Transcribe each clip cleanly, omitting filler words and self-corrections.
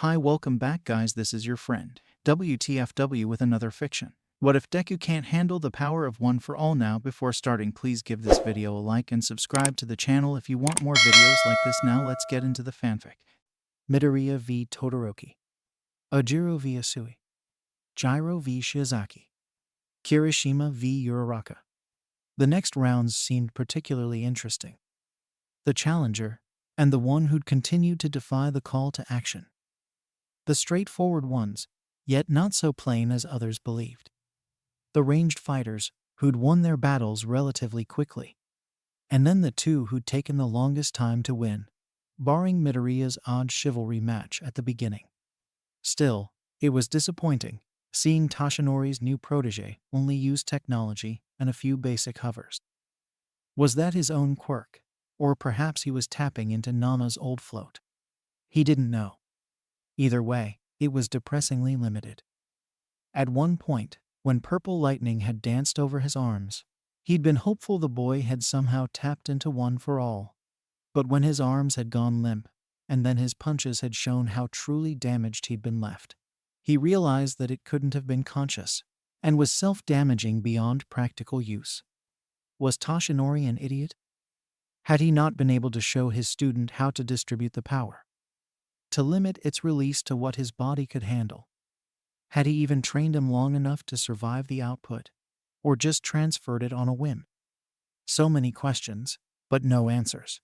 Hi, welcome back guys, this is your friend, WTFW with another fiction. What if Deku can't handle the power of one for all? Now, before starting, please give this video a like and subscribe to the channel if you want more videos like this. Now let's get into the fanfic. Midoriya v Todoroki. Ojiro v Asui. Jiro v Shiozaki. Kirishima v Uraraka. The next rounds seemed particularly interesting. The challenger, and the one who'd continue to defy the call to action. The straightforward ones, yet not so plain as others believed. The ranged fighters, who'd won their battles relatively quickly. And then the two who'd taken the longest time to win, barring Midoriya's odd chivalry match at the beginning. Still, it was disappointing, seeing Toshinori's new protege only use technology and a few basic hovers. Was that his own quirk? Or perhaps he was tapping into Nana's old float? He didn't know. Either way, it was depressingly limited. At one point, when purple lightning had danced over his arms, he'd been hopeful the boy had somehow tapped into one for all. But when his arms had gone limp, and then his punches had shown how truly damaged he'd been left, he realized that it couldn't have been conscious, and was self-damaging beyond practical use. Was Toshinori an idiot? Had he not been able to show his student how to distribute the power? To limit its release to what his body could handle? Had he even trained him long enough to survive the output? Or just transferred it on a whim? So many questions, but no answers.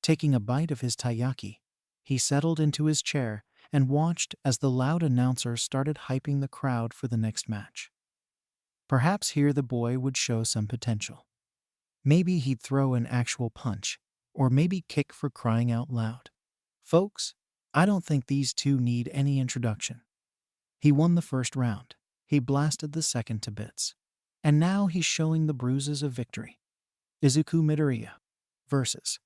Taking a bite of his taiyaki, he settled into his chair and watched as the loud announcer started hyping the crowd for the next match. Perhaps here the boy would show some potential. Maybe he'd throw an actual punch, or maybe kick for crying out loud. Folks, I don't think these two need any introduction. He won the first round. He blasted the second to bits. And now he's showing the bruises of victory. Izuku Midoriya versus.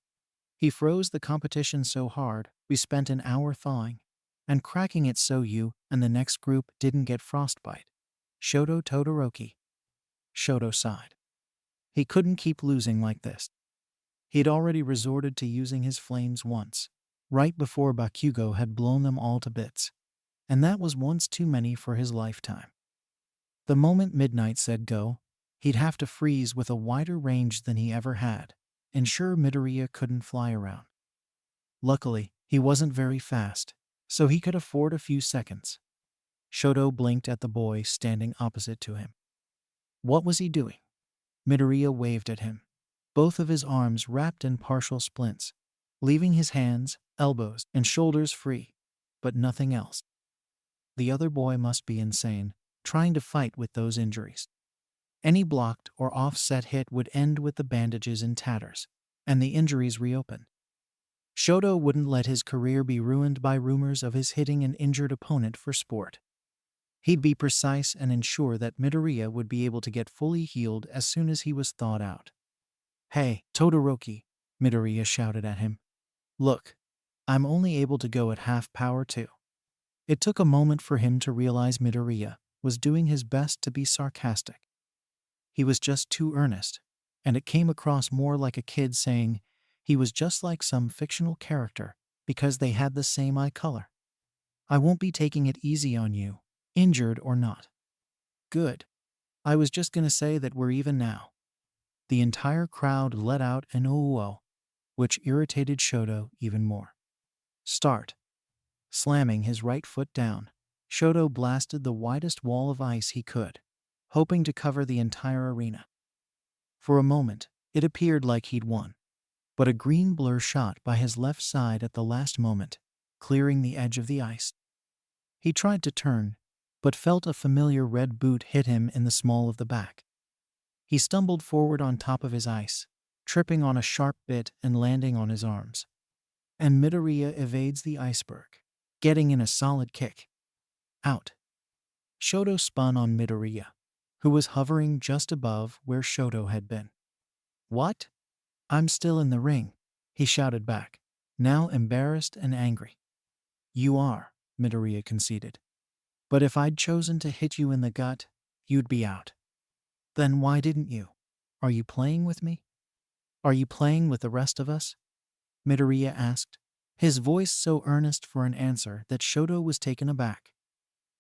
He froze the competition so hard, we spent an hour thawing and cracking it so you and the next group didn't get frostbite. Shoto Todoroki. Shoto sighed. He couldn't keep losing like this. He'd already resorted to using his flames once, right before Bakugo had blown them all to bits. And that was once too many for his lifetime. The moment midnight said go, he'd have to freeze with a wider range than he ever had, ensure Midoriya couldn't fly around. Luckily, he wasn't very fast, so he could afford a few seconds. Shoto blinked at the boy standing opposite to him. What was he doing? Midoriya waved at him, both of his arms wrapped in partial splints, leaving his hands, elbows, and shoulders free, but nothing else. The other boy must be insane, trying to fight with those injuries. Any blocked or offset hit would end with the bandages in tatters, and the injuries reopened. Shoto wouldn't let his career be ruined by rumors of his hitting an injured opponent for sport. He'd be precise and ensure that Midoriya would be able to get fully healed as soon as he was thawed out. Hey, Todoroki, Midoriya shouted at him. Look, I'm only able to go at half power too. It took a moment for him to realize Midoriya was doing his best to be sarcastic. He was just too earnest, and it came across more like a kid saying he was just like some fictional character because they had the same eye color. I won't be taking it easy on you, injured or not. Good. I was just gonna say that we're even now. The entire crowd let out an "oh," which irritated Shoto even more. Start. Slamming his right foot down, Shoto blasted the widest wall of ice he could, hoping to cover the entire arena. For a moment, it appeared like he'd won, but a green blur shot by his left side at the last moment, clearing the edge of the ice. He tried to turn, but felt a familiar red boot hit him in the small of the back. He stumbled forward on top of his ice, tripping on a sharp bit and landing on his arms. And Midoriya evades the iceberg, getting in a solid kick. Out. Shoto spun on Midoriya, who was hovering just above where Shoto had been. What? I'm still in the ring, he shouted back, now embarrassed and angry. You are, Midoriya conceded. But if I'd chosen to hit you in the gut, you'd be out. Then why didn't you? Are you playing with me? Are you playing with the rest of us? Midoriya asked, his voice so earnest for an answer that Shoto was taken aback.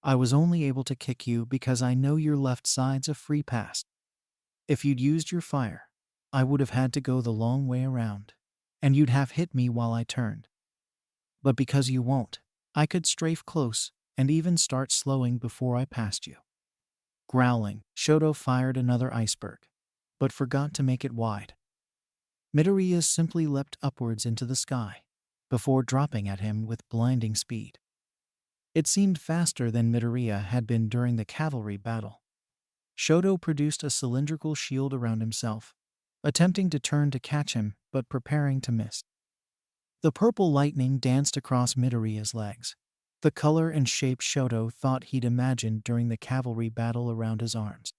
I was only able to kick you because I know your left side's a free pass. If you'd used your fire, I would have had to go the long way around, and you'd have hit me while I turned. But because you won't, I could strafe close and even start slowing before I passed you. Growling, Shoto fired another iceberg, but forgot to make it wide. Midoriya simply leapt upwards into the sky, before dropping at him with blinding speed. It seemed faster than Midoriya had been during the cavalry battle. Shoto produced a cylindrical shield around himself, attempting to turn to catch him but preparing to miss. The purple lightning danced across Midoriya's legs, the color and shape Shoto thought he'd imagined during the cavalry battle around his arms.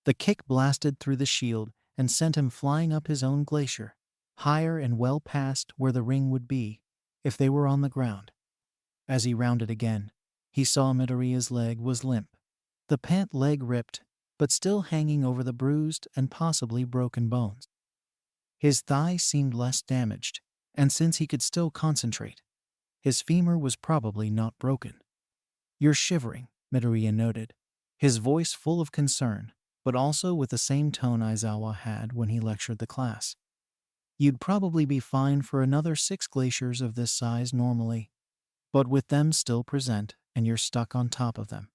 The kick blasted through the shield and sent him flying up his own glacier, higher and well past where the ring would be if they were on the ground. As he rounded again, he saw Midoriya's leg was limp, the pant leg ripped, but still hanging over the bruised and possibly broken bones. His thigh seemed less damaged, and since he could still concentrate, his femur was probably not broken. "You're shivering," Midoriya noted, his voice full of concern, but also with the same tone Aizawa had when he lectured the class. "You'd probably be fine for another 6 glaciers of this size normally, but with them still present and you're stuck on top of them,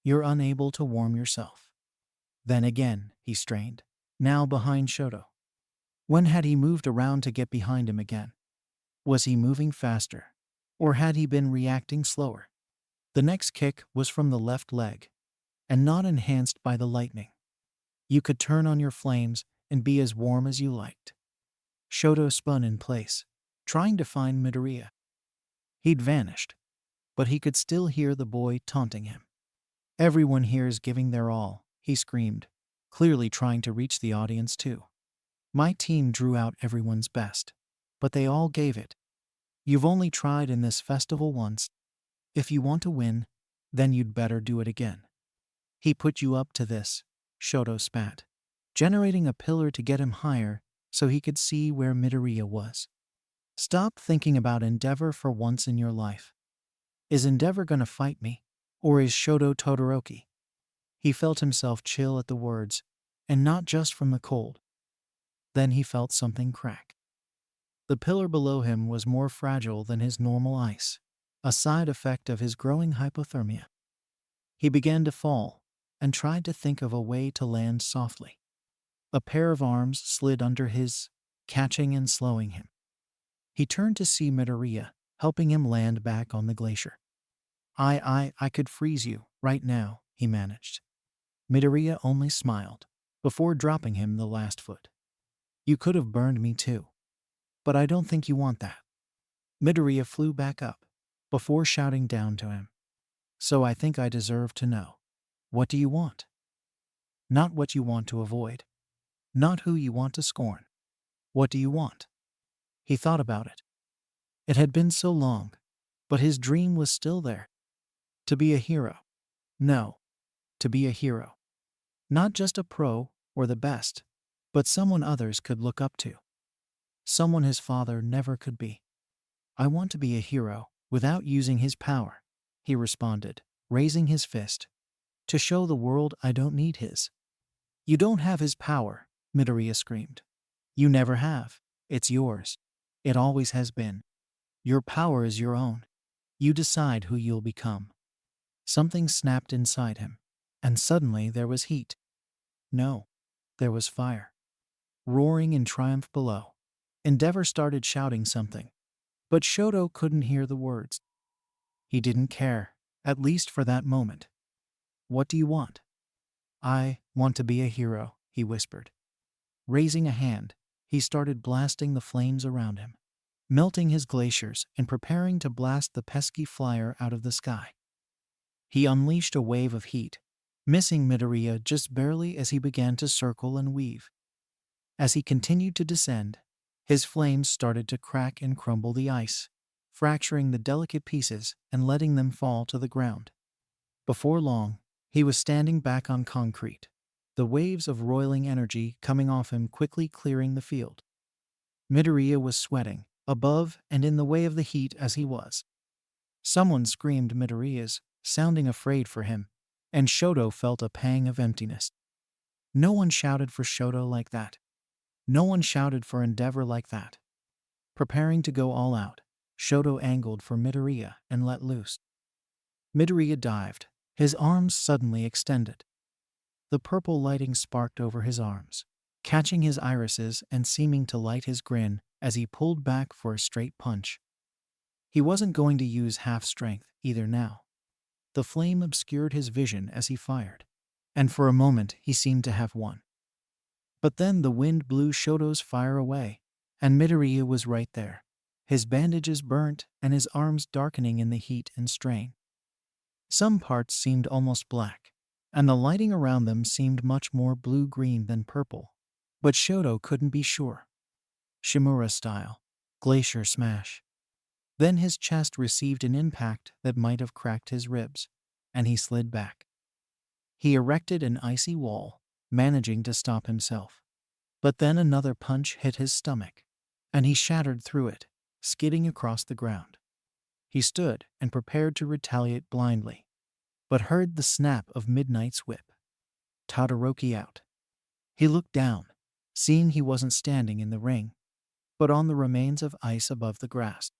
you're unable to warm yourself." Then again, he strained, now behind Shoto. When had he moved around to get behind him again? Was he moving faster, or had he been reacting slower? The next kick was from the left leg, and not enhanced by the lightning. You could turn on your flames and be as warm as you liked. Shoto spun in place, trying to find Midoriya. He'd vanished, but he could still hear the boy taunting him. "Everyone here is giving their all," he screamed, clearly trying to reach the audience too. "My team drew out everyone's best, but they all gave it. You've only tried in this festival once. If you want to win, then you'd better do it again. He put you up to this," Shoto spat, generating a pillar to get him higher so he could see where Midoriya was. "Stop thinking about Endeavor for once in your life. Is Endeavor gonna fight me, or is Shoto Todoroki?" He felt himself chill at the words, and not just from the cold. Then he felt something crack. The pillar below him was more fragile than his normal ice, a side effect of his growing hypothermia. He began to fall, and tried to think of a way to land softly. A pair of arms slid under his, catching and slowing him. He turned to see Midoriya, helping him land back on the glacier. I could freeze you, right now," he managed. Midoriya only smiled, before dropping him the last foot. "You could have burned me too. But I don't think you want that." Midoriya flew back up, before shouting down to him. "So I think I deserve to know. What do you want? Not what you want to avoid. Not who you want to scorn. What do you want?" He thought about it. It had been so long, but his dream was still there. To be a hero. No, to be a hero. Not just a pro or the best, but someone others could look up to. Someone his father never could be. "I want to be a hero without using his power," he responded, raising his fist, "to show the world I don't need his." "You don't have his power," Midoriya screamed. "You never have. It's yours. It always has been. Your power is your own. You decide who you'll become." Something snapped inside him, and suddenly there was heat. No, there was fire. Roaring in triumph below, Endeavor started shouting something, but Shoto couldn't hear the words. He didn't care, at least for that moment. "What do you want?" "I want to be a hero," he whispered. Raising a hand, he started blasting the flames around him, melting his glaciers and preparing to blast the pesky flyer out of the sky. He unleashed a wave of heat, missing Midoriya just barely as he began to circle and weave. As he continued to descend, his flames started to crack and crumble the ice, fracturing the delicate pieces and letting them fall to the ground. Before long, he was standing back on concrete, the waves of roiling energy coming off him quickly clearing the field. Midoriya was sweating, above and in the way of the heat as he was. Someone screamed Midoriya's, sounding afraid for him, and Shoto felt a pang of emptiness. No one shouted for Shoto like that. No one shouted for endeavor like that. Preparing to go all out, Shoto angled for Midoriya and let loose. Midoriya dived, his arms suddenly extended. The purple lighting sparked over his arms, catching his irises and seeming to light his grin as he pulled back for a straight punch. He wasn't going to use half strength either now. The flame obscured his vision as he fired, and for a moment he seemed to have won. But then the wind blew Shoto's fire away, and Midoriya was right there, his bandages burnt and his arms darkening in the heat and strain. Some parts seemed almost black, and the lighting around them seemed much more blue-green than purple. But Shoto couldn't be sure. Shimura style, glacier smash. Then his chest received an impact that might have cracked his ribs, and he slid back. He erected an icy wall, managing to stop himself. But then another punch hit his stomach, and he shattered through it, skidding across the ground. He stood and prepared to retaliate blindly, but heard the snap of Midnight's whip. Todoroki out. He looked down, seeing he wasn't standing in the ring, but on the remains of ice above the grass.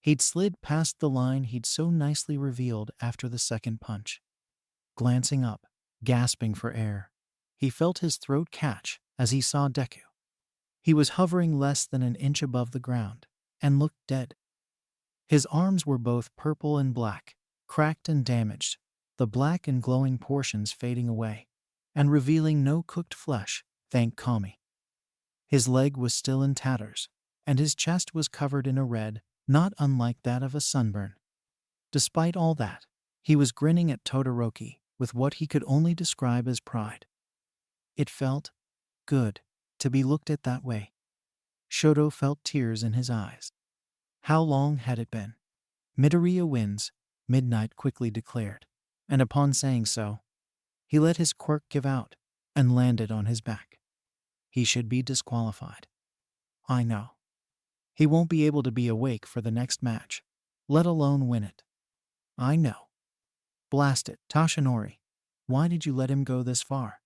He'd slid past the line he'd so nicely revealed after the second punch. Glancing up, gasping for air, he felt his throat catch as he saw Deku. He was hovering less than an inch above the ground, and looked dead. His arms were both purple and black, cracked and damaged, the black and glowing portions fading away, and revealing no cooked flesh, thank Kami. His leg was still in tatters, and his chest was covered in a red, not unlike that of a sunburn. Despite all that, he was grinning at Todoroki with what he could only describe as pride. It felt good to be looked at that way. Shoto felt tears in his eyes. How long had it been? Midoriya wins, Midnight quickly declared, and upon saying so, he let his quirk give out and landed on his back. He should be disqualified. I know. He won't be able to be awake for the next match, let alone win it. I know. Blast it, Toshinori. Why did you let him go this far?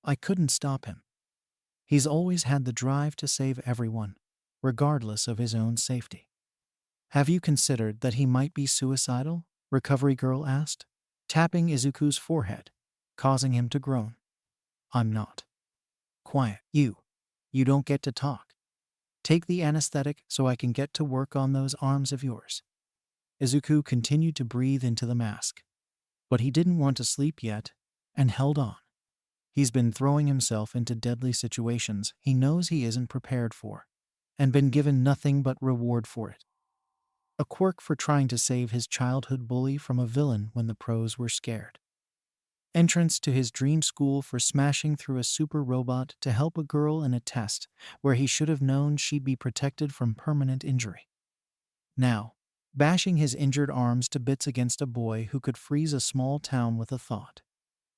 I couldn't stop him. He's always had the drive to save everyone, regardless of his own safety. Have you considered that he might be suicidal? Recovery Girl asked, tapping Izuku's forehead, causing him to groan. I'm not. Quiet, you. You don't get to talk. Take the anesthetic so I can get to work on those arms of yours. Izuku continued to breathe into the mask, but he didn't want to sleep yet, and held on. He's been throwing himself into deadly situations he knows he isn't prepared for, and been given nothing but reward for it. A quirk for trying to save his childhood bully from a villain when the pros were scared. Entrance to his dream school for smashing through a super robot to help a girl in a test where he should have known she'd be protected from permanent injury. Now, bashing his injured arms to bits against a boy who could freeze a small town with a thought.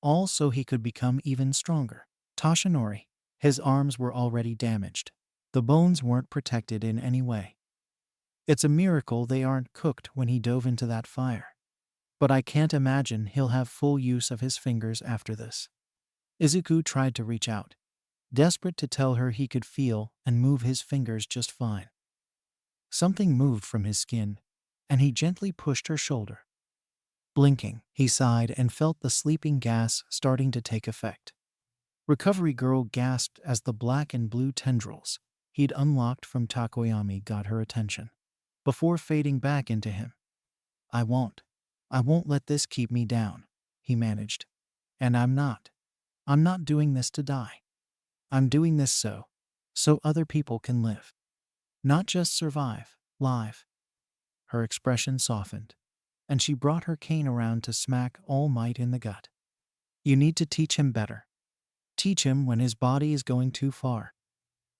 All so he could become even stronger. Toshinori. His arms were already damaged. The bones weren't protected in any way. It's a miracle they aren't cooked when he dove into that fire. But I can't imagine he'll have full use of his fingers after this. Izuku tried to reach out, desperate to tell her he could feel and move his fingers just fine. Something moved from his skin, and he gently pushed her shoulder. Blinking, he sighed and felt the sleeping gas starting to take effect. Recovery Girl gasped as the black and blue tendrils he'd unlocked from Takoyami got her attention, before fading back into him. I won't let this keep me down, he managed. And I'm not doing this to die. I'm doing this so other people can live. Not just survive, live. Her expression softened, and she brought her cane around to smack All Might in the gut. You need to teach him better. Teach him when his body is going too far.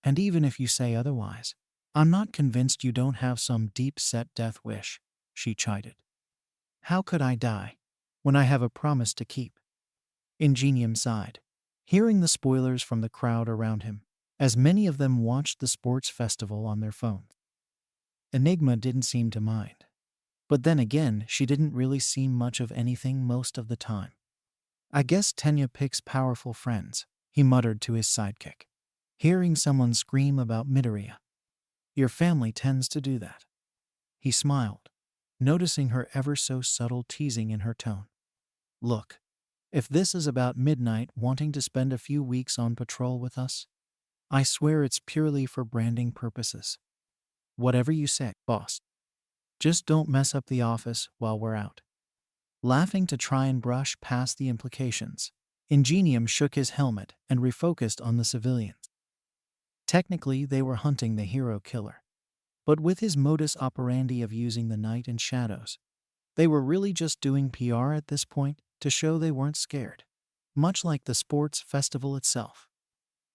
And even if you say otherwise, I'm not convinced you don't have some deep-set death wish, she chided. How could I die when I have a promise to keep? Ingenium sighed, hearing the spoilers from the crowd around him, as many of them watched the sports festival on their phones. Enigma didn't seem to mind. But then again, she didn't really seem much of anything most of the time. I guess Tenya picks powerful friends, he muttered to his sidekick, hearing someone scream about Midoriya. Your family tends to do that. He smiled, noticing her ever so subtle teasing in her tone. Look, if this is about Midnight wanting to spend a few weeks on patrol with us, I swear it's purely for branding purposes. Whatever you say, boss. Just don't mess up the office while we're out. Laughing to try and brush past the implications, Ingenium shook his helmet and refocused on the civilians. Technically, they were hunting the hero killer. But with his modus operandi of using the night and shadows, they were really just doing PR at this point to show they weren't scared. Much like the sports festival itself.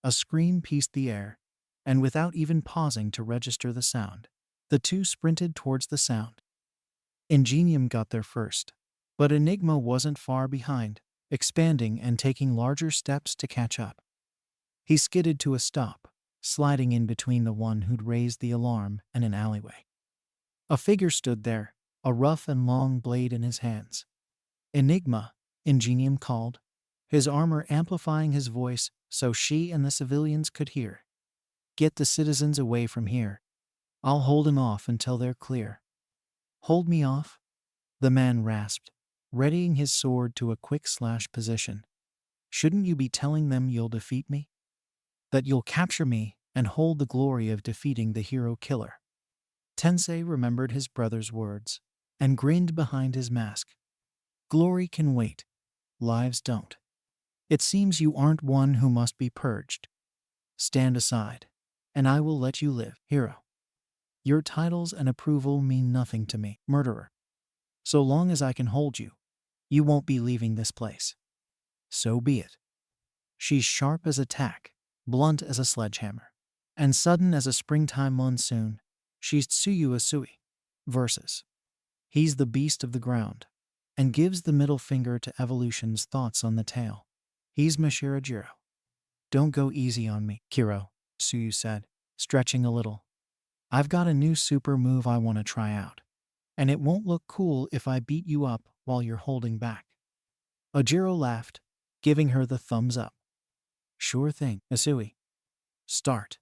A scream pieced the air, and without even pausing to register the sound, the two sprinted towards the sound. Ingenium got there first, but Enigma wasn't far behind, expanding and taking larger steps to catch up. He skidded to a stop, sliding in between the one who'd raised the alarm and an alleyway. A figure stood there, a rough and long blade in his hands. Enigma, Ingenium called, his armor amplifying his voice so she and the civilians could hear. Get the citizens away from here. I'll hold him off until they're clear. Hold me off? The man rasped, readying his sword to a quick slash position. Shouldn't you be telling them you'll defeat me? That you'll capture me and hold the glory of defeating the hero killer. Tensei remembered his brother's words and grinned behind his mask. Glory can wait. Lives don't. It seems you aren't one who must be purged. Stand aside, and I will let you live, hero. Your titles and approval mean nothing to me, murderer. So long as I can hold you, you won't be leaving this place. So be it. She's sharp as a tack, blunt as a sledgehammer, and sudden as a springtime monsoon. She's Tsuyu Asui. Versus. He's the beast of the ground, and gives the middle finger to evolution's thoughts on the tail. He's Mashirajiro. Don't go easy on me, Kiro, Tsuyu said, stretching a little. I've got a new super move I want to try out, and it won't look cool if I beat you up while you're holding back. Ojiro laughed, giving her the thumbs up. Sure thing, Asui. Start.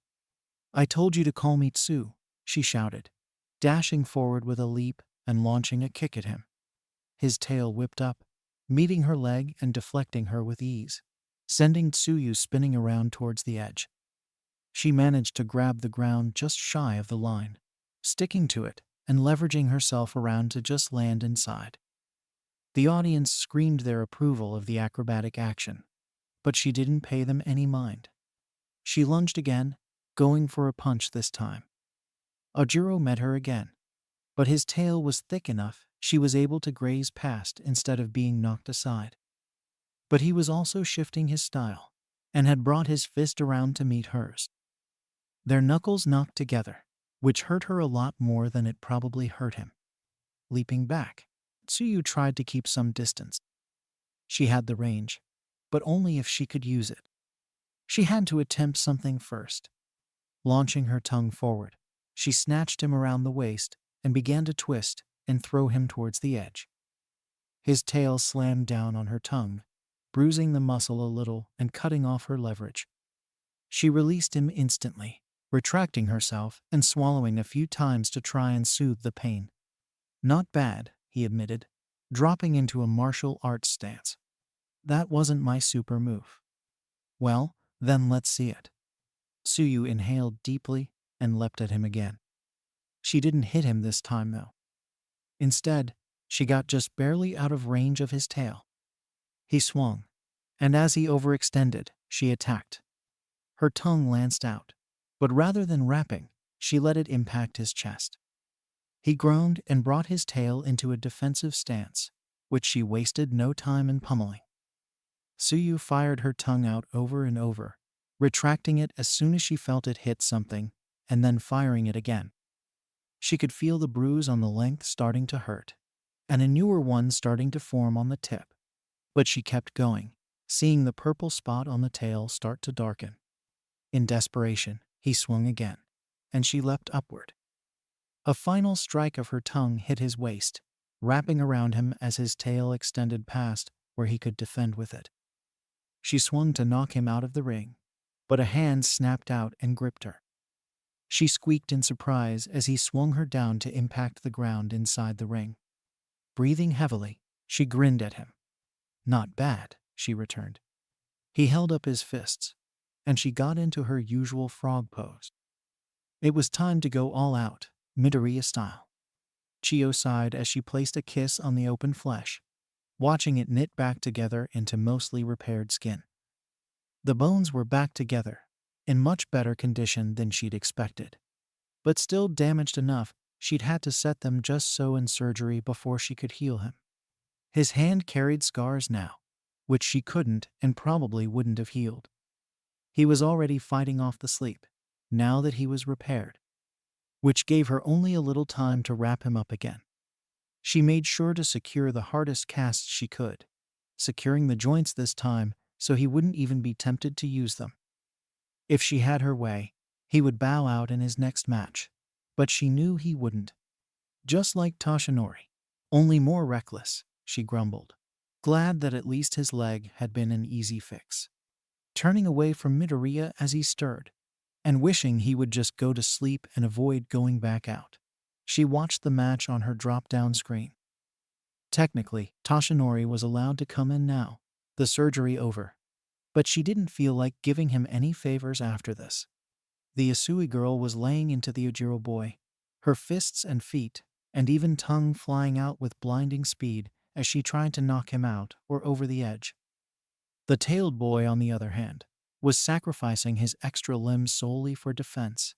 I told you to call me Tsu, she shouted, dashing forward with a leap and launching a kick at him. His tail whipped up, meeting her leg and deflecting her with ease, sending Tsuyu spinning around towards the edge. She managed to grab the ground just shy of the line, sticking to it and leveraging herself around to just land inside. The audience screamed their approval of the acrobatic action, but she didn't pay them any mind. She lunged again, going for a punch this time. Ojiro met her again, but his tail was thick enough she was able to graze past instead of being knocked aside. But he was also shifting his style, and had brought his fist around to meet hers. Their knuckles knocked together, which hurt her a lot more than it probably hurt him. Leaping back, Tsuyu tried to keep some distance. She had the range, but only if she could use it. She had to attempt something first. Launching her tongue forward, she snatched him around the waist and began to twist and throw him towards the edge. His tail slammed down on her tongue, bruising the muscle a little and cutting off her leverage. She released him instantly, retracting herself and swallowing a few times to try and soothe the pain. Not bad, he admitted, dropping into a martial arts stance. That wasn't my super move. Well, then let's see it. Tsuyu inhaled deeply and leapt at him again. She didn't hit him this time, though. Instead, she got just barely out of range of his tail. He swung, and as he overextended, she attacked. Her tongue lanced out, but rather than rapping, she let it impact his chest. He groaned and brought his tail into a defensive stance, which she wasted no time in pummeling. Tsuyu fired her tongue out over and over, retracting it as soon as she felt it hit something, and then firing it again. She could feel the bruise on the length starting to hurt, and a newer one starting to form on the tip. But she kept going, seeing the purple spot on the tail start to darken. In desperation, he swung again, and she leapt upward. A final strike of her tongue hit his waist, wrapping around him as his tail extended past where he could defend with it. She swung to knock him out of the ring, but a hand snapped out and gripped her. She squeaked in surprise as he swung her down to impact the ground inside the ring. Breathing heavily, she grinned at him. "Not bad," she returned. He held up his fists, and she got into her usual frog pose. It was time to go all out, Midoriya style. Chio sighed as she placed a kiss on the open flesh, watching it knit back together into mostly repaired skin. The bones were back together, in much better condition than she'd expected, but still damaged enough she'd had to set them just so in surgery before she could heal him. His hand carried scars now, which she couldn't and probably wouldn't have healed. He was already fighting off the sleep, now that he was repaired, which gave her only a little time to wrap him up again. She made sure to secure the hardest casts she could, securing the joints this time so he wouldn't even be tempted to use them. If she had her way, he would bow out in his next match, but she knew he wouldn't. Just like Toshinori, only more reckless, she grumbled, glad that at least his leg had been an easy fix. Turning away from Midoriya as he stirred, and wishing he would just go to sleep and avoid going back out, she watched the match on her drop-down screen. Technically, Toshinori was allowed to come in now, the surgery over, but she didn't feel like giving him any favors after this. The Isui girl was laying into the Ujiro boy, her fists and feet, and even tongue flying out with blinding speed as she tried to knock him out or over the edge. The tailed boy, on the other hand, was sacrificing his extra limbs solely for defense,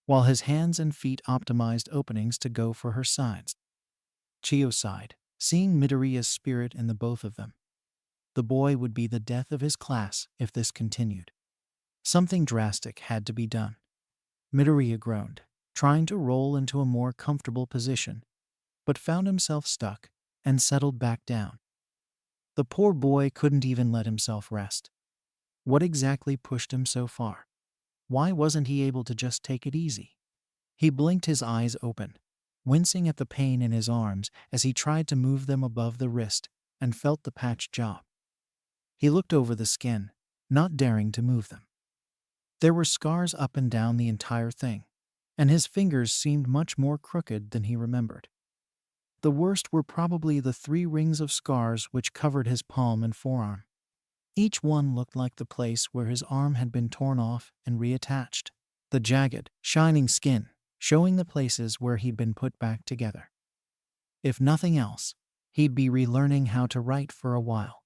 while his hands and feet optimized openings to go for her sides. Chio sighed, seeing Midoriya's spirit in the both of them. The boy would be the death of his class if this continued. Something drastic had to be done. Midoriya groaned, trying to roll into a more comfortable position, but found himself stuck and settled back down. The poor boy couldn't even let himself rest. What exactly pushed him so far? Why wasn't he able to just take it easy? He blinked his eyes open, wincing at the pain in his arms as he tried to move them above the wrist and felt the patched job. He looked over the skin, not daring to move them. There were scars up and down the entire thing, and his fingers seemed much more crooked than he remembered. The worst were probably the 3 rings of scars which covered his palm and forearm. Each one looked like the place where his arm had been torn off and reattached, the jagged, shining skin showing the places where he'd been put back together. If nothing else, he'd be relearning how to write for a while.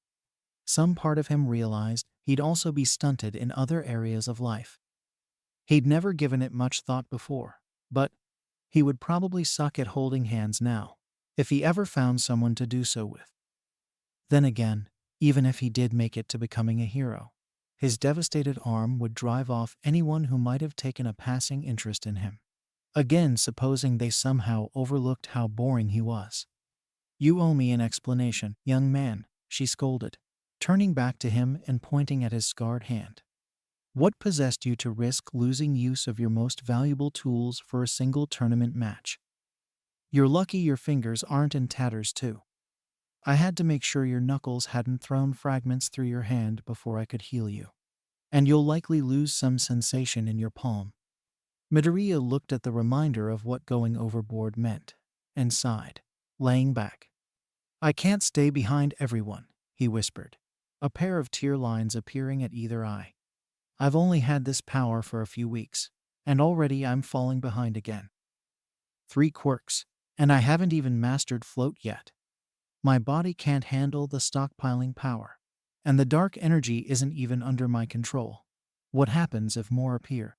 Some part of him realized he'd also be stunted in other areas of life. He'd never given it much thought before, but he would probably suck at holding hands now, if he ever found someone to do so with. Then again, even if he did make it to becoming a hero, his devastated arm would drive off anyone who might have taken a passing interest in him. Again, supposing they somehow overlooked how boring he was. "You owe me an explanation, young man," she scolded, turning back to him and pointing at his scarred hand. "What possessed you to risk losing use of your most valuable tools for a single tournament match? You're lucky your fingers aren't in tatters too. I had to make sure your knuckles hadn't thrown fragments through your hand before I could heal you. And you'll likely lose some sensation in your palm." Midoriya looked at the reminder of what going overboard meant, and sighed, laying back. "I can't stay behind everyone," he whispered, a pair of tear lines appearing at either eye. "I've only had this power for a few weeks, and already I'm falling behind again. 3 quirks, and I haven't even mastered float yet. My body can't handle the stockpiling power, and the dark energy isn't even under my control. What happens if more appear?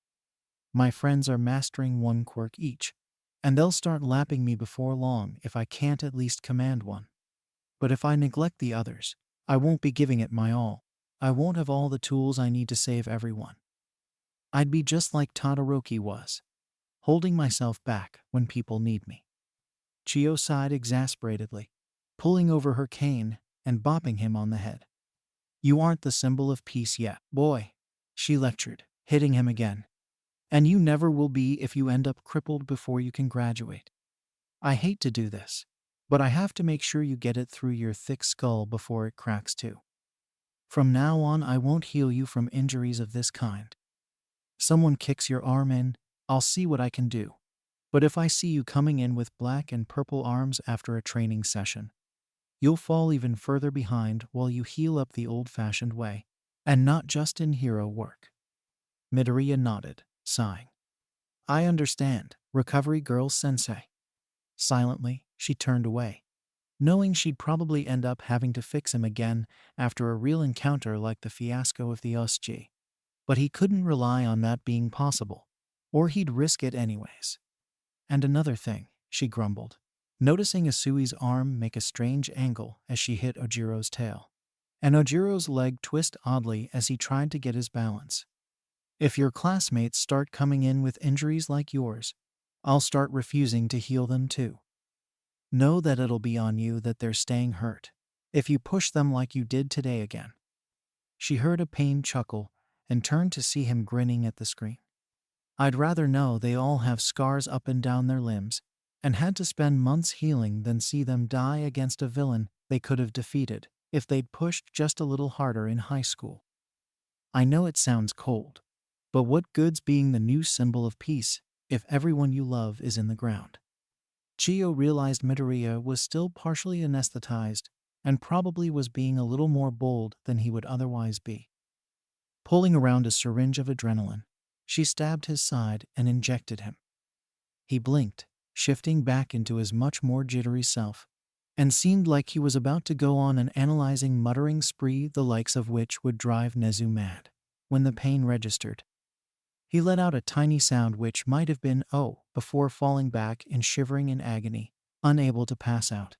My friends are mastering 1 quirk each, and they'll start lapping me before long if I can't at least command one. But if I neglect the others, I won't be giving it my all. I won't have all the tools I need to save everyone. I'd be just like Todoroki was, holding myself back when people need me." Chio sighed exasperatedly, pulling over her cane and bopping him on the head. "You aren't the symbol of peace yet, boy," she lectured, hitting him again. "And you never will be if you end up crippled before you can graduate." I hate to do this, but I have to make sure you get it through your thick skull before it cracks too. From now on, I won't heal you from injuries of this kind. Someone kicks your arm in, I'll see what I can do. But if I see you coming in with black and purple arms after a training session, you'll fall even further behind while you heal up the old-fashioned way, and not just in hero work. Midoriya nodded, sighing. I understand, recovery girl sensei. Silently, she turned away, knowing she'd probably end up having to fix him again after a real encounter like the fiasco of the OSG. But he couldn't rely on that being possible, or he'd risk it anyways. And another thing, she grumbled, noticing Asui's arm make a strange angle as she hit Ojiro's tail. And Ojiro's leg twist oddly as he tried to get his balance. If your classmates start coming in with injuries like yours, I'll start refusing to heal them too. Know that it'll be on you that they're staying hurt, if you push them like you did today again. She heard a pained chuckle and turned to see him grinning at the screen. I'd rather know they all have scars up and down their limbs and had to spend months healing than see them die against a villain they could have defeated if they'd pushed just a little harder in high school. I know it sounds cold, but what good's being the new symbol of peace if everyone you love is in the ground? Chiyo realized Midoriya was still partially anesthetized and probably was being a little more bold than he would otherwise be. Pulling around a syringe of adrenaline, she stabbed his side and injected him. He blinked, shifting back into his much more jittery self, and seemed like he was about to go on an analyzing muttering spree the likes of which would drive Nezu mad. When the pain registered, he let out a tiny sound which might have been "oh" before falling back and shivering in agony, unable to pass out.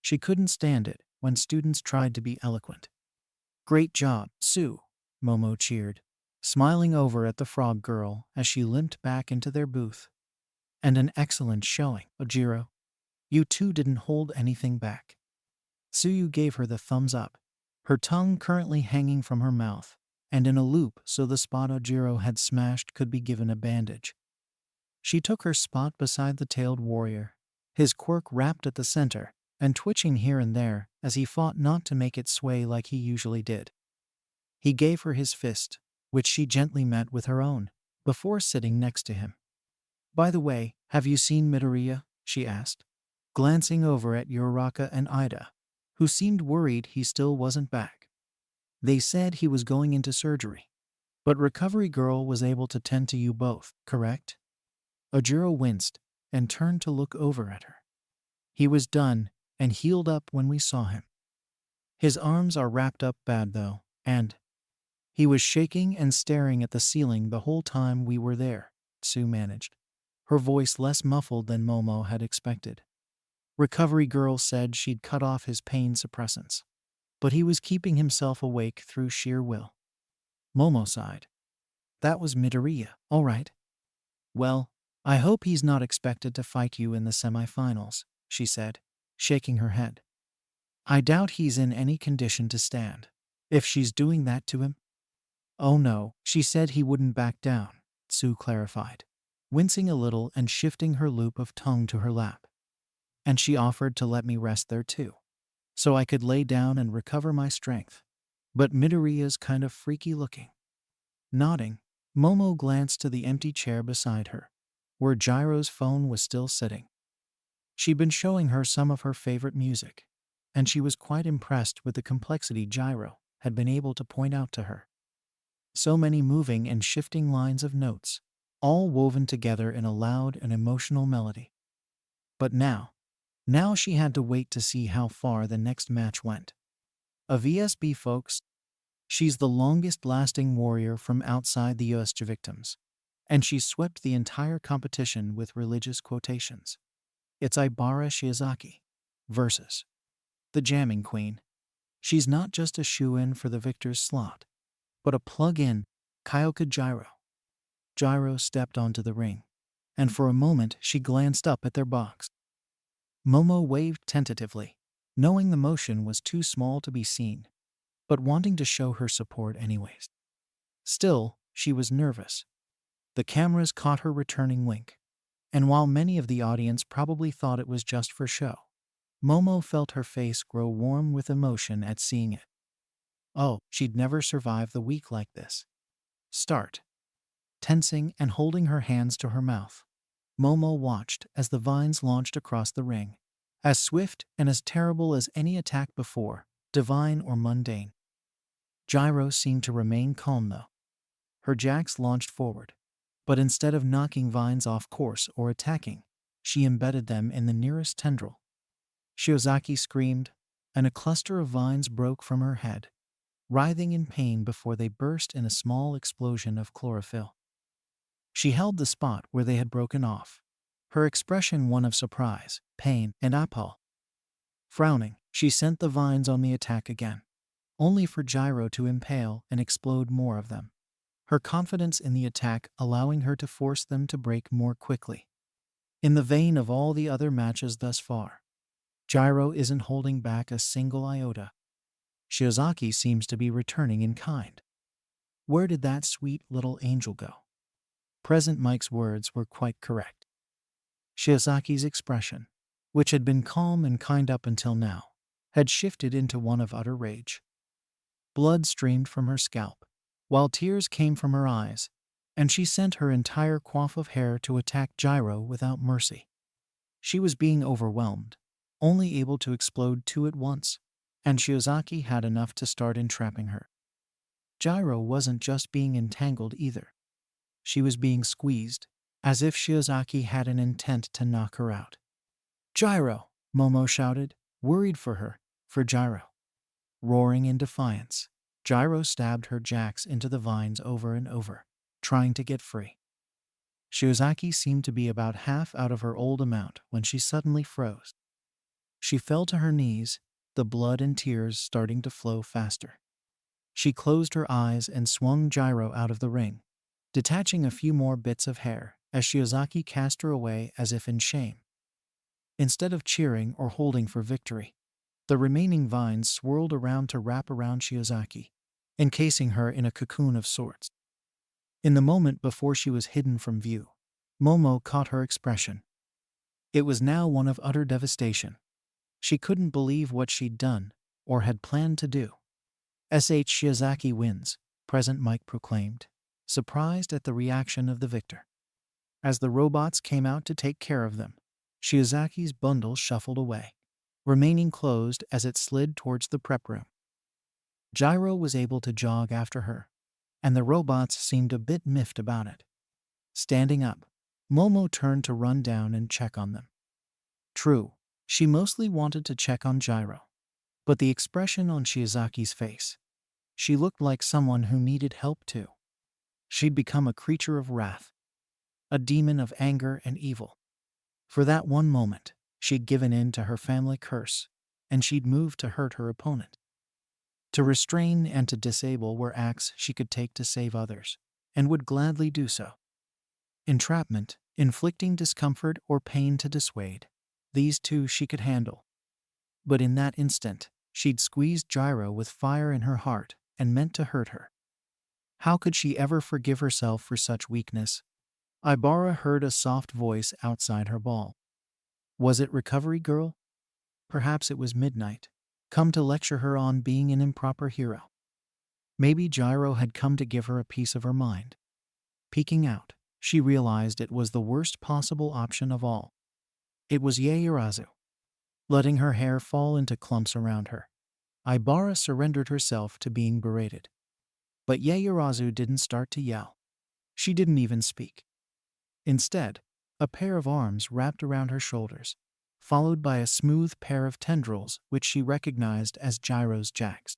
She couldn't stand it when students tried to be eloquent. Great job, Sue, Momo cheered, smiling over at the frog girl as she limped back into their booth. And an excellent showing, Ojiro. You two didn't hold anything back. Suyu gave her the thumbs up, her tongue currently hanging from her mouth, and in a loop so the spot Ojiro had smashed could be given a bandage. She took her spot beside the tailed warrior, his quirk wrapped at the center and twitching here and there as he fought not to make it sway like he usually did. He gave her his fist, which she gently met with her own, before sitting next to him. By the way, have you seen Midoriya? She asked, glancing over at Uraraka and Ida, who seemed worried he still wasn't back. They said he was going into surgery, but Recovery Girl was able to tend to you both, correct? Ojiro winced and turned to look over at her. He was done and healed up when we saw him. His arms are wrapped up bad though, and he was shaking and staring at the ceiling the whole time we were there, Sue managed, her voice less muffled than Momo had expected. Recovery Girl said she'd cut off his pain suppressants, but he was keeping himself awake through sheer will. Momo sighed. That was Midoriya, all right. Well, I hope he's not expected to fight you in the semifinals, she said, shaking her head. I doubt he's in any condition to stand, if she's doing that to him. Oh no, she said he wouldn't back down, Sue clarified, wincing a little and shifting her loop of tongue to her lap. And she offered to let me rest there too, so I could lay down and recover my strength. But Midoriya's kind of freaky looking. Nodding, Momo glanced to the empty chair beside her, where Gyro's phone was still sitting. She'd been showing her some of her favorite music, and she was quite impressed with the complexity Gyro had been able to point out to her. So many moving and shifting lines of notes, all woven together in a loud and emotional melody. But now she had to wait to see how far the next match went. A VSB, folks. She's the longest-lasting warrior from outside the US victims, and she swept the entire competition with religious quotations. It's Ibara Shiozaki versus the Jamming Queen. She's not just a shoe-in for the victor's slot, but a plug-in, Kyoka Gyro. Gyro stepped onto the ring, and for a moment she glanced up at their box. Momo waved tentatively, knowing the motion was too small to be seen, but wanting to show her support anyways. Still, she was nervous. The cameras caught her returning wink, And while many of the audience probably thought it was just for show, Momo felt her face grow warm with emotion at seeing it. Oh, she'd never survive the week like this. Start. Tensing and holding her hands to her mouth, Momo watched as the vines launched across the ring, as swift and as terrible as any attack before, divine or mundane. Gyro seemed to remain calm though. Her jacks launched forward, but instead of knocking vines off course or attacking, she embedded them in the nearest tendril. Shiozaki screamed, and a cluster of vines broke from her head, writhing in pain before they burst in a small explosion of chlorophyll. She held the spot where they had broken off, her expression one of surprise, pain, and appall. Frowning, she sent the vines on the attack again, only for Gyro to impale and explode more of them, her confidence in the attack allowing her to force them to break more quickly. In the vein of all the other matches thus far, Gyro isn't holding back a single iota. Shiozaki seems to be returning in kind. Where did that sweet little angel go? Present Mike's words were quite correct. Shiozaki's expression, which had been calm and kind up until now, had shifted into one of utter rage. Blood streamed from her scalp, while tears came from her eyes, and she sent her entire coif of hair to attack Gyro without mercy. She was being overwhelmed, only able to explode two at once, and Shiozaki had enough to start entrapping her. Gyro wasn't just being entangled either. She was being squeezed, as if Shiozaki had an intent to knock her out. Gyro! Momo shouted, worried for Gyro. Roaring in defiance, Gyro stabbed her jacks into the vines over and over, trying to get free. Shiozaki seemed to be about half out of her old amount when she suddenly froze. She fell to her knees, the blood and tears starting to flow faster. She closed her eyes and swung Gyro out of the ring, detaching a few more bits of hair as Shiozaki cast her away as if in shame. Instead of cheering or holding for victory, the remaining vines swirled around to wrap around Shiozaki, encasing her in a cocoon of sorts. In the moment before she was hidden from view, Momo caught her expression. It was now one of utter devastation. She couldn't believe what she'd done, or had planned to do. Shiozaki wins, Present Mike proclaimed, surprised at the reaction of the victor. As the robots came out to take care of them, Shiozaki's bundle shuffled away, remaining closed as it slid towards the prep room. Gyro was able to jog after her, and the robots seemed a bit miffed about it. Standing up, Momo turned to run down and check on them. True, she mostly wanted to check on Gyro, but the expression on Shiozaki's face, she looked like someone who needed help too. She'd become a creature of wrath, a demon of anger and evil. For that one moment, she'd given in to her family curse, and she'd moved to hurt her opponent. To restrain and to disable were acts she could take to save others, and would gladly do so. Entrapment, inflicting discomfort or pain to dissuade, these two she could handle. But in that instant, she'd squeezed Gyro with fire in her heart and meant to hurt her. How could she ever forgive herself for such weakness? Ibara heard a soft voice outside her ball. Was it Recovery Girl? Perhaps it was Midnight, come to lecture her on being an improper hero. Maybe Gyro had come to give her a piece of her mind. Peeking out, she realized it was the worst possible option of all. It was Yaoyorozu. Letting her hair fall into clumps around her, Ibara surrendered herself to being berated. But Yaoyorozu didn't start to yell. She didn't even speak. Instead, a pair of arms wrapped around her shoulders, followed by a smooth pair of tendrils which she recognized as Gyro's jacks.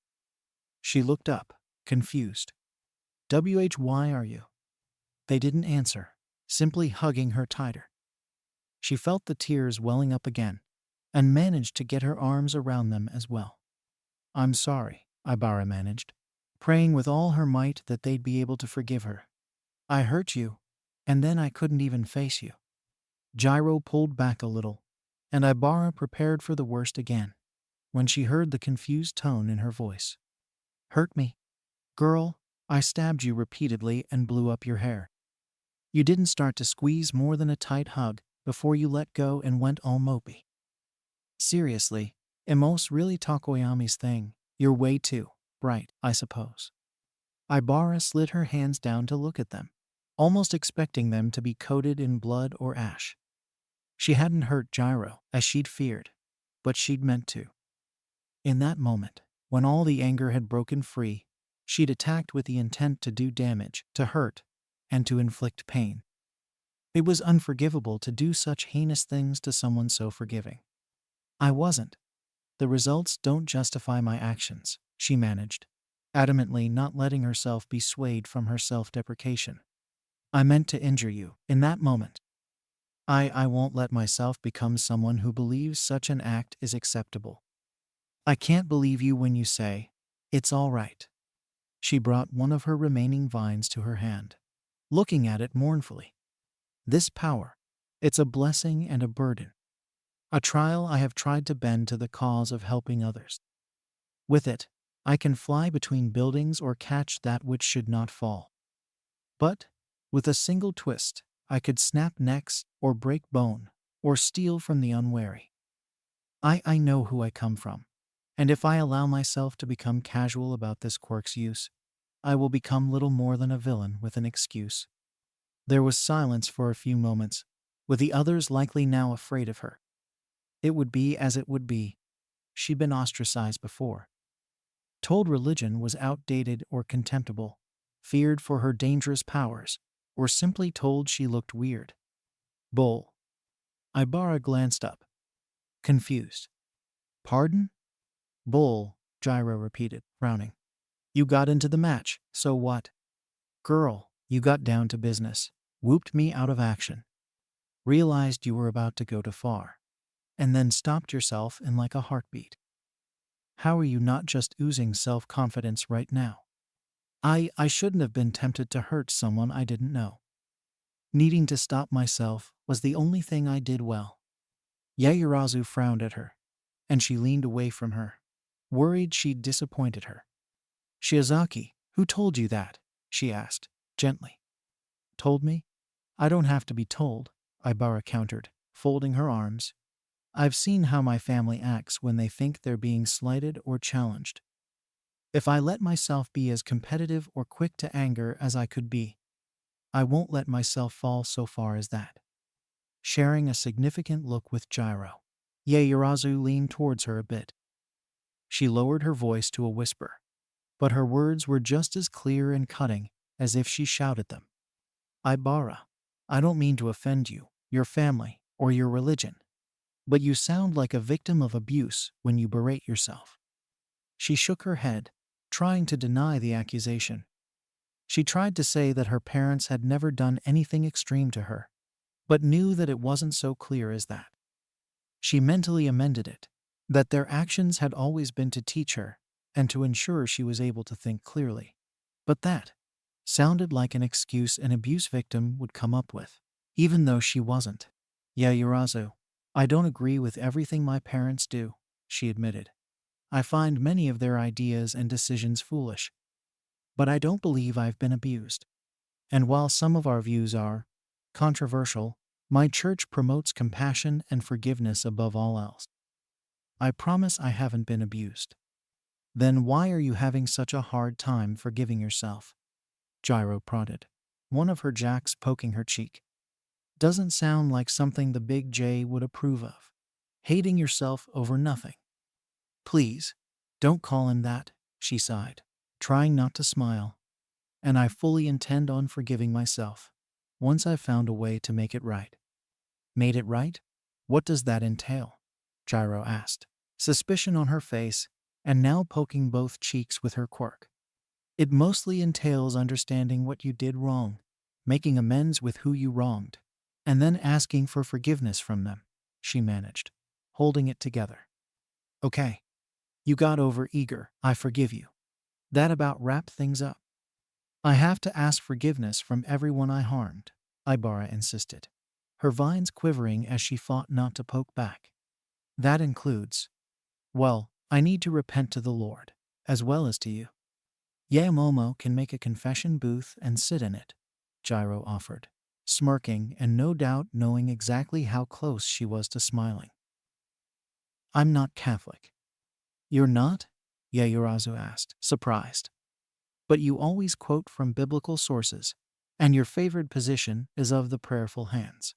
She looked up, confused. "Why are you?" They didn't answer, simply hugging her tighter. She felt the tears welling up again, and managed to get her arms around them as well. "I'm sorry," Ibara managed, praying with all her might that they'd be able to forgive her. "I hurt you, and then I couldn't even face you." Gyro pulled back a little, and Ibara prepared for the worst again, when she heard the confused tone in her voice. "Hurt me? Girl, I stabbed you repeatedly and blew up your hair." You didn't start to squeeze more than a tight hug before you let go and went all mopey. Seriously, Emos really Takoyami's thing. You're way too bright, I suppose. Ibara slid her hands down to look at them, almost expecting them to be coated in blood or ash. She hadn't hurt Gyro, as she'd feared, but she'd meant to. In that moment, when all the anger had broken free, she'd attacked with the intent to do damage, to hurt, and to inflict pain. It was unforgivable to do such heinous things to someone so forgiving. I wasn't. The results don't justify my actions, she managed, adamantly not letting herself be swayed from her self-deprecation. I meant to injure you, in that moment. I won't let myself become someone who believes such an act is acceptable. I can't believe you when you say, it's all right. She brought one of her remaining vines to her hand, looking at it mournfully. This power, it's a blessing and a burden. A trial I have tried to bend to the cause of helping others. With it, I can fly between buildings or catch that which should not fall. But, with a single twist, I could snap necks, or break bone, or steal from the unwary. I know who I come from, and if I allow myself to become casual about this quirk's use, I will become little more than a villain with an excuse. There was silence for a few moments, with the others likely now afraid of her. It would be as it would be. She'd been ostracized before. Told religion was outdated or contemptible, feared for her dangerous powers, or simply told she looked weird. Bull. Ibara glanced up, confused. Pardon? Bull, Gyro repeated, frowning. You got into the match, so what? Girl, you got down to business, whooped me out of action. Realized you were about to go too far, and then stopped yourself in like a heartbeat. How are you not just oozing self-confidence right now? I shouldn't have been tempted to hurt someone I didn't know. Needing to stop myself was the only thing I did well. Yaoyorozu frowned at her, and she leaned away from her, worried she'd disappointed her. Shiozaki, who told you that? She asked, gently. Told me? I don't have to be told, Ibara countered, folding her arms. I've seen how my family acts when they think they're being slighted or challenged. If I let myself be as competitive or quick to anger as I could be, I won't let myself fall so far as that. Sharing a significant look with Gyro, Yaoyorozu leaned towards her a bit. She lowered her voice to a whisper, but her words were just as clear and cutting as if she shouted them. Ibara, I don't mean to offend you, your family, or your religion, but you sound like a victim of abuse when you berate yourself. She shook her head, trying to deny the accusation. She tried to say that her parents had never done anything extreme to her, but knew that it wasn't so clear as that. She mentally amended it, that their actions had always been to teach her and to ensure she was able to think clearly. But that sounded like an excuse an abuse victim would come up with, even though she wasn't. Yaoyorozu, I don't agree with everything my parents do, she admitted. I find many of their ideas and decisions foolish. But I don't believe I've been abused. And while some of our views are controversial, my church promotes compassion and forgiveness above all else. I promise I haven't been abused. Then why are you having such a hard time forgiving yourself? Gyro prodded, one of her jacks poking her cheek. Doesn't sound like something the big J would approve of. Hating yourself over nothing. Please, don't call him that, she sighed, trying not to smile. And I fully intend on forgiving myself, once I've found a way to make it right. Made it right? What does that entail? Gyro asked, suspicion on her face, and now poking both cheeks with her quirk. It mostly entails understanding what you did wrong, making amends with who you wronged, and then asking for forgiveness from them, she managed, holding it together. Okay. You got over eager, I forgive you. That about wrapped things up. I have to ask forgiveness from everyone I harmed, Ibara insisted, her vines quivering as she fought not to poke back. That includes, well, I need to repent to the Lord, as well as to you. Yaomomo can make a confession booth and sit in it, Gyro offered, smirking and no doubt knowing exactly how close she was to smiling. I'm not Catholic. You're not? Yaoyorozu asked, surprised. But you always quote from biblical sources, and your favored position is of the prayerful hands.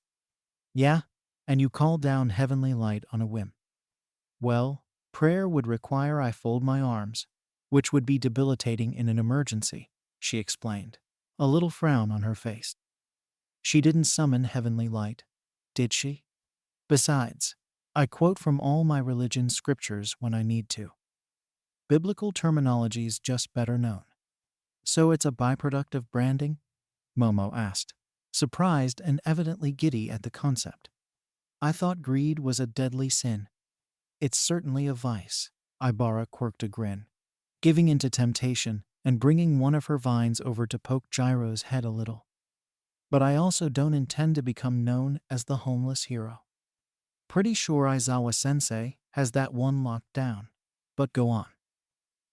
Yeah, and you call down heavenly light on a whim. Well, prayer would require I fold my arms, which would be debilitating in an emergency, she explained, a little frown on her face. She didn't summon heavenly light, did she? Besides, I quote from all my religion's scriptures when I need to. Biblical terminology's just better known. So it's a byproduct of branding? Momo asked, surprised and evidently giddy at the concept. I thought greed was a deadly sin. It's certainly a vice. Ibara quirked a grin, giving into temptation and bringing one of her vines over to poke Gyro's head a little. But I also don't intend to become known as the homeless hero. Pretty sure Aizawa-sensei has that one locked down. But go on.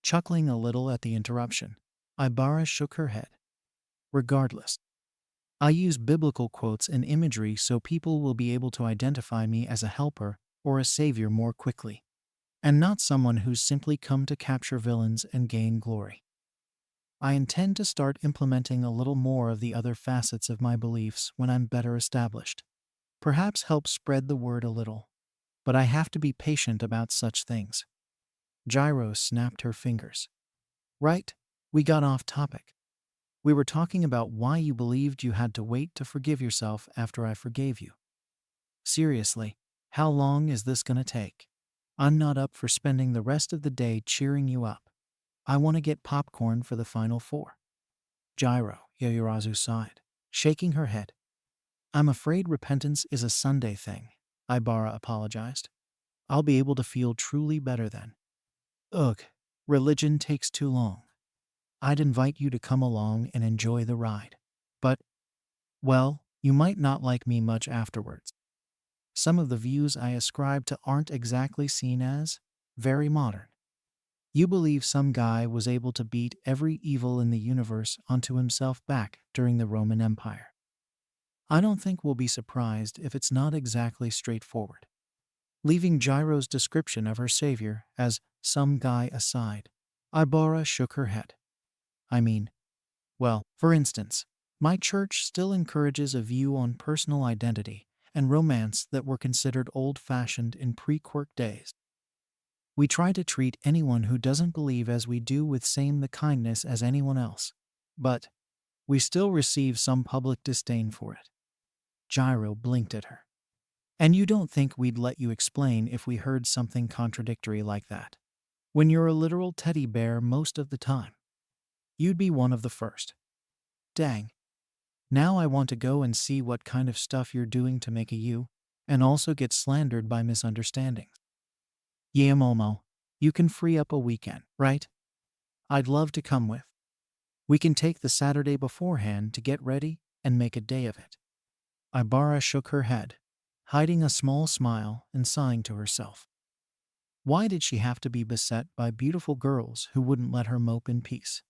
Chuckling a little at the interruption, Ibara shook her head. Regardless, I use biblical quotes and imagery so people will be able to identify me as a helper or a savior more quickly, and not someone who's simply come to capture villains and gain glory. I intend to start implementing a little more of the other facets of my beliefs when I'm better established. Perhaps help spread the word a little. But I have to be patient about such things. Gyro snapped her fingers. Right, we got off topic. We were talking about why you believed you had to wait to forgive yourself after I forgave you. Seriously, how long is this gonna take? I'm not up for spending the rest of the day cheering you up. I want to get popcorn for the final four. Gyro, Yaoyorozu sighed, shaking her head. I'm afraid repentance is a Sunday thing, Ibara apologized. I'll be able to feel truly better then. Ugh, religion takes too long. I'd invite you to come along and enjoy the ride. But, well, you might not like me much afterwards. Some of the views I ascribe to aren't exactly seen as very modern. You believe some guy was able to beat every evil in the universe onto himself back during the Roman Empire. I don't think we'll be surprised if it's not exactly straightforward. Leaving Gyro's description of her savior as some guy aside, Ibara shook her head. I mean, well, for instance, my church still encourages a view on personal identity and romance that were considered old-fashioned in pre-quirk days. We try to treat anyone who doesn't believe as we do with same the kindness as anyone else, but we still receive some public disdain for it. Gyro blinked at her. And you don't think we'd let you explain if we heard something contradictory like that? When you're a literal teddy bear most of the time. You'd be one of the first. Dang. Now I want to go and see what kind of stuff you're doing to make a you, and also get slandered by misunderstandings. Yeah, Momo, you can free up a weekend, right? I'd love to come with. We can take the Saturday beforehand to get ready and make a day of it. Ibara shook her head, hiding a small smile and sighing to herself. Why did she have to be beset by beautiful girls who wouldn't let her mope in peace?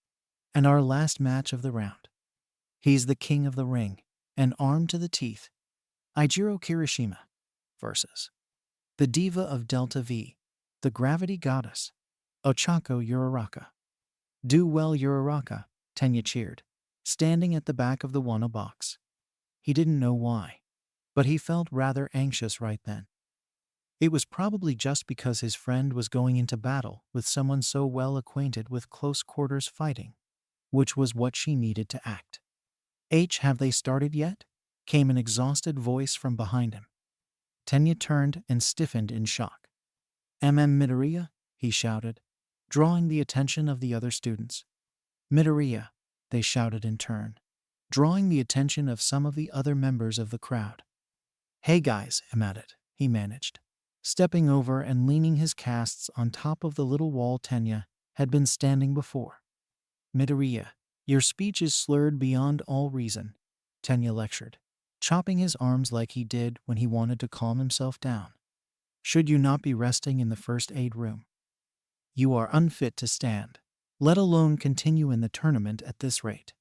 And our last match of the round. He's the king of the ring, and armed to the teeth. Eijiro Kirishima versus the diva of Delta V, the gravity goddess, Ochako Uraraka. Do well, Uraraka, Tenya cheered, standing at the back of the Wano box. He didn't know why, but he felt rather anxious right then. It was probably just because his friend was going into battle with someone so well acquainted with close quarters fighting, which was what she needed to act. Have they started yet? Came an exhausted voice from behind him. Tenya turned and stiffened in shock. Midoriya, he shouted, drawing the attention of the other students. Midoriya, they shouted in turn, drawing the attention of some of the other members of the crowd. Hey guys, I'm at it, he managed, stepping over and leaning his casts on top of the little wall Tenya had been standing before. Midoriya, your speech is slurred beyond all reason, Tenya lectured, chopping his arms like he did when he wanted to calm himself down. Should you not be resting in the first aid room? You are unfit to stand, let alone continue in the tournament at this rate.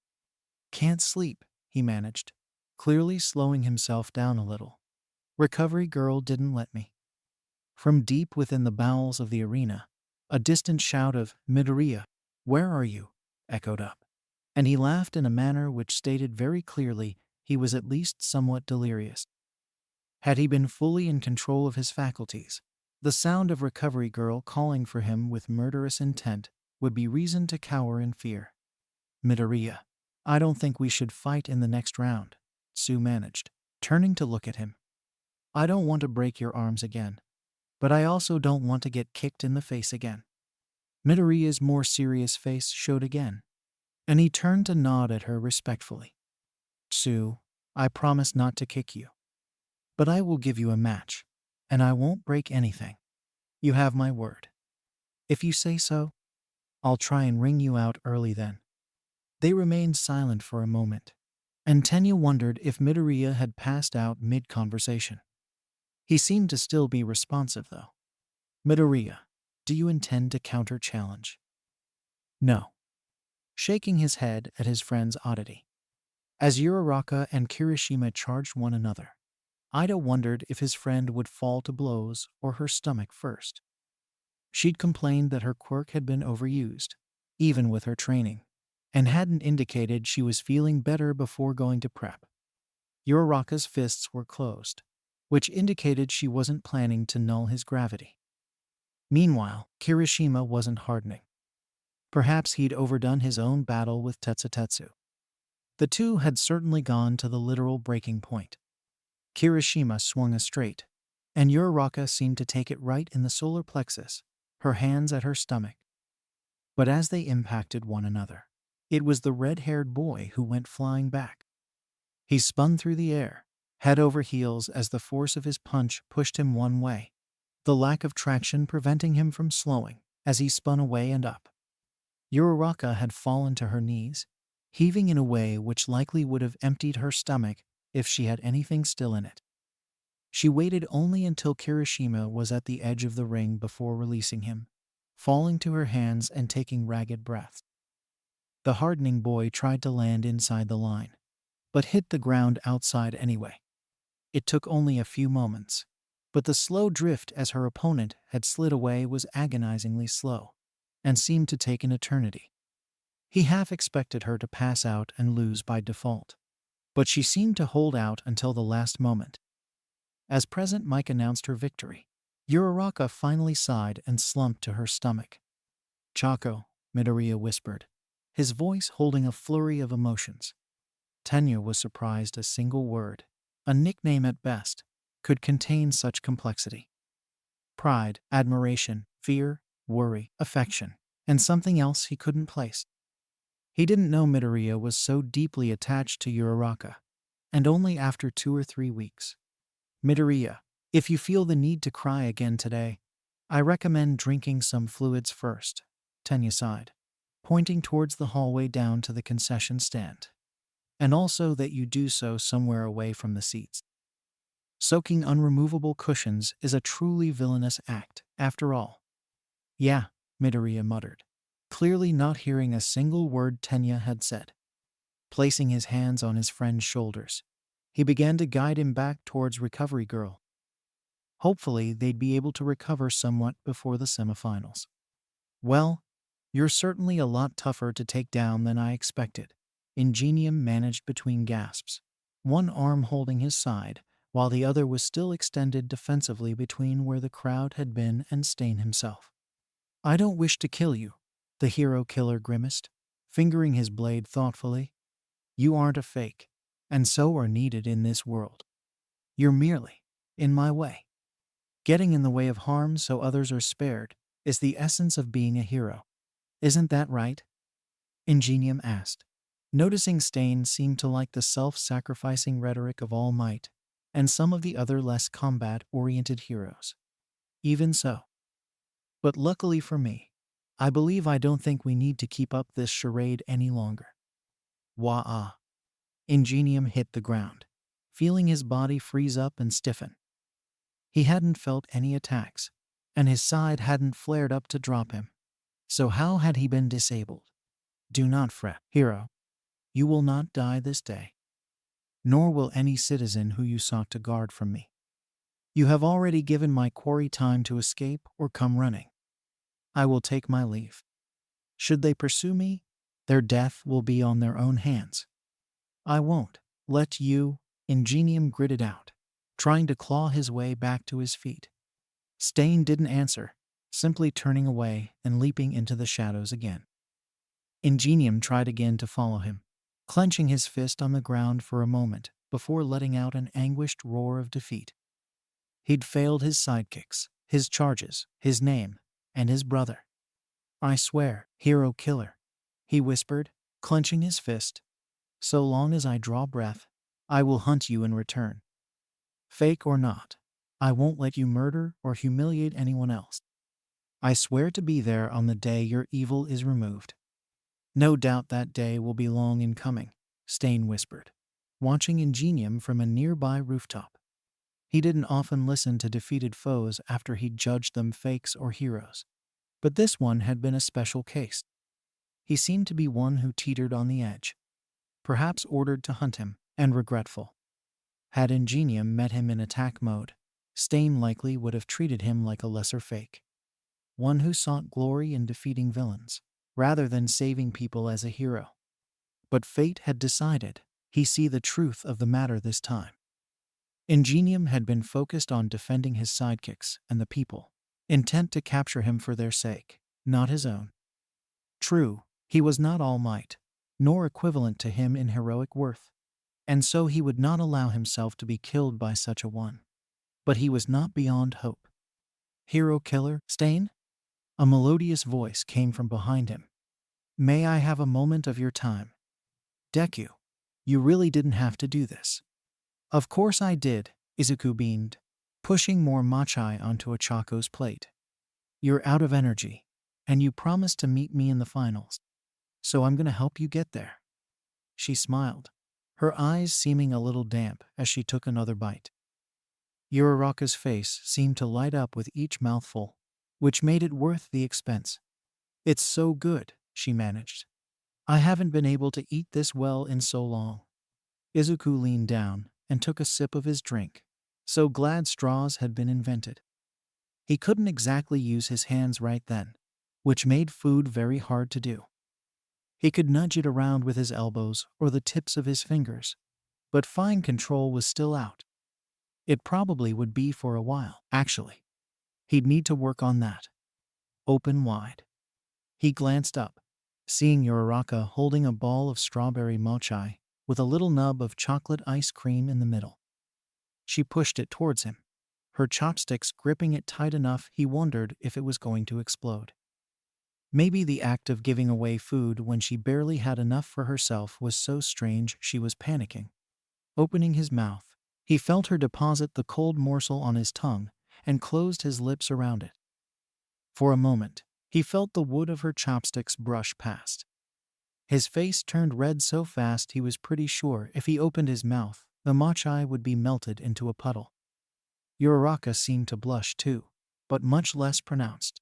Can't sleep, he managed, clearly slowing himself down a little. Recovery girl didn't let me. From deep within the bowels of the arena, a distant shout of, "Midoriya, where are you?" echoed up. And he laughed in a manner which stated very clearly he was at least somewhat delirious. Had he been fully in control of his faculties, the sound of Recovery Girl calling for him with murderous intent would be reason to cower in fear. "Midoriya, I don't think we should fight in the next round," Sue managed, turning to look at him. "I don't want to break your arms again, but I also don't want to get kicked in the face again." Midoriya's more serious face showed again, and he turned to nod at her respectfully. "Sue, I promise not to kick you. But I will give you a match, and I won't break anything. You have my word. If you say so, I'll try and ring you out early then." They remained silent for a moment, and Tenya wondered if Midoriya had passed out mid-conversation. He seemed to still be responsive, though. "Midoriya, do you intend to counter-challenge?" "No." Shaking his head at his friend's oddity. As Uraraka and Kirishima charged one another, Ida wondered if his friend would fall to blows or her stomach first. She'd complained that her quirk had been overused, even with her training, and hadn't indicated she was feeling better before going to prep. Uraraka's fists were closed, which indicated she wasn't planning to null his gravity. Meanwhile, Kirishima wasn't hardening. Perhaps he'd overdone his own battle with Tetsutetsu. The two had certainly gone to the literal breaking point. Kirishima swung a straight, and Uraraka seemed to take it right in the solar plexus, her hands at her stomach. But as they impacted one another, it was the red-haired boy who went flying back. He spun through the air, head over heels as the force of his punch pushed him one way, the lack of traction preventing him from slowing as he spun away and up. Uraraka had fallen to her knees, heaving in a way which likely would have emptied her stomach if she had anything still in it. She waited only until Kirishima was at the edge of the ring before releasing him, falling to her hands and taking ragged breaths. The hardening boy tried to land inside the line, but hit the ground outside anyway. It took only a few moments, but the slow drift as her opponent had slid away was agonizingly slow, and seemed to take an eternity. He half expected her to pass out and lose by default, but she seemed to hold out until the last moment. As Present Mike announced her victory, Uraraka finally sighed and slumped to her stomach. "Chaco," Midoriya whispered, his voice holding a flurry of emotions. Tenya was surprised a single word, a nickname at best, could contain such complexity. Pride, admiration, fear, worry, affection, and something else he couldn't place. He didn't know Midoriya was so deeply attached to Uraraka, and only after 2 or 3 weeks. "Midoriya, if you feel the need to cry again today, I recommend drinking some fluids first," Tenya sighed, pointing towards the hallway down to the concession stand. "And also that you do so somewhere away from the seats. Soaking unremovable cushions is a truly villainous act, after all." "Yeah," Midoriya muttered, clearly not hearing a single word Tenya had said. Placing his hands on his friend's shoulders, he began to guide him back towards Recovery Girl. Hopefully they'd be able to recover somewhat before the semifinals. "Well, you're certainly a lot tougher to take down than I expected," Ingenium managed between gasps, one arm holding his side, while the other was still extended defensively between where the crowd had been and Stain himself. "I don't wish to kill you," the hero killer grimaced, fingering his blade thoughtfully. "You aren't a fake, and so are needed in this world. You're merely in my way. Getting in the way of harm so others are spared is the essence of being a hero. Isn't that right?" Ingenium asked, noticing Stain seemed to like the self-sacrificing rhetoric of All Might and some of the other less combat-oriented heroes. "Even so. But luckily for me, I believe I don't think we need to keep up this charade any longer." Wah-ah. Ingenium hit the ground, feeling his body freeze up and stiffen. He hadn't felt any attacks, and his side hadn't flared up to drop him. So how had he been disabled? "Do not fret, hero. You will not die this day." nor will any citizen who you sought to guard from me. You have already given my quarry time to escape or come running. I will take my leave. Should they pursue me, their death will be on their own hands. I won't let you. Ingenium gritted out, trying to claw his way back to his feet. Stain didn't answer, simply turning away and leaping into the shadows again. Ingenium tried again to follow him, clenching his fist on the ground for a moment before letting out an anguished roar of defeat. He'd failed his sidekicks, his charges, his name, and his brother. I swear, hero killer, he whispered, clenching his fist. So long as I draw breath, I will hunt you in return. Fake or not, I won't let you murder or humiliate anyone else. I swear to be there on the day your evil is removed. No doubt that day will be long in coming, Stain whispered, watching Ingenium from a nearby rooftop. He didn't often listen to defeated foes after he'd judged them fakes or heroes, but this one had been a special case. He seemed to be one who teetered on the edge, perhaps ordered to hunt him, and regretful. Had Ingenium met him in attack mode, Stain likely would have treated him like a lesser fake, one who sought glory in defeating villains, rather than saving people as a hero. But fate had decided he see the truth of the matter this time. Ingenium had been focused on defending his sidekicks and the people, intent to capture him for their sake, not his own. True, he was not all might, nor equivalent to him in heroic worth, and so he would not allow himself to be killed by such a one. But he was not beyond hope. Hero killer, Stain? A melodious voice came from behind him. May I have a moment of your time? Deku, you really didn't have to do this. Of course I did, Izuku beamed, pushing more matcha onto a Chaco's plate. You're out of energy, and you promised to meet me in the finals, so I'm gonna help you get there. She smiled, her eyes seeming a little damp as she took another bite. Uraraka's face seemed to light up with each mouthful, which made it worth the expense. It's so good, she managed. I haven't been able to eat this well in so long. Izuku leaned down and took a sip of his drink, so glad straws had been invented. He couldn't exactly use his hands right then, which made food very hard to do. He could nudge it around with his elbows or the tips of his fingers, but fine control was still out. It probably would be for a while, actually. He'd need to work on that. Open wide. He glanced up, seeing Uraraka holding a ball of strawberry mochi with a little nub of chocolate ice cream in the middle. She pushed it towards him, her chopsticks gripping it tight enough he wondered if it was going to explode. Maybe the act of giving away food when she barely had enough for herself was so strange she was panicking. Opening his mouth, he felt her deposit the cold morsel on his tongue and closed his lips around it. For a moment, he felt the wood of her chopsticks brush past. His face turned red so fast he was pretty sure if he opened his mouth, the mochi would be melted into a puddle. Uraraka seemed to blush too, but much less pronounced.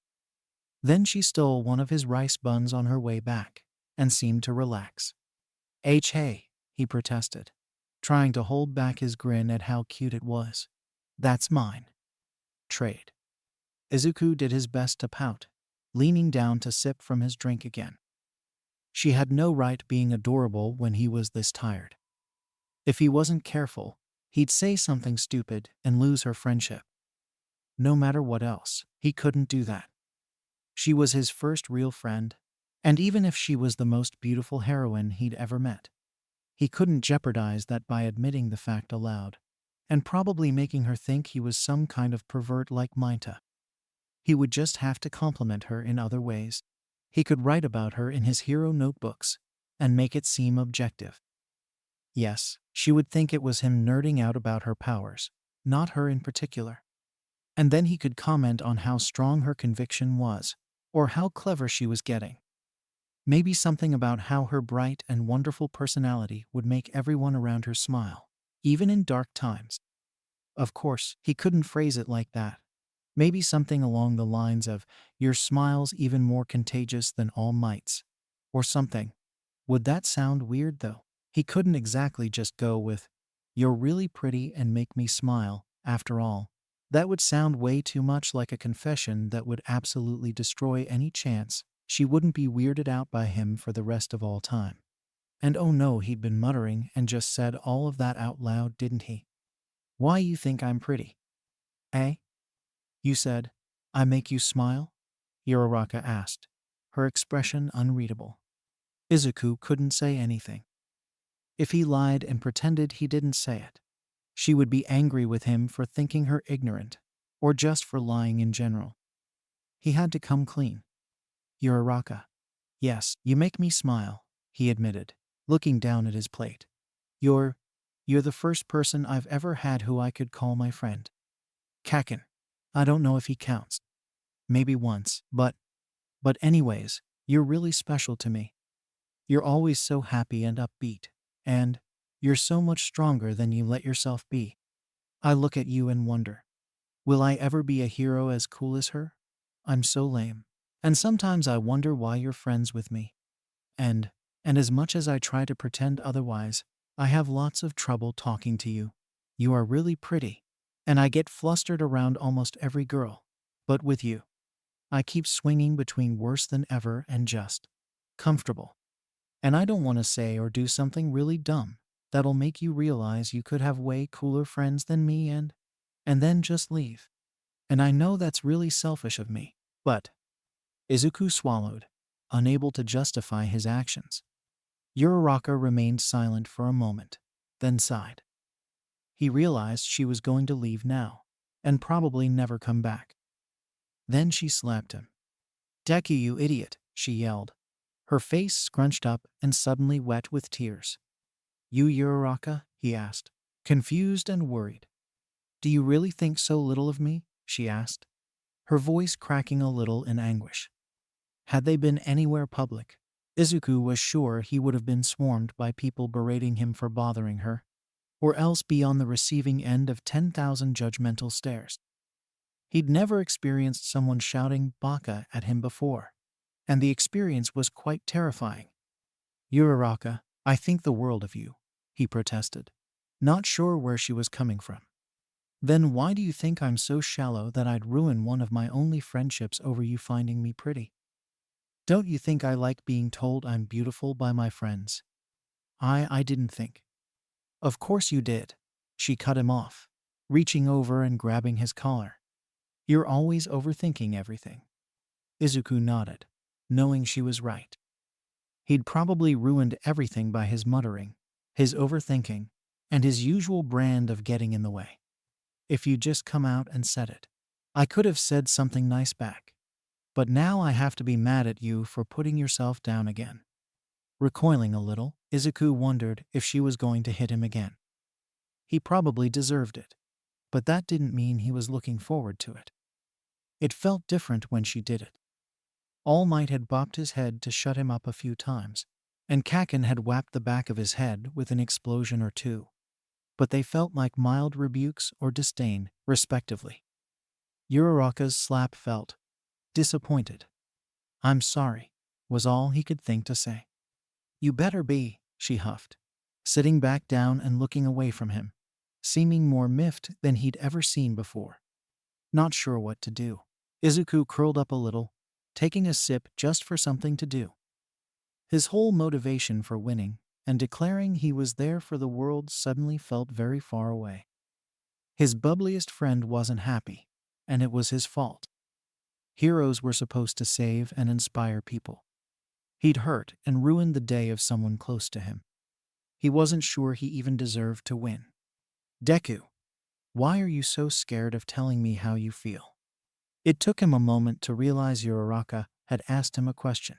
Then she stole one of his rice buns on her way back, and seemed to relax. Hey, he protested, trying to hold back his grin at how cute it was. That's mine. Trade. Izuku did his best to pout, leaning down to sip from his drink again. She had no right being adorable when he was this tired. If he wasn't careful, he'd say something stupid and lose her friendship. No matter what else, he couldn't do that. She was his first real friend, and even if she was the most beautiful heroine he'd ever met, he couldn't jeopardize that by admitting the fact aloud, and probably making her think he was some kind of pervert like Mainta. He would just have to compliment her in other ways. He could write about her in his hero notebooks and make it seem objective. Yes, she would think it was him nerding out about her powers, not her in particular. And then he could comment on how strong her conviction was, or how clever she was getting. Maybe something about how her bright and wonderful personality would make everyone around her smile, even in dark times. Of course, he couldn't phrase it like that. Maybe something along the lines of, your smile's even more contagious than All Might's, or something. Would that sound weird though? He couldn't exactly just go with, You're really pretty and make me smile, after all. That would sound way too much like a confession that would absolutely destroy any chance she wouldn't be weirded out by him for the rest of all time. And oh no, he'd been muttering and just said all of that out loud, didn't he? Why you think I'm pretty? Eh? You said, I make you smile? Uraraka asked, her expression unreadable. Izuku couldn't say anything. If he lied and pretended he didn't say it, she would be angry with him for thinking her ignorant, or just for lying in general. He had to come clean. Uraraka. Yes, you make me smile, he admitted, looking down at his plate. You're the first person I've ever had who I could call my friend. Kaken. I don't know if he counts. Maybe once, but anyways, you're really special to me. You're always so happy and upbeat, and you're so much stronger than you let yourself be. I look at you and wonder, will I ever be a hero as cool as her? I'm so lame. And sometimes I wonder why you're friends with me. And as much as I try to pretend otherwise, I have lots of trouble talking to you. You are really pretty, and I get flustered around almost every girl. But with you, I keep swinging between worse than ever and just comfortable. And I don't want to say or do something really dumb that'll make you realize you could have way cooler friends than me and then just leave. And I know that's really selfish of me, but Izuku swallowed, unable to justify his actions. Uraraka remained silent for a moment, then sighed. He realized she was going to leave now, and probably never come back. Then she slapped him. Deku, you idiot, she yelled, her face scrunched up and suddenly wet with tears. You Uraraka? He asked, confused and worried. Do you really think so little of me? She asked, her voice cracking a little in anguish. Had they been anywhere public, Izuku was sure he would have been swarmed by people berating him for bothering her, or else be on the receiving end of 10,000 judgmental stares. He'd never experienced someone shouting "Baka" at him before, and the experience was quite terrifying. Uraraka, I think the world of you, he protested, not sure where she was coming from. Then why do you think I'm so shallow that I'd ruin one of my only friendships over you finding me pretty? Don't you think I like being told I'm beautiful by my friends? I didn't think. Of course you did. She cut him off, reaching over and grabbing his collar. You're always overthinking everything. Izuku nodded, knowing she was right. He'd probably ruined everything by his muttering, his overthinking, and his usual brand of getting in the way. If you'd just come out and said it, I could have said something nice back. But now I have to be mad at you for putting yourself down again. Recoiling a little, Izuku wondered if she was going to hit him again. He probably deserved it, but that didn't mean he was looking forward to it. It felt different when she did it. All Might had bopped his head to shut him up a few times, and Kaken had whapped the back of his head with an explosion or two, but they felt like mild rebukes or disdain, respectively. Uraraka's slap felt disappointed. I'm sorry, was all he could think to say. You better be, she huffed, sitting back down and looking away from him, seeming more miffed than he'd ever seen before. Not sure what to do. Izuku curled up a little, taking a sip just for something to do. His whole motivation for winning and declaring he was there for the world suddenly felt very far away. His bubbliest friend wasn't happy, and it was his fault. Heroes were supposed to save and inspire people. He'd hurt and ruined the day of someone close to him. He wasn't sure he even deserved to win. Deku, why are you so scared of telling me how you feel? It took him a moment to realize Uraraka had asked him a question.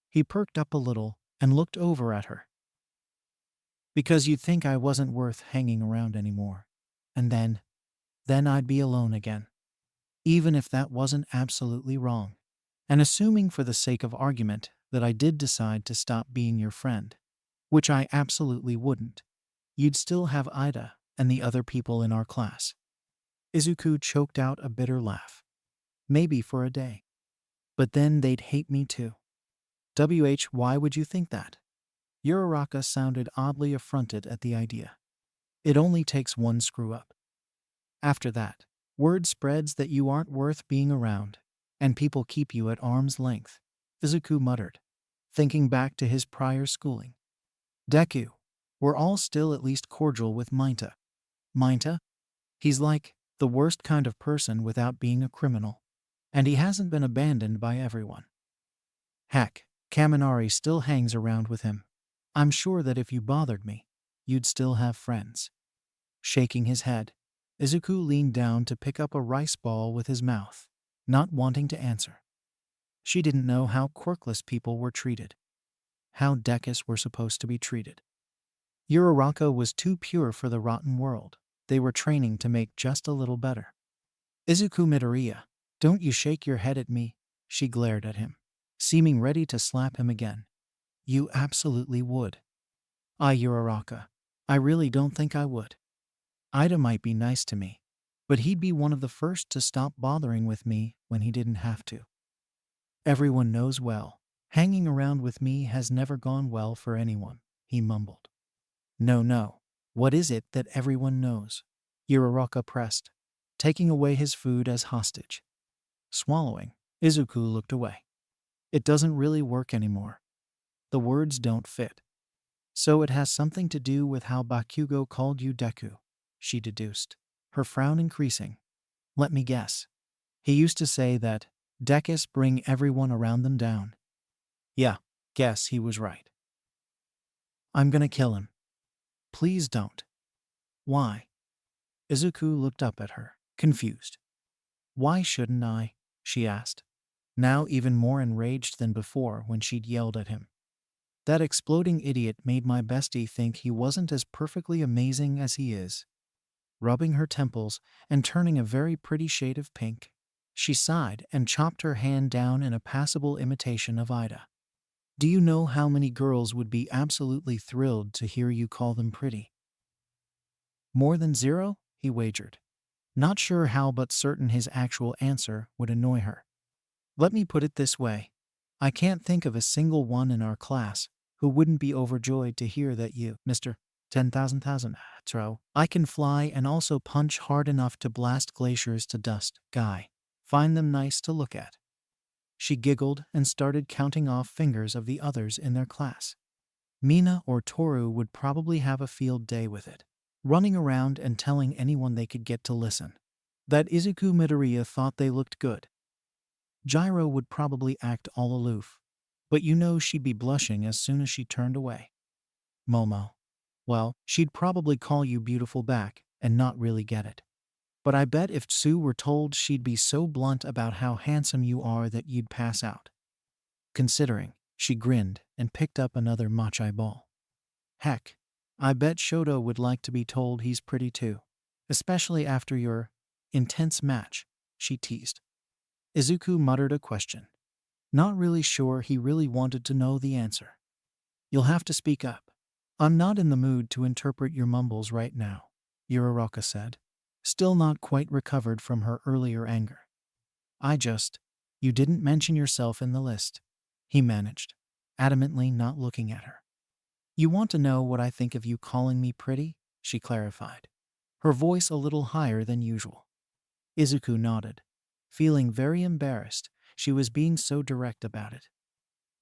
He perked up a little and looked over at her. Because you'd think I wasn't worth hanging around anymore. And then I'd be alone again. Even if that wasn't absolutely wrong. And assuming for the sake of argument that I did decide to stop being your friend, which I absolutely wouldn't, you'd still have Ida and the other people in our class. Izuku choked out a bitter laugh. Maybe for a day. But then they'd hate me too. Why would you think that? Uraraka sounded oddly affronted at the idea. It only takes one screw-up. After that, word spreads that you aren't worth being around, and people keep you at arm's length, Izuku muttered, thinking back to his prior schooling. Deku, we're all still at least cordial with Minta. Minta? He's like the worst kind of person without being a criminal, and he hasn't been abandoned by everyone. Heck, Kaminari still hangs around with him. I'm sure that if you bothered me, you'd still have friends. Shaking his head, Izuku leaned down to pick up a rice ball with his mouth, not wanting to answer. She didn't know how quirkless people were treated, how Dekus were supposed to be treated. Uraraka was too pure for the rotten world. They were training to make just a little better. Izuku Midoriya, don't you shake your head at me, she glared at him, seeming ready to slap him again. You absolutely would. Uraraka, I really don't think I would. Ida might be nice to me, but he'd be one of the first to stop bothering with me when he didn't have to. Everyone knows well, hanging around with me has never gone well for anyone, he mumbled. No, what is it that everyone knows? Uraraka pressed, taking away his food as hostage. Swallowing, Izuku looked away. It doesn't really work anymore. The words don't fit. So it has something to do with how Bakugo called you Deku, she deduced, her frown increasing. Let me guess. He used to say that Dekus bring everyone around them down. Yeah, guess he was right. I'm gonna kill him. Please don't. Why? Izuku looked up at her, confused. Why shouldn't I? She asked, now even more enraged than before when she'd yelled at him. That exploding idiot made my bestie think he wasn't as perfectly amazing as he is. Rubbing her temples and turning a very pretty shade of pink, she sighed and chopped her hand down in a passable imitation of Ida. Do you know how many girls would be absolutely thrilled to hear you call them pretty? More than 0? He wagered, not sure how but certain his actual answer would annoy her. Let me put it this way. I can't think of a single one in our class who wouldn't be overjoyed to hear that you, Mr. 10,000 Tro, I can fly and also punch hard enough to blast glaciers to dust, guy. Find them nice to look at. She giggled and started counting off fingers of the others in their class. Mina or Toru would probably have a field day with it, running around and telling anyone they could get to listen that Izuku Midoriya thought they looked good. Gyro would probably act all aloof, but you know she'd be blushing as soon as she turned away. Momo. Well, she'd probably call you beautiful back and not really get it. But I bet if Tsu were told, she'd be so blunt about how handsome you are that you'd pass out. Considering, she grinned and picked up another mochi ball. Heck, I bet Shoto would like to be told he's pretty too, especially after your intense match, she teased. Izuku muttered a question, not really sure he really wanted to know the answer. You'll have to speak up. I'm not in the mood to interpret your mumbles right now, Uraraka said, still not quite recovered from her earlier anger. You didn't mention yourself in the list, he managed, adamantly not looking at her. You want to know what I think of you calling me pretty? She clarified, her voice a little higher than usual. Izuku nodded, feeling very embarrassed she was being so direct about it.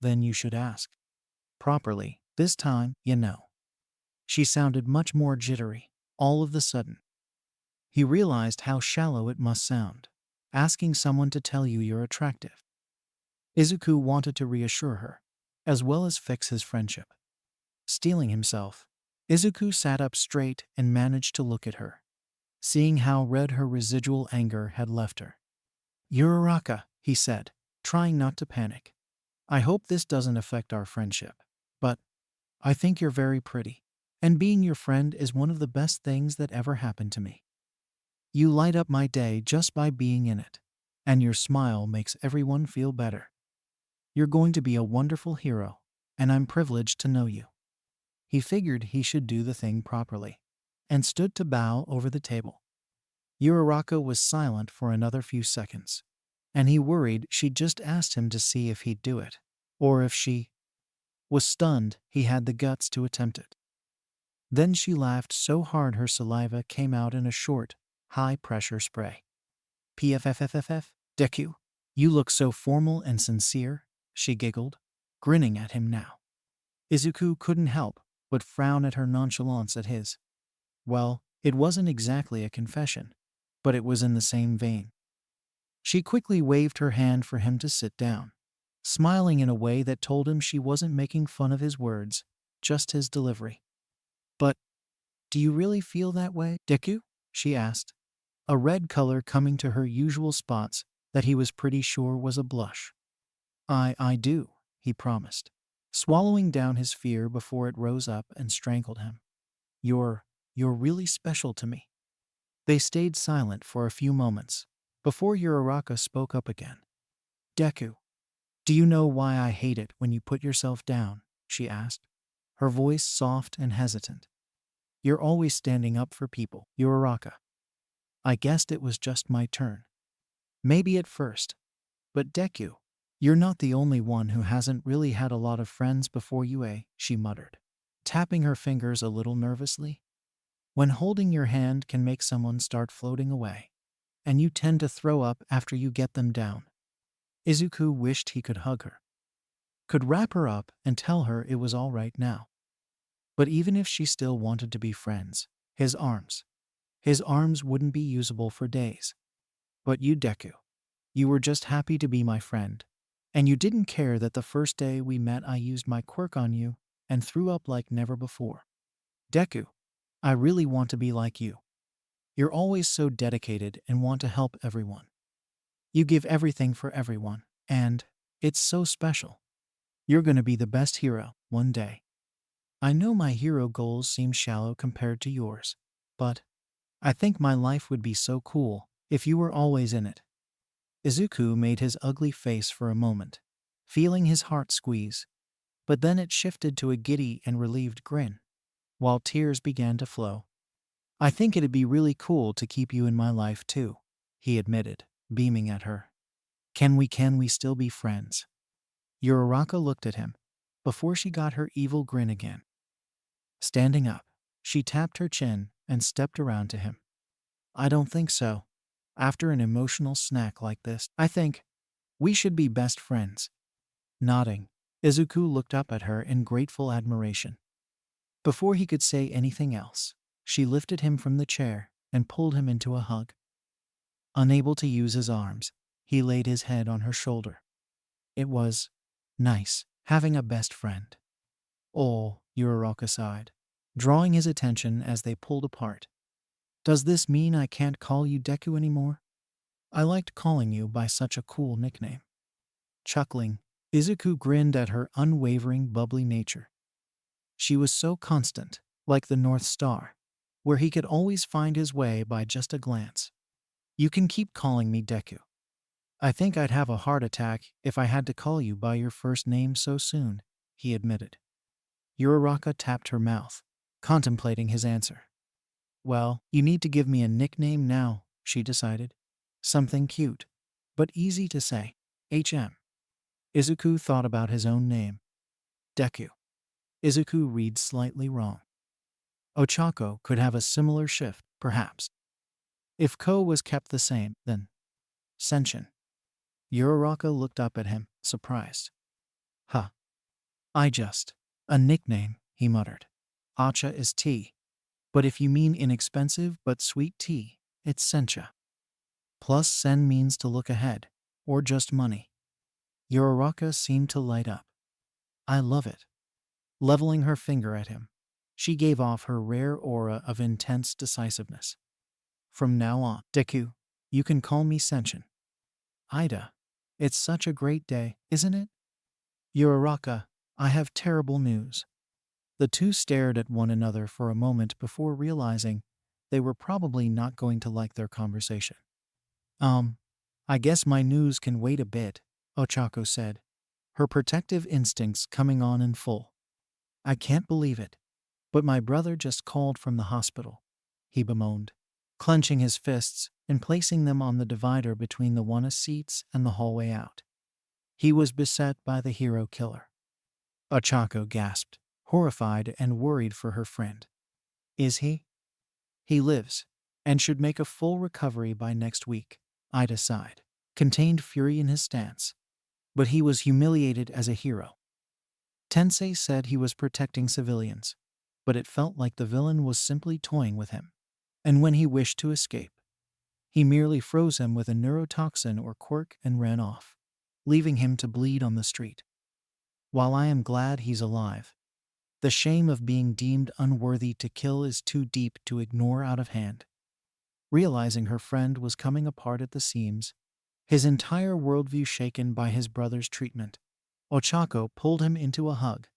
Then you should ask. Properly, this time, you know. She sounded much more jittery, all of the sudden. He realized how shallow it must sound, asking someone to tell you you're attractive. Izuku wanted to reassure her, as well as fix his friendship. Steeling himself, Izuku sat up straight and managed to look at her, seeing how red her residual anger had left her. Uraraka, he said, trying not to panic. I hope this doesn't affect our friendship, but I think you're very pretty, and being your friend is one of the best things that ever happened to me. You light up my day just by being in it, and your smile makes everyone feel better. You're going to be a wonderful hero, and I'm privileged to know you. He figured he should do the thing properly, and stood to bow over the table. Uraraka was silent for another few seconds, and he worried she'd just asked him to see if he'd do it, or if she was stunned he had the guts to attempt it. Then she laughed so hard her saliva came out in a short, high-pressure spray. PFFFFF, Deku, you look so formal and sincere, she giggled, grinning at him now. Izuku couldn't help but frown at her nonchalance at his. Well, it wasn't exactly a confession, but it was in the same vein. She quickly waved her hand for him to sit down, smiling in a way that told him she wasn't making fun of his words, just his delivery. But, do you really feel that way, Deku? She asked, a red color coming to her usual spots that he was pretty sure was a blush. I do, he promised, swallowing down his fear before it rose up and strangled him. You're really special to me. They stayed silent for a few moments before Uraraka spoke up again. Deku, do you know why I hate it when you put yourself down? She asked, her voice soft and hesitant. You're always standing up for people, Uraraka. I guessed it was just my turn. Maybe at first. But Deku, you're not the only one who hasn't really had a lot of friends before you, she muttered, tapping her fingers a little nervously. When holding your hand can make someone start floating away, and you tend to throw up after you get them down. Izuku wished he could hug her, could wrap her up and tell her it was all right now. But even if she still wanted to be friends, his arms wouldn't be usable for days. But you, Deku, you were just happy to be my friend, and you didn't care that the first day we met I used my quirk on you and threw up like never before. Deku, I really want to be like you. You're always so dedicated and want to help everyone. You give everything for everyone, and it's so special. You're going to be the best hero one day. I know my hero goals seem shallow compared to yours, but I think my life would be so cool if you were always in it. Izuku made his ugly face for a moment, feeling his heart squeeze, but then it shifted to a giddy and relieved grin, while tears began to flow. I think it'd be really cool to keep you in my life too, he admitted, beaming at her. Can we still be friends? Uraraka looked at him, before she got her evil grin again. Standing up, she tapped her chin and stepped around to him. I don't think so. After an emotional snack like this, I think we should be best friends. Nodding, Izuku looked up at her in grateful admiration. Before he could say anything else, she lifted him from the chair and pulled him into a hug. Unable to use his arms, he laid his head on her shoulder. It was nice having a best friend. Oh, Uraraka sighed, drawing his attention as they pulled apart. Does this mean I can't call you Deku anymore? I liked calling you by such a cool nickname. Chuckling, Izuku grinned at her unwavering bubbly nature. She was so constant, like the North Star, where he could always find his way by just a glance. You can keep calling me Deku. I think I'd have a heart attack if I had to call you by your first name so soon, he admitted. Uraraka tapped her mouth, contemplating his answer. Well, you need to give me a nickname now, she decided. Something cute, but easy to say. HM. Izuku thought about his own name. Deku. Izuku reads slightly wrong. Ochako could have a similar shift, perhaps. If Ko was kept the same, then Senshin. Uraraka looked up at him, surprised. Huh. A nickname, he muttered. Acha is tea. But if you mean inexpensive but sweet tea, it's sencha. Plus sen means to look ahead, or just money. Uraraka seemed to light up. I love it. Leveling her finger at him, she gave off her rare aura of intense decisiveness. From now on, Deku, you can call me Senshin. Ida, it's such a great day, isn't it? Uraraka, I have terrible news. The two stared at one another for a moment before realizing they were probably not going to like their conversation. I guess my news can wait a bit, Ochako said, her protective instincts coming on in full. I can't believe it, but my brother just called from the hospital, he bemoaned, clenching his fists and placing them on the divider between the Wana seats and the hallway out. He was beset by the hero killer. Ochako gasped, horrified and worried for her friend. Is he? He lives, and should make a full recovery by next week, Ida sighed, contained fury in his stance. But he was humiliated as a hero. Tensei said he was protecting civilians, but it felt like the villain was simply toying with him. And when he wished to escape, he merely froze him with a neurotoxin or quirk and ran off, leaving him to bleed on the street. While I am glad he's alive, the shame of being deemed unworthy to kill is too deep to ignore out of hand. Realizing her friend was coming apart at the seams, his entire worldview shaken by his brother's treatment, Ochako pulled him into a hug.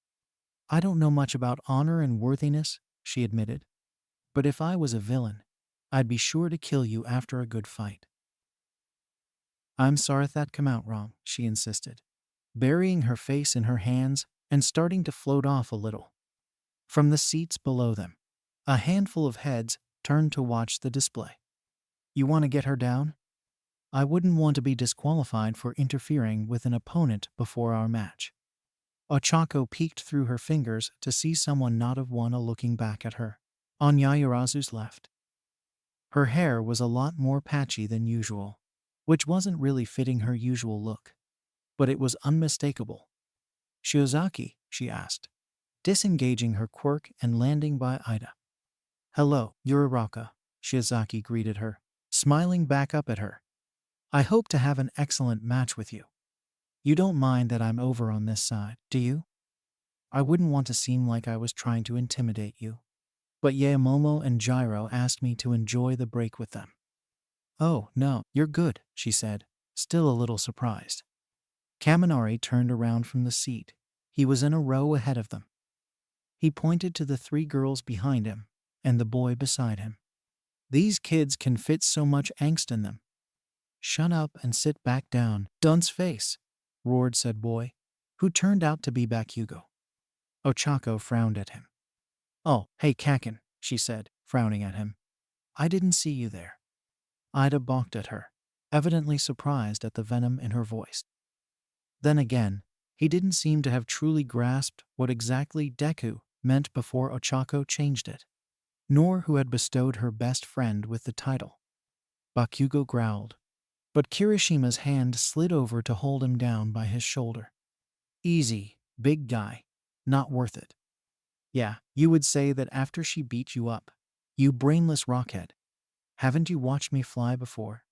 I don't know much about honor and worthiness, she admitted, but if I was a villain, I'd be sure to kill you after a good fight. I'm sorry that came out wrong, she insisted, burying her face in her hands and starting to float off a little. From the seats below them, a handful of heads turned to watch the display. You want to get her down? I wouldn't want to be disqualified for interfering with an opponent before our match. Ochako peeked through her fingers to see someone not of one looking back at her, on Yaoyorozu's left. Her hair was a lot more patchy than usual, which wasn't really fitting her usual look, but it was unmistakable. Shiozaki, she asked, disengaging her quirk and landing by Ida. Hello, Uraraka, Shiozaki greeted her, smiling back up at her. I hope to have an excellent match with you. You don't mind that I'm over on this side, do you? I wouldn't want to seem like I was trying to intimidate you. But Yaomomo and Gyro asked me to enjoy the break with them. Oh, no, you're good, she said, still a little surprised. Kaminari turned around from the seat. He was in a row ahead of them. He pointed to the three girls behind him and the boy beside him. These kids can fit so much angst in them. Shut up and sit back down, dunce face, roared said boy, who turned out to be Bakugo. Ochako frowned at him. Oh, hey Kakin, she said, frowning at him. I didn't see you there. Ida balked at her, evidently surprised at the venom in her voice. Then again, he didn't seem to have truly grasped what exactly Deku meant before Ochako changed it, nor who had bestowed her best friend with the title. Bakugo growled, but Kirishima's hand slid over to hold him down by his shoulder. Easy, big guy, not worth it. Yeah, you would say that after she beat you up. You brainless rockhead. Haven't you watched me fly before?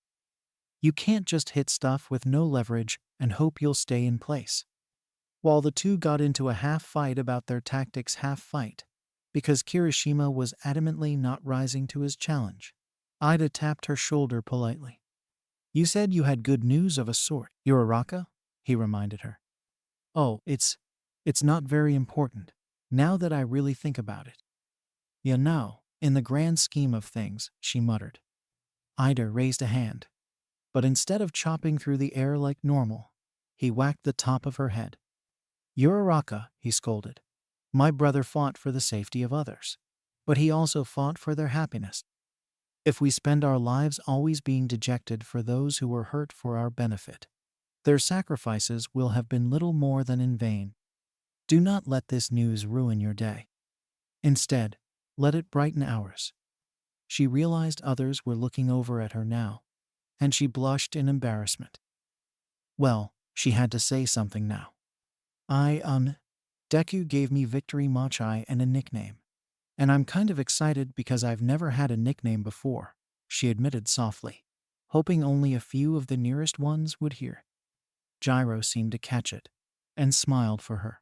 You can't just hit stuff with no leverage and hope you'll stay in place. While the two got into a half-fight about their tactics half-fight, because Kirishima was adamantly not rising to his challenge, Ida tapped her shoulder politely. You said you had good news of a sort, Uraraka? He reminded her. Oh, it's not very important, now that I really think about it. You know, in the grand scheme of things, she muttered. Ida raised a hand, but instead of chopping through the air like normal, he whacked the top of her head. Uraraka, he scolded. My brother fought for the safety of others, but he also fought for their happiness. If we spend our lives always being dejected for those who were hurt for our benefit, their sacrifices will have been little more than in vain. Do not let this news ruin your day. Instead, let it brighten ours. She realized others were looking over at her now, and she blushed in embarrassment. Well, she had to say something now. Deku gave me Victory Machai and a nickname. And I'm kind of excited because I've never had a nickname before, she admitted softly, hoping only a few of the nearest ones would hear. Gyro seemed to catch it, and smiled for her,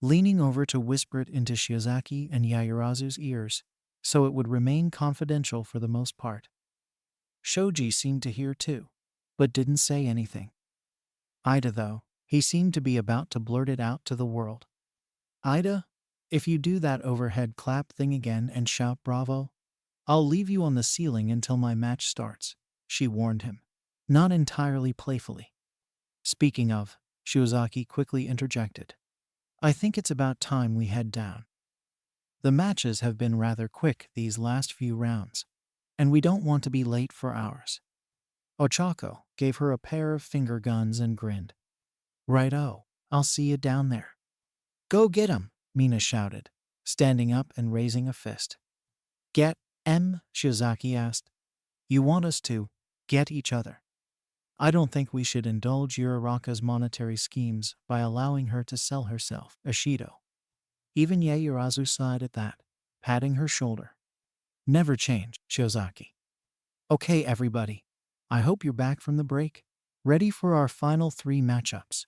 leaning over to whisper it into Shiozaki and Yaoyorozu's ears, so it would remain confidential for the most part. Shoji seemed to hear too, but didn't say anything. Ida, though, he seemed to be about to blurt it out to the world. Ida, if you do that overhead clap thing again and shout bravo, I'll leave you on the ceiling until my match starts, she warned him, not entirely playfully. Speaking of, Shiozaki quickly interjected. I think it's about time we head down. The matches have been rather quick these last few rounds, and we don't want to be late for ours. Ochako gave her a pair of finger guns and grinned. Right-o, I'll see you down there. Go get 'em, Mina shouted, standing up and raising a fist. Get Shiozaki asked. You want us to get each other? I don't think we should indulge Uraraka's monetary schemes by allowing her to sell herself, Ashido. Even Yaoyorozu sighed at that, patting her shoulder. Never change, Shiozaki. Okay, everybody. I hope you're back from the break. Ready for our final 3 matchups.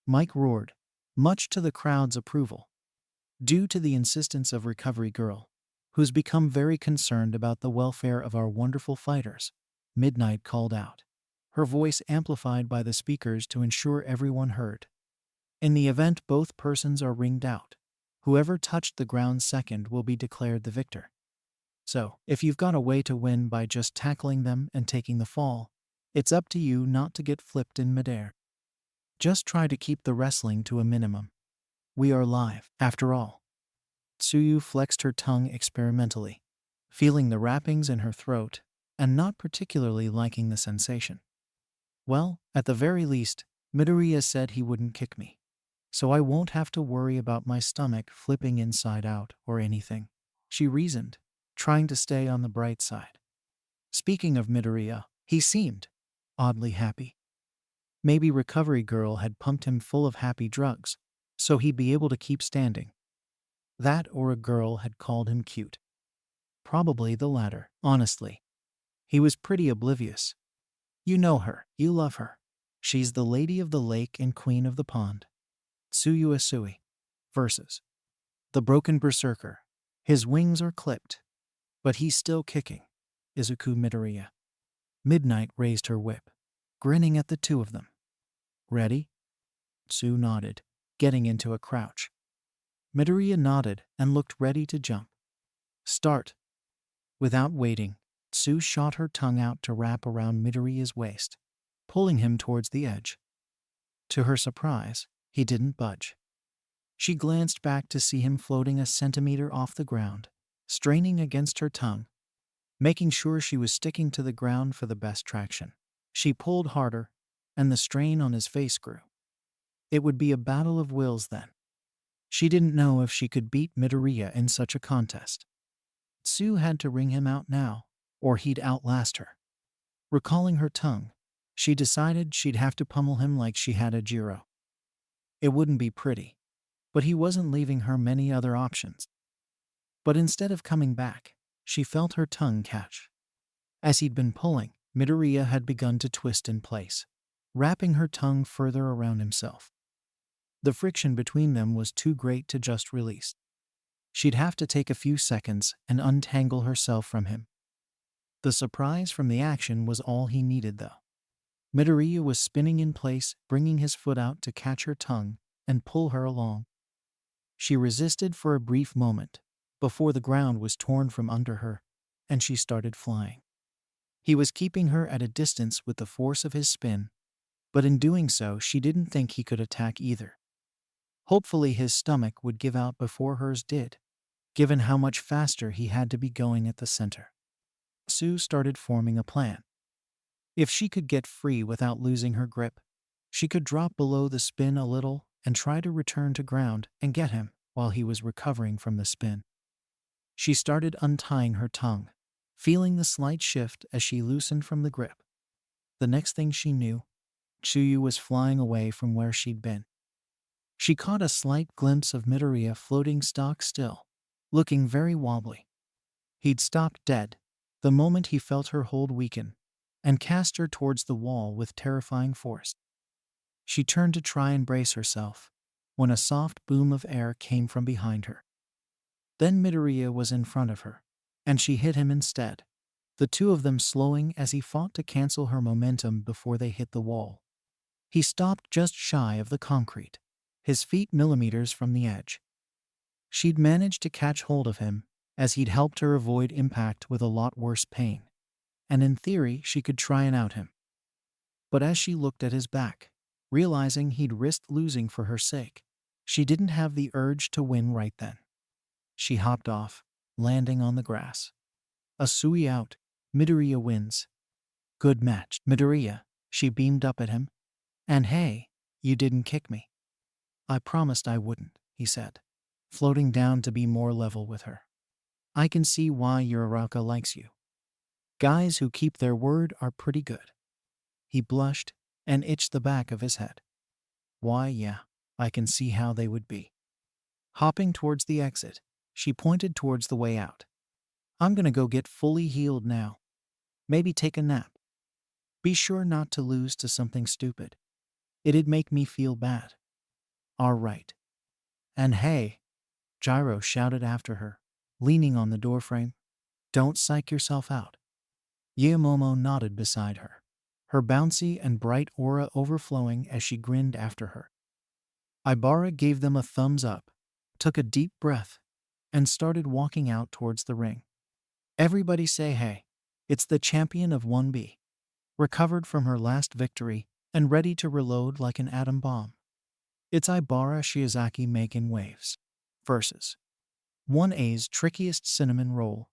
Mike roared, much to the crowd's approval. Due to the insistence of Recovery Girl, who's become very concerned about the welfare of our wonderful fighters, Midnight called out, her voice amplified by the speakers to ensure everyone heard. In the event both persons are ringed out, whoever touched the ground second will be declared the victor. So, if you've got a way to win by just tackling them and taking the fall, it's up to you not to get flipped in midair. Just try to keep the wrestling to a minimum. We are live, after all. Tsuyu flexed her tongue experimentally, feeling the wrappings in her throat and not particularly liking the sensation. Well, at the very least, Midoriya said he wouldn't kick me, so I won't have to worry about my stomach flipping inside out or anything, she reasoned, trying to stay on the bright side. Speaking of Midoriya, he seemed oddly happy. Maybe Recovery Girl had pumped him full of happy drugs, so he'd be able to keep standing. That or a girl had called him cute. Probably the latter, honestly. He was pretty oblivious. You know her, you love her. She's the lady of the lake and queen of the pond. Tsuyu Asui. Versus the broken berserker. His wings are clipped, but he's still kicking. Izuku Midoriya. Midnight raised her whip, grinning at the two of them. Ready? Tsu nodded, getting into a crouch. Midoriya nodded and looked ready to jump. Start. Without waiting, Tsu shot her tongue out to wrap around Midoriya's waist, pulling him towards the edge. To her surprise, he didn't budge. She glanced back to see him floating a centimeter off the ground, straining against her tongue, making sure she was sticking to the ground for the best traction. She pulled harder, and the strain on his face grew. It would be a battle of wills then. She didn't know if she could beat Midoriya in such a contest. Tsu had to wring him out now, or he'd outlast her. Recalling her tongue, she decided she'd have to pummel him like she had a Jiro. It wouldn't be pretty, but he wasn't leaving her many other options. But instead of coming back, she felt her tongue catch. As he'd been pulling, Midoriya had begun to twist in place, wrapping her tongue further around himself. The friction between them was too great to just release. She'd have to take a few seconds and untangle herself from him. The surprise from the action was all he needed, though. Midoriya was spinning in place, bringing his foot out to catch her tongue and pull her along. She resisted for a brief moment, before the ground was torn from under her, and she started flying. He was keeping her at a distance with the force of his spin, but in doing so she didn't think he could attack either. Hopefully his stomach would give out before hers did, given how much faster he had to be going at the center. Tsu started forming a plan. If she could get free without losing her grip, she could drop below the spin a little and try to return to ground and get him while he was recovering from the spin. She started untying her tongue, feeling the slight shift as she loosened from the grip. The next thing she knew, Tsuyu was flying away from where she'd been. She caught a slight glimpse of Midoriya floating stock still, looking very wobbly. He'd stopped dead the moment he felt her hold weaken, and cast her towards the wall with terrifying force. She turned to try and brace herself, when a soft boom of air came from behind her. Then Midoriya was in front of her, and she hit him instead, the two of them slowing as he fought to cancel her momentum before they hit the wall. He stopped just shy of the concrete, his feet millimeters from the edge. She'd managed to catch hold of him, as he'd helped her avoid impact with a lot worse pain, and in theory she could try and out him. But as she looked at his back, realizing he'd risked losing for her sake, she didn't have the urge to win right then. She hopped off, landing on the grass. Asui out, Midoriya wins. Good match, Midoriya, she beamed up at him. And hey, you didn't kick me. I promised I wouldn't, he said, floating down to be more level with her. I can see why Uraraka likes you. Guys who keep their word are pretty good. He blushed and itched the back of his head. Why, yeah, I can see how they would be. Hopping towards the exit, she pointed towards the way out. I'm gonna go get fully healed now. Maybe take a nap. Be sure not to lose to something stupid. It'd make me feel bad. All right. And hey, Gyro shouted after her, leaning on the doorframe. Don't psych yourself out. Yaomomo nodded beside her, her bouncy and bright aura overflowing as she grinned after her. Ibara gave them a thumbs up, took a deep breath, and started walking out towards the ring. Everybody say hey. It's the champion of 1B, recovered from her last victory and ready to reload like an atom bomb. It's Ibara Shiozaki making waves. Versus 1A's trickiest cinnamon roll.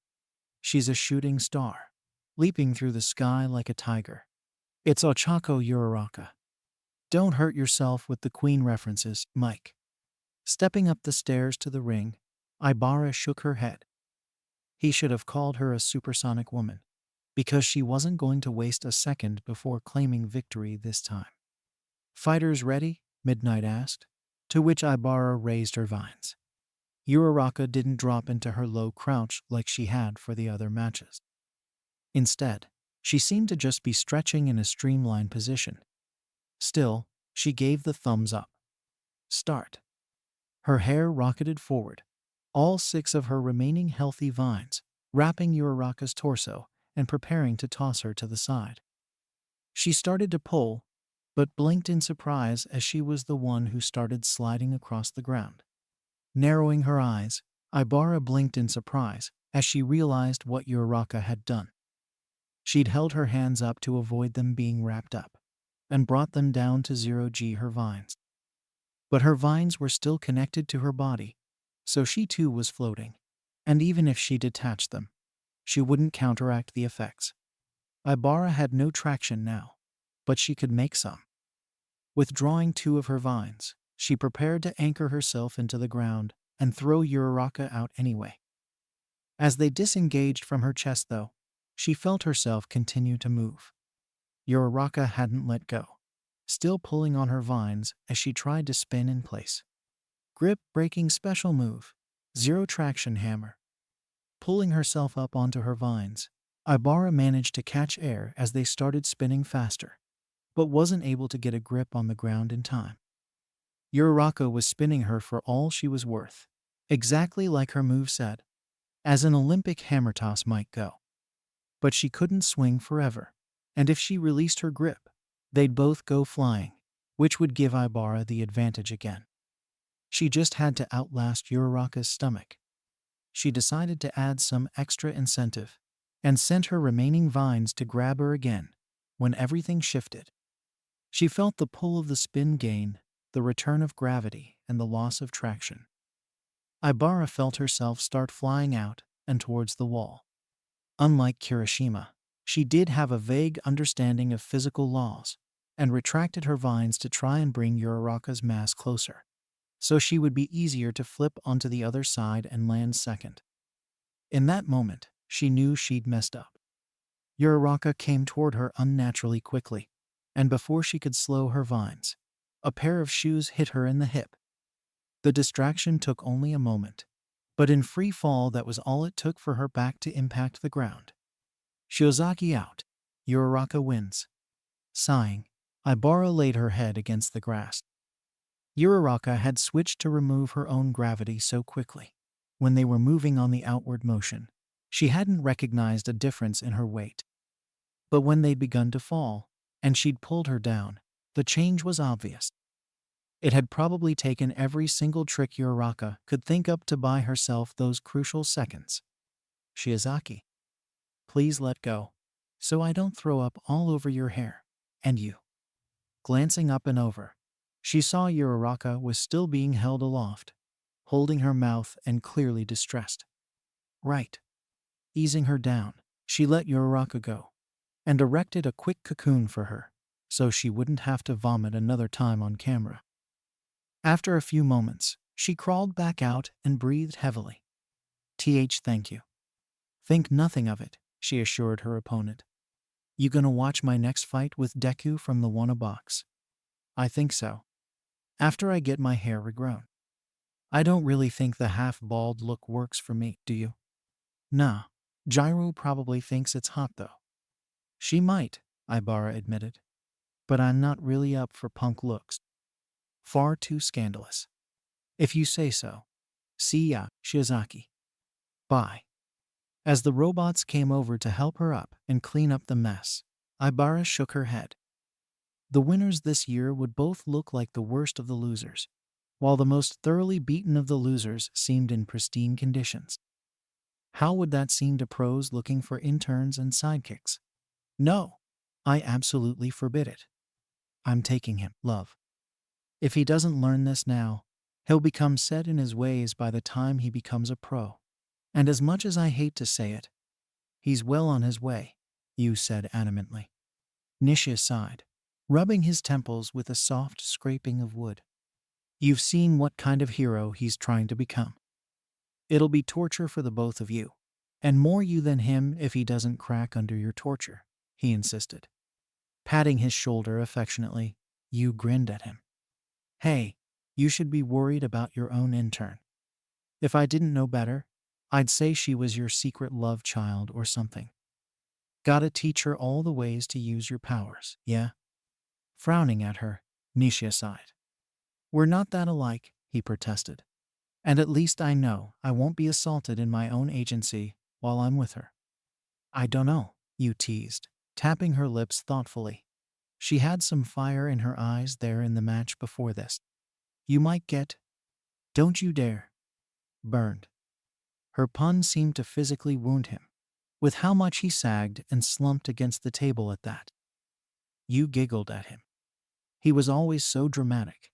She's a shooting star, leaping through the sky like a tiger. It's Ochako Uraraka. Don't hurt yourself with the Queen references, Mike. Stepping up the stairs to the ring, Ibara shook her head. He should have called her a supersonic woman, because she wasn't going to waste a second before claiming victory this time. Fighters ready? Midnight asked, to which Ibara raised her vines. Uraraka didn't drop into her low crouch like she had for the other matches. Instead, she seemed to just be stretching in a streamlined position. Still, she gave the thumbs up. Start. Her hair rocketed forward, all 6 of her remaining healthy vines, wrapping Uraraka's torso and preparing to toss her to the side. She started to pull, but blinked in surprise as she was the one who started sliding across the ground. Narrowing her eyes, Ibara blinked in surprise as she realized what Uraraka had done. She'd held her hands up to avoid them being wrapped up, and brought them down to 0G her vines. But her vines were still connected to her body, so she too was floating, and even if she detached them, she wouldn't counteract the effects. Ibara had no traction now, but she could make some. Withdrawing 2 of her vines, she prepared to anchor herself into the ground and throw Uraraka out anyway. As they disengaged from her chest, though, she felt herself continue to move. Uraraka hadn't let go, still pulling on her vines as she tried to spin in place. Grip breaking special move, 0 traction hammer. Pulling herself up onto her vines, Ibara managed to catch air as they started spinning faster, but wasn't able to get a grip on the ground in time. Uraraka was spinning her for all she was worth, exactly like her move said, as an Olympic hammer toss might go. But she couldn't swing forever, and if she released her grip, they'd both go flying, which would give Ibara the advantage again. She just had to outlast Uraraka's stomach. She decided to add some extra incentive, and sent her remaining vines to grab her again when everything shifted. She felt the pull of the spin gain, the return of gravity, and the loss of traction. Ibara felt herself start flying out and towards the wall. Unlike Kirishima, she did have a vague understanding of physical laws, and retracted her vines to try and bring Uraraka's mass closer, so she would be easier to flip onto the other side and land second. In that moment, she knew she'd messed up. Uraraka came toward her unnaturally quickly, and before she could slow her vines, a pair of shoes hit her in the hip. The distraction took only a moment, but in free fall that was all it took for her back to impact the ground. Shiozaki out. Uraraka wins. Sighing, Ibara laid her head against the grass. Uraraka had switched to remove her own gravity so quickly. When they were moving on the outward motion, she hadn't recognized a difference in her weight. But when they'd begun to fall, and she'd pulled her down, the change was obvious. It had probably taken every single trick Uraraka could think up to buy herself those crucial seconds. Shiozaki, please let go, so I don't throw up all over your hair, and you. Glancing up and over, she saw Uraraka was still being held aloft, holding her mouth and clearly distressed. Right. Easing her down, she let Uraraka go, and erected a quick cocoon for her, so she wouldn't have to vomit another time on camera. After a few moments, she crawled back out and breathed heavily. Thank you. Think nothing of it, she assured her opponent. You gonna watch my next fight with Deku from the Wanna box? I think so. After I get my hair regrown. I don't really think the half-bald look works for me, do you? Nah. Gyro probably thinks it's hot though. She might, Ibara admitted. But I'm not really up for punk looks. Far too scandalous. If you say so. See ya, Shiozaki. Bye. As the robots came over to help her up and clean up the mess, Ibara shook her head. The winners this year would both look like the worst of the losers, while the most thoroughly beaten of the losers seemed in pristine conditions. How would that seem to pros looking for interns and sidekicks? No, I absolutely forbid it. I'm taking him, love. If he doesn't learn this now, he'll become set in his ways by the time he becomes a pro. And as much as I hate to say it, he's well on his way, Yu said adamantly. Nishia sighed, rubbing his temples with a soft scraping of wood. You've seen what kind of hero he's trying to become. It'll be torture for the both of you, and more you than him if he doesn't crack under your torture, he insisted. Patting his shoulder affectionately, Yu grinned at him. Hey, you should be worried about your own intern. If I didn't know better, I'd say she was your secret love child or something. Gotta teach her all the ways to use your powers, yeah? Frowning at her, Nishia sighed. We're not that alike, he protested. And at least I know I won't be assaulted in my own agency while I'm with her. I don't know, Yu teased, tapping her lips thoughtfully. She had some fire in her eyes there in the match before this. You might get, don't you dare, burned. Her pun seemed to physically wound him, with how much he sagged and slumped against the table at that. Yu giggled at him. He was always so dramatic.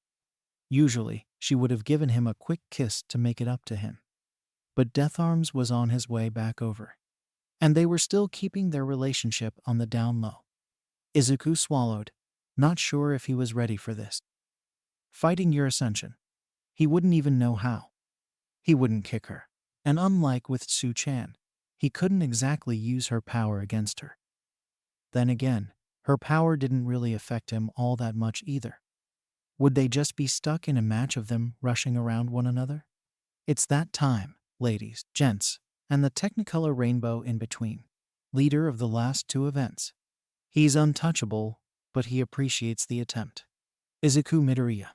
Usually, she would have given him a quick kiss to make it up to him. But Death Arms was on his way back over, and they were still keeping their relationship on the down low. Izuku swallowed, not sure if he was ready for this. Fighting your ascension. He wouldn't even know how. He wouldn't kick her. And unlike with Su-chan, he couldn't exactly use her power against her. Then again, her power didn't really affect him all that much either. Would they just be stuck in a match of them rushing around one another? It's that time, ladies, gents, and the Technicolor rainbow in between. Leader of the last two events. He's untouchable, but he appreciates the attempt. Izuku Midoriya.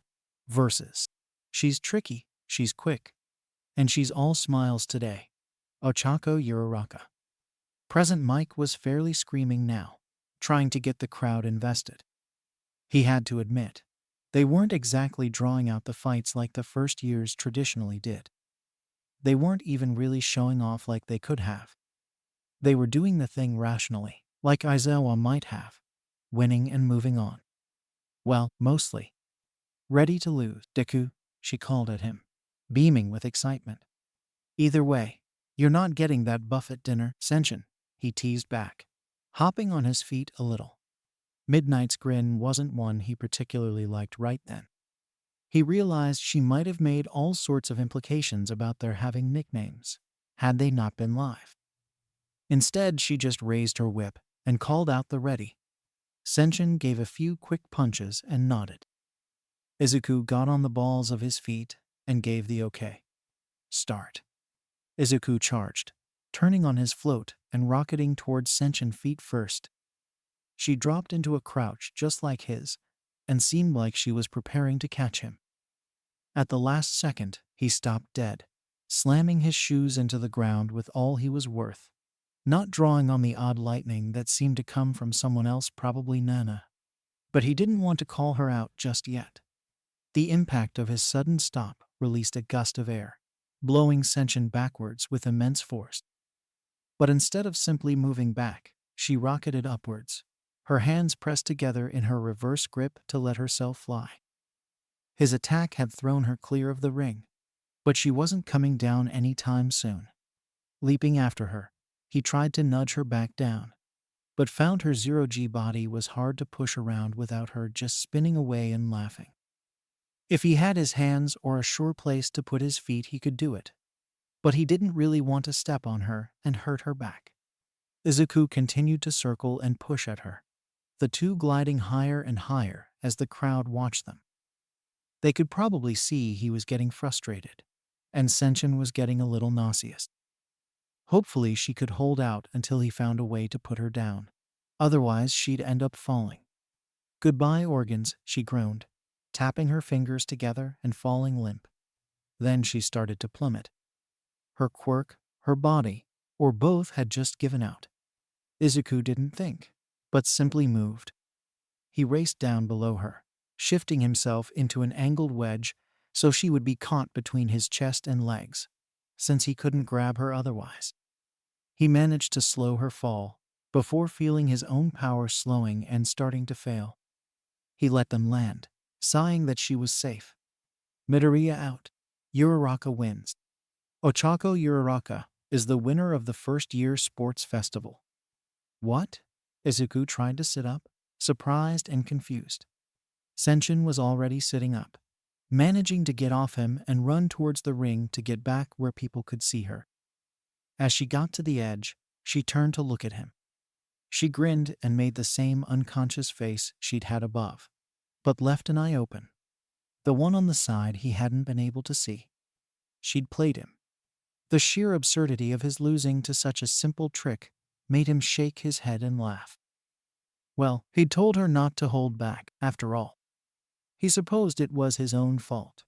Versus. She's tricky, she's quick, and she's all smiles today. Ochako Uraraka. Present Mike was fairly screaming now, trying to get the crowd invested. He had to admit, they weren't exactly drawing out the fights like the first years traditionally did. They weren't even really showing off like they could have. They were doing the thing rationally, like Aizawa might have, winning and moving on. Well, mostly. Ready to lose, Deku, she called at him, beaming with excitement. Either way, you're not getting that buffet dinner, Senshin, he teased back, hopping on his feet a little. Midnight's grin wasn't one he particularly liked right then. He realized she might have made all sorts of implications about their having nicknames, had they not been live. Instead, she just raised her whip and called out the ready. Senshin gave a few quick punches and nodded. Izuku got on the balls of his feet and gave the okay. Start. Izuku charged, turning on his float and rocketing towards Senshin feet first. She dropped into a crouch just like his and seemed like she was preparing to catch him. At the last second, he stopped dead, slamming his shoes into the ground with all he was worth, not drawing on the odd lightning that seemed to come from someone else, probably Nana. But he didn't want to call her out just yet. The impact of his sudden stop released a gust of air, blowing Senshin backwards with immense force. But instead of simply moving back, she rocketed upwards, her hands pressed together in her reverse grip to let herself fly. His attack had thrown her clear of the ring, but she wasn't coming down any time soon. Leaping after her, he tried to nudge her back down, but found her zero-G body was hard to push around without her just spinning away and laughing. If he had his hands or a sure place to put his feet, he could do it. but he didn't really want to step on her and hurt her back. Izuku continued to circle and push at her, the two gliding higher and higher as the crowd watched them. They could probably see he was getting frustrated, and Senshin was getting a little nauseous. Hopefully she could hold out until he found a way to put her down. Otherwise she'd end up falling. "Goodbye, organs," she groaned, tapping her fingers together and falling limp. Then she started to plummet. Her quirk, her body, or both had just given out. Izuku didn't think, but simply moved. He raced down below her, shifting himself into an angled wedge so she would be caught between his chest and legs, since he couldn't grab her otherwise. He managed to slow her fall, before feeling his own power slowing and starting to fail. He let them land, sighing that she was safe. Midoriya out. Uraraka wins. Ochako Uraraka is the winner of the first-year sports festival. What? Izuku tried to sit up, surprised and confused. Senshin was already sitting up, managing to get off him and run towards the ring to get back where people could see her. As she got to the edge, she turned to look at him. She grinned and made the same unconscious face she'd had above, but left an eye open. The one on the side he hadn't been able to see. She'd played him. The sheer absurdity of his losing to such a simple trick made him shake his head and laugh. Well, he'd told her not to hold back, after all. He supposed it was his own fault.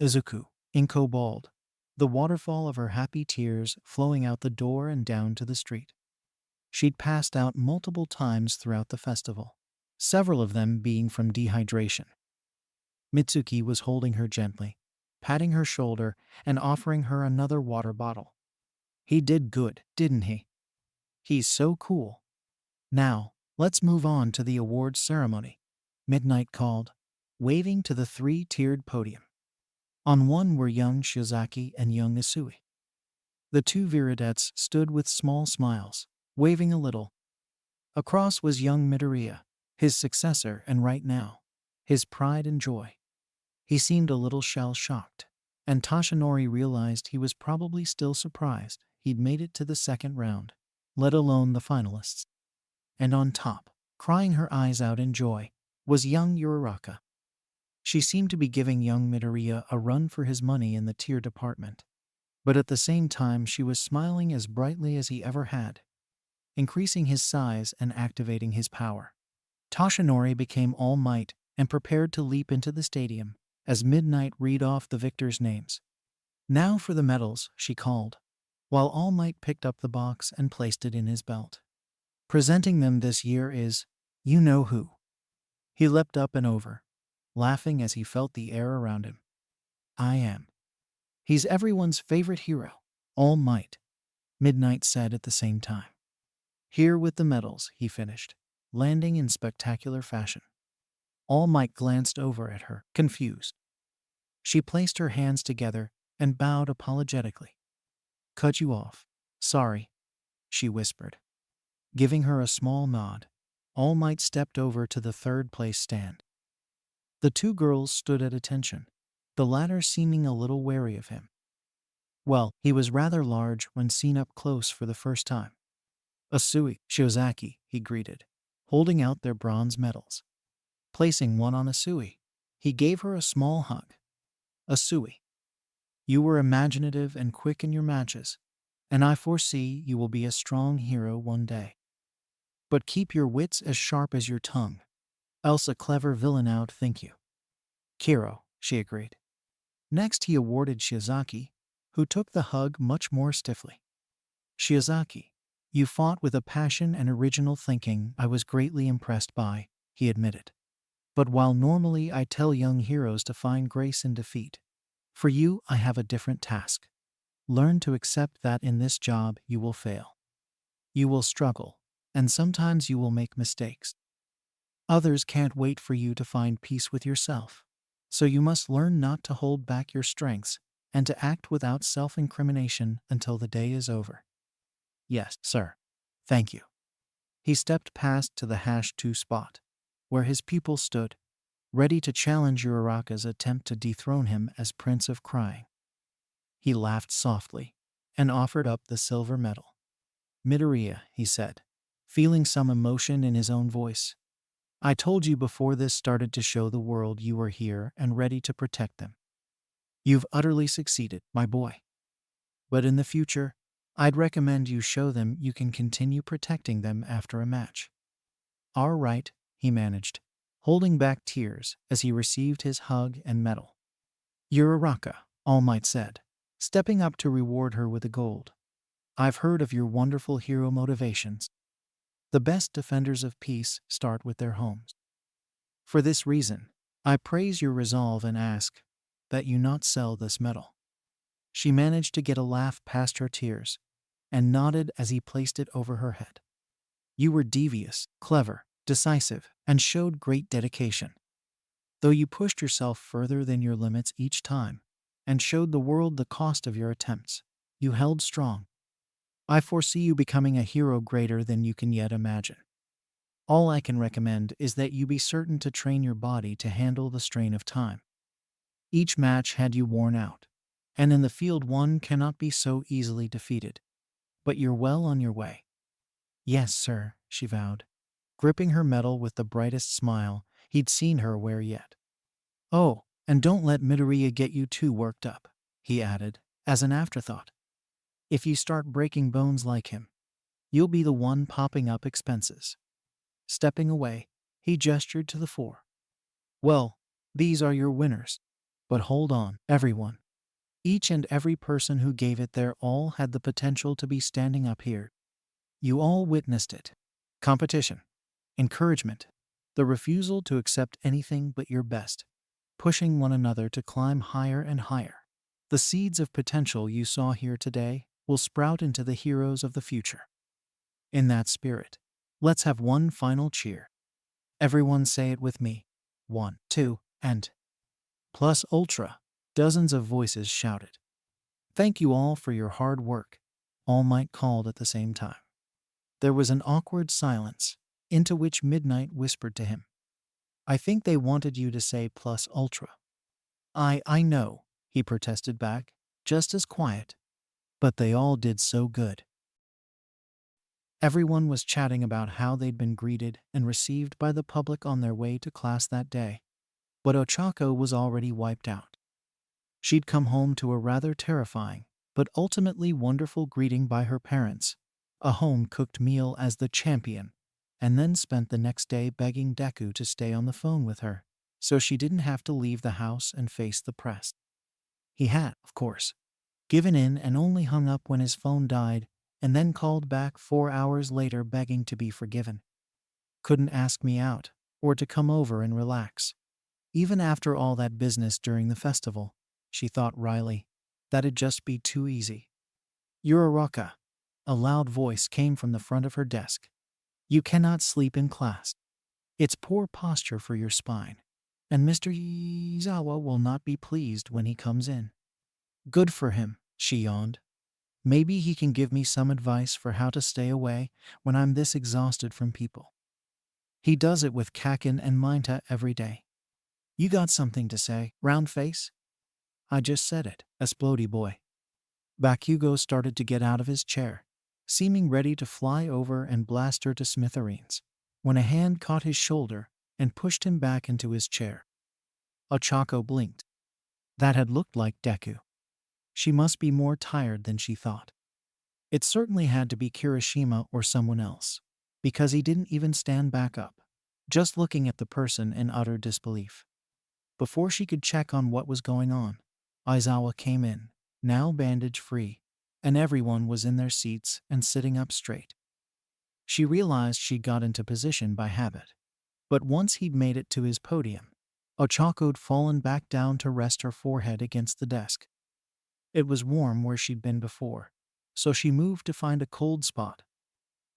Izuku, inko bald, the waterfall of her happy tears flowing out the door and down to the street. She'd passed out multiple times throughout the festival, several of them being from dehydration. Mitsuki was holding her gently, patting her shoulder and offering her another water bottle. He did good, didn't he? He's so cool. Now, let's move on to the awards ceremony, Midnight called, waving to the three-tiered podium. On one were young Shiozaki and young Isui. The two viridettes stood with small smiles, waving a little. Across was young Midoriya, his successor and right now, his pride and joy. He seemed a little shell-shocked, and Toshinori realized he was probably still surprised he'd made it to the second round, let alone the finalists. And on top, crying her eyes out in joy, was young Uraraka. She seemed to be giving young Midoriya a run for his money in the tier department, but at the same time she was smiling as brightly as he ever had, increasing his size and activating his power. Toshinori became All Might and prepared to leap into the stadium as Midnight read off the victors' names. "Now for the medals," she called, while All Might picked up the box and placed it in his belt. "Presenting them this year is, you know who." He leapt up and over, laughing as he felt the air around him. "I am. He's everyone's favorite hero, All Might," Midnight said at the same time. "Here with the medals," he finished, landing in spectacular fashion. All Might glanced over at her, confused. She placed her hands together and bowed apologetically. "Cut you off. Sorry," she whispered. Giving her a small nod, All Might stepped over to the third-place stand. The two girls stood at attention, the latter seeming a little wary of him. Well, he was rather large when seen up close for the first time. "Isui, Shiozaki," he greeted, holding out their bronze medals. Placing one on Isui, he gave her a small hug. "Isui, you were imaginative and quick in your matches, and I foresee you will be a strong hero one day. But keep your wits as sharp as your tongue, else a clever villain outthink you." "Kiro," she agreed. Next he awarded Shiozaki, who took the hug much more stiffly. "Shiozaki, you fought with a passion and original thinking I was greatly impressed by," he admitted. "But while normally I tell young heroes to find grace in defeat, for you I have a different task. Learn to accept that in this job you will fail. You will struggle, and sometimes you will make mistakes. Others can't wait for you to find peace with yourself, so you must learn not to hold back your strengths and to act without self-incrimination until the day is over." "Yes, sir. Thank you." He stepped past to the #2 spot, where his pupil stood, ready to challenge Uraraka's attempt to dethrone him as Prince of Crying. He laughed softly and offered up the silver medal. Midoriya, he said, feeling some emotion in his own voice. I told you before this started to show the world you were here and ready to protect them. You've utterly succeeded, my boy. But in the future, I'd recommend you show them you can continue protecting them after a match. All right, he managed, holding back tears as he received his hug and medal. Uraraka, All Might said, stepping up to reward her with the gold. I've heard of your wonderful hero motivations. The best defenders of peace start with their homes. For this reason, I praise your resolve and ask that you not sell this medal. She managed to get a laugh past her tears and nodded as he placed it over her head. You were devious, clever, decisive, and showed great dedication. Though you pushed yourself further than your limits each time and showed the world the cost of your attempts, you held strong. I foresee you becoming a hero greater than you can yet imagine. All I can recommend is that you be certain to train your body to handle the strain of time. Each match had you worn out, and in the field one cannot be so easily defeated. But you're well on your way. Yes, sir, she vowed, gripping her medal with the brightest smile he'd seen her wear yet. Oh, and don't let Midoriya get you too worked up, he added, as an afterthought. If you start breaking bones like him, you'll be the one popping up expenses. Stepping away, he gestured to the four. Well, these are your winners. But hold on, everyone. Each and every person who gave it their all had the potential to be standing up here. You all witnessed it. Competition, encouragement, the refusal to accept anything but your best, pushing one another to climb higher and higher. The seeds of potential you saw here today will sprout into the heroes of the future. In that spirit, let's have one final cheer. Everyone say it with me. 1, 2, and plus ultra. Dozens of voices shouted. Thank you all for your hard work, All Might called at the same time. There was an awkward silence, into which Midnight whispered to him. I think they wanted you to say plus ultra. I know, he protested back, just as quiet. But they all did so good. Everyone was chatting about how they'd been greeted and received by the public on their way to class that day. But Ochako was already wiped out. She'd come home to a rather terrifying, but ultimately wonderful greeting by her parents, a home-cooked meal as the champion, and then spent the next day begging Deku to stay on the phone with her, so she didn't have to leave the house and face the press. He had, of course, given in and only hung up when his phone died, and then called back 4 hours later begging to be forgiven. Couldn't ask me out, or to come over and relax. Even after all that business during the festival, she thought wryly, that'd just be too easy. Uraraka, a loud voice came from the front of her desk. You cannot sleep in class. It's poor posture for your spine, and Mr. Izawa will not be pleased when he comes in. Good for him, she yawned. Maybe he can give me some advice for how to stay away when I'm this exhausted from people. He does it with Kakin and Minta every day. You got something to say, round face? I just said it, Esplody boy. Bakugo started to get out of his chair, seeming ready to fly over and blast her to smithereens, when a hand caught his shoulder and pushed him back into his chair. Ochako blinked. That had looked like Deku. She must be more tired than she thought. It certainly had to be Kirishima or someone else, because he didn't even stand back up, just looking at the person in utter disbelief. Before she could check on what was going on, Aizawa came in, now bandage-free, and everyone was in their seats and sitting up straight. She realized she'd got into position by habit, but once he'd made it to his podium, Ochako'd fallen back down to rest her forehead against the desk. It was warm where she'd been before, so she moved to find a cold spot.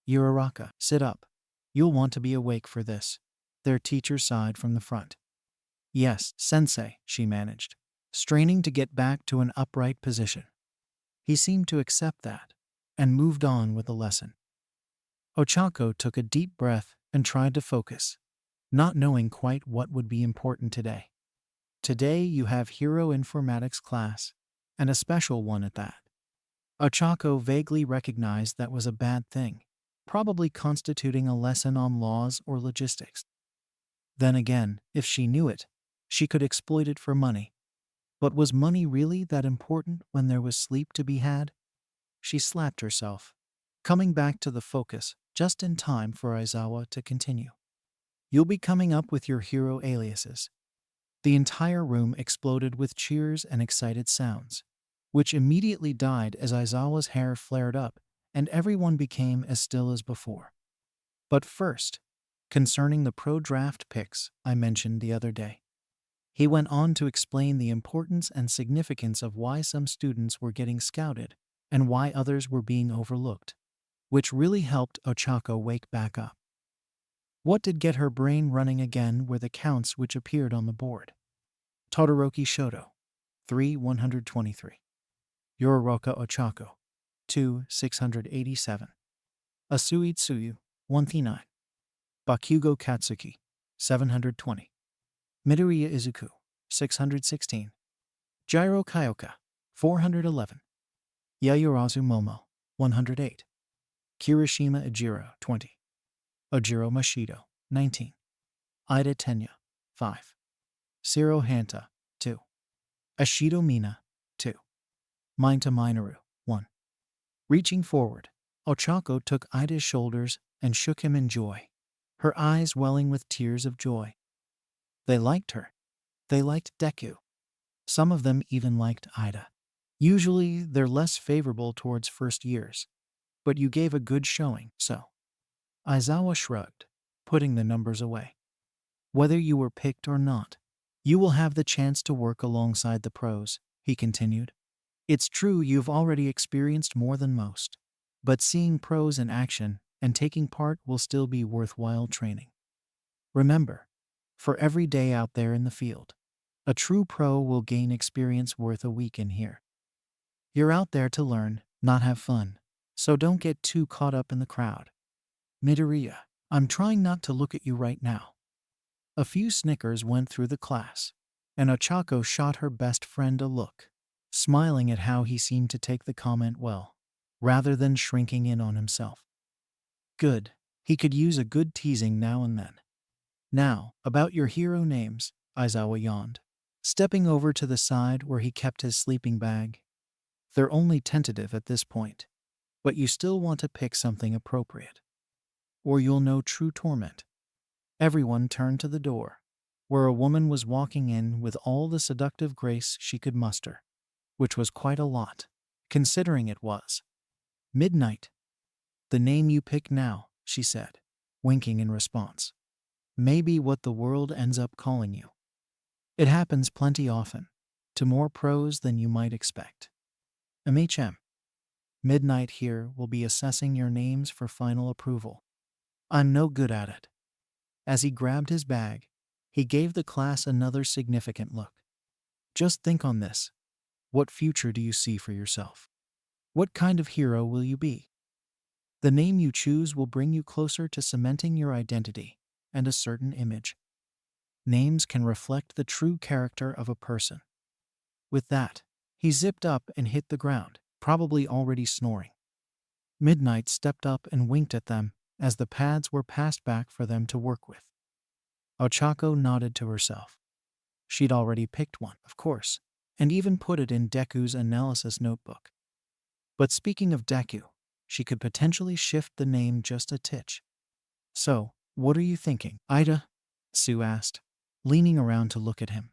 Uraraka, sit up. You'll want to be awake for this, their teacher sighed from the front. Yes, sensei, she managed, straining to get back to an upright position. He seemed to accept that, and moved on with the lesson. Ochako took a deep breath and tried to focus, not knowing quite what would be important today. Today you have Hero Informatics class, and a special one at that. Ochako vaguely recognized that was a bad thing, probably constituting a lesson on laws or logistics. Then again, if she knew it, she could exploit it for money. But was money really that important when there was sleep to be had? She slapped herself, coming back to the focus just in time for Aizawa to continue. You'll be coming up with your hero aliases. The entire room exploded with cheers and excited sounds, which immediately died as Aizawa's hair flared up and everyone became as still as before. But first, concerning the pro draft picks I mentioned the other day. He went on to explain the importance and significance of why some students were getting scouted and why others were being overlooked, which really helped Ochako wake back up. What did get her brain running again were the counts which appeared on the board. Todoroki Shoto, 3,123. Yororoka Ochako, 2,687. Asui Tsuyu, 139. Bakugo Katsuki, 720. Midoriya Izuku, 616. Jiro Kyoka, 411. Yaoyorozu Momo, 108. Kirishima Ejiro, 20. Ojiro Mashido, 19. Ida Tenya, 5. Siro Hanta, 2. Ashido Mina, 2. Minta Minoru, 1. Reaching forward, Ochako took Ida's shoulders and shook him in joy, her eyes welling with tears of joy. They liked her. They liked Deku. Some of them even liked Ida. Usually, they're less favorable towards first years, but you gave a good showing, so. Aizawa shrugged, putting the numbers away. Whether you were picked or not, you will have the chance to work alongside the pros, he continued. It's true you've already experienced more than most, but seeing pros in action and taking part will still be worthwhile training. Remember, for every day out there in the field, a true pro will gain experience worth a week in here. You're out there to learn, not have fun, so don't get too caught up in the crowd. Midoriya, I'm trying not to look at you right now. A few snickers went through the class, and Ochako shot her best friend a look, smiling at how he seemed to take the comment well, rather than shrinking in on himself. Good, he could use a good teasing now and then. Now, about your hero names, Aizawa yawned, stepping over to the side where he kept his sleeping bag. They're only tentative at this point, but you still want to pick something appropriate, or you'll know true torment. Everyone turned to the door, where a woman was walking in with all the seductive grace she could muster, which was quite a lot, considering it was midnight. The name you pick now, she said, winking in response. Maybe what the world ends up calling you. It happens plenty often, to more pros than you might expect. MHM. Midnight here will be assessing your names for final approval. I'm no good at it. As he grabbed his bag, he gave the class another significant look. Just think on this. What future do you see for yourself? What kind of hero will you be? The name you choose will bring you closer to cementing your identity and a certain image. Names can reflect the true character of a person. With that, he zipped up and hit the ground, probably already snoring. Midnight stepped up and winked at them as the pads were passed back for them to work with. Ochako nodded to herself. She'd already picked one, of course, and even put it in Deku's analysis notebook. But speaking of Deku, she could potentially shift the name just a titch. So, what are you thinking, Ida? Sue asked, leaning around to look at him.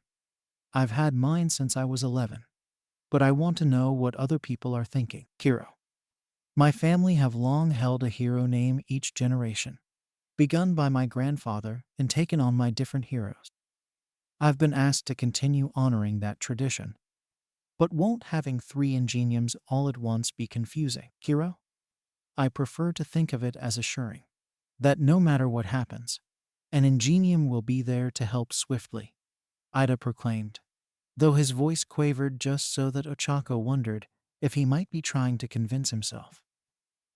I've had mine since I was 11, but I want to know what other people are thinking. Kiro. My family have long held a hero name each generation, begun by my grandfather and taken on my different heroes. I've been asked to continue honoring that tradition. But won't having 3 ingeniums all at once be confusing, Kiro? I prefer to think of it as assuring that no matter what happens, an ingenium will be there to help swiftly, Ida proclaimed, though his voice quavered just so that Ochako wondered if he might be trying to convince himself.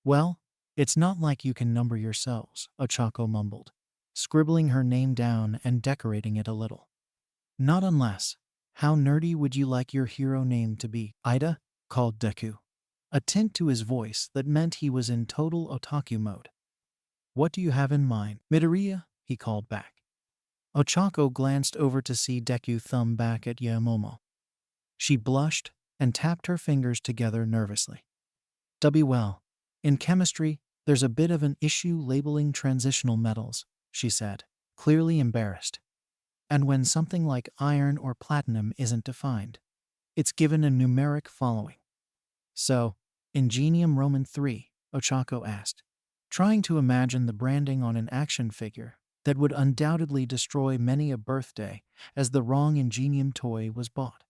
Well, it's not like you can number yourselves, Ochako mumbled, scribbling her name down and decorating it a little. Not unless, How nerdy would you like your hero name to be? Ida, called Deku, a tint to his voice that meant he was in total otaku mode. What do you have in mind? Midoriya, he called back. Ochako glanced over to see Deku thumb back at Yaomomo. She blushed and tapped her fingers together nervously. Well, in chemistry, there's a bit of an issue labeling transitional metals, she said, clearly embarrassed. And when something like iron or platinum isn't defined, it's given a numeric following. So, Ingenium Roman 3, Ochako asked, trying to imagine the branding on an action figure that would undoubtedly destroy many a birthday as the wrong Ingenium toy was bought.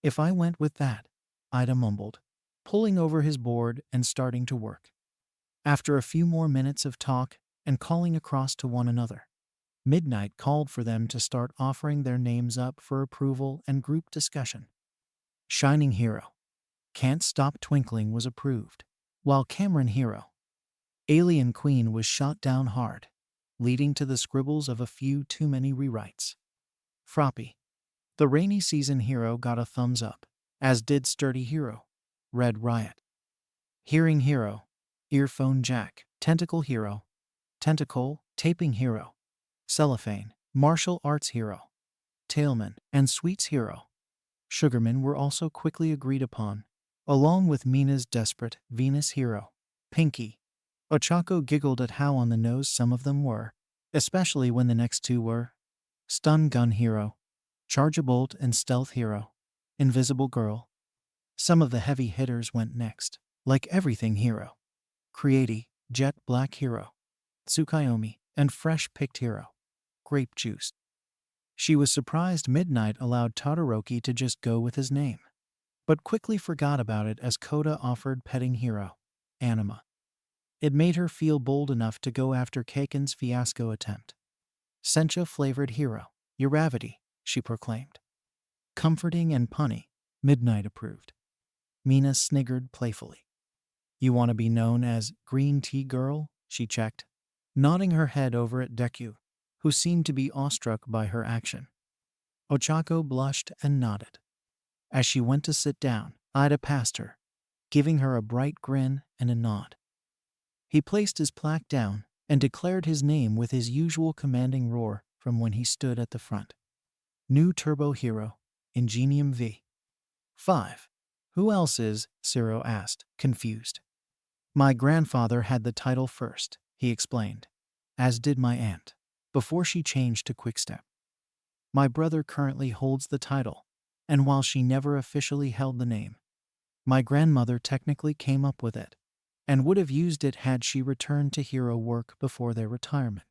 If I went with that, Ida mumbled, pulling over his board and starting to work. After a few more minutes of talk and calling across to one another, Midnight called for them to start offering their names up for approval and group discussion. Shining Hero, Can't Stop Twinkling was approved, while Cameron Hero, Alien Queen was shot down hard, leading to the scribbles of a few too many rewrites. Froppy, the Rainy Season Hero got a thumbs up, as did Sturdy Hero, Red Riot. Hearing Hero, Earphone Jack, Tentacle Hero, Tentacle, Taping Hero, Cellophane, Martial Arts Hero, Tailman, and Sweets Hero. Sugarman were also quickly agreed upon, along with Mina's desperate Venus Hero, Pinky. Ochako giggled at how on the nose some of them were, especially when the next two were Stun Gun Hero, Charge-a-Bolt and Stealth Hero, Invisible Girl. Some of the heavy hitters went next, like Everything Hero, Creati, Jet Black Hero, Tsukayomi, and Fresh Picked Hero, Grape Juice. She was surprised Midnight allowed Todoroki to just go with his name, but quickly forgot about it as Koda offered Petting Hero, Anima. It made her feel bold enough to go after Keiken's fiasco attempt. Sencha-flavored hero, Uravity, she proclaimed. Comforting and punny, Midnight approved. Mina sniggered playfully. You want to be known as Green Tea Girl? She checked, nodding her head over at Deku, who seemed to be awestruck by her action. Ochako blushed and nodded. As she went to sit down, Ida passed her, giving her a bright grin and a nod. He placed his plaque down and declared his name with his usual commanding roar from when he stood at the front. New Turbo Hero, Ingenium V. 5. Who else is? Ciro asked, confused. My grandfather had the title first, he explained, as did my aunt, before she changed to Quickstep. My brother currently holds the title, and while she never officially held the name, my grandmother technically came up with it, and would have used it had she returned to hero work before their retirement.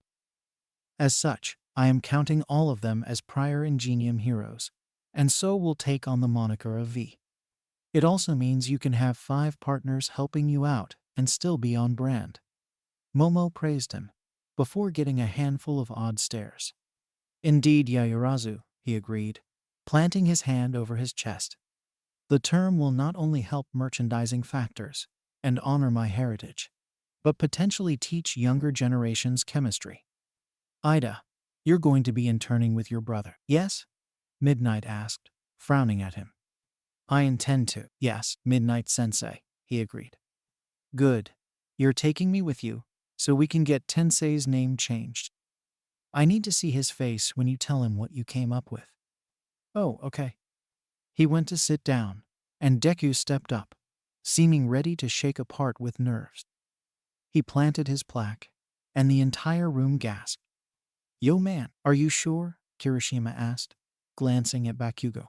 As such, I am counting all of them as prior Ingenium heroes, and so will take on the moniker of V. It also means you can have 5 partners helping you out and still be on brand. Momo praised him, before getting a handful of odd stares. Indeed, Yaoyorozu, he agreed, planting his hand over his chest. The term will not only help merchandising factors and honor my heritage, but potentially teach younger generations chemistry. Ida, you're going to be interning with your brother, yes? Midnight asked, frowning at him. I intend to, yes, Midnight Sensei, he agreed. Good. You're taking me with you, so we can get Tensei's name changed. I need to see his face when you tell him what you came up with. Oh, okay. He went to sit down, and Deku stepped up, seeming ready to shake apart with nerves. He planted his plaque, and the entire room gasped. Yo man, are you sure? Kirishima asked, glancing at Bakugo.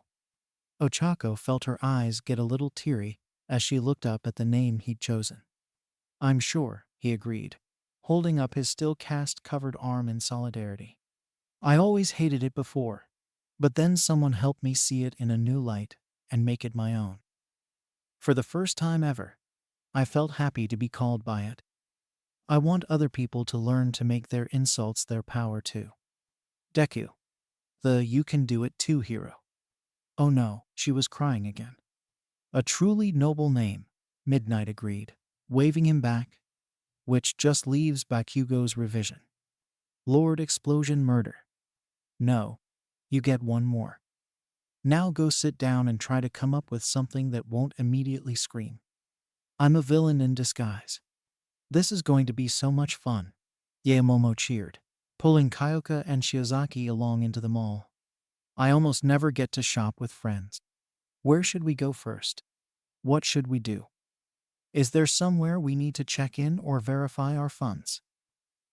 Ochako felt her eyes get a little teary as she looked up at the name he'd chosen. I'm sure, he agreed, holding up his still cast-covered arm in solidarity. I always hated it before, but then someone helped me see it in a new light and make it my own. For the first time ever, I felt happy to be called by it. I want other people to learn to make their insults their power too. Deku, the you can do it too hero. Oh no, she was crying again. A truly noble name, Midnight agreed, waving him back, which just leaves Bakugo's revision. Lord Explosion Murder. No, you get one more. Now go sit down and try to come up with something that won't immediately scream, "I'm a villain in disguise." This is going to be so much fun, Yaomomo cheered, pulling Kyoka and Shiozaki along into the mall. I almost never get to shop with friends. Where should we go first? What should we do? Is there somewhere we need to check in or verify our funds?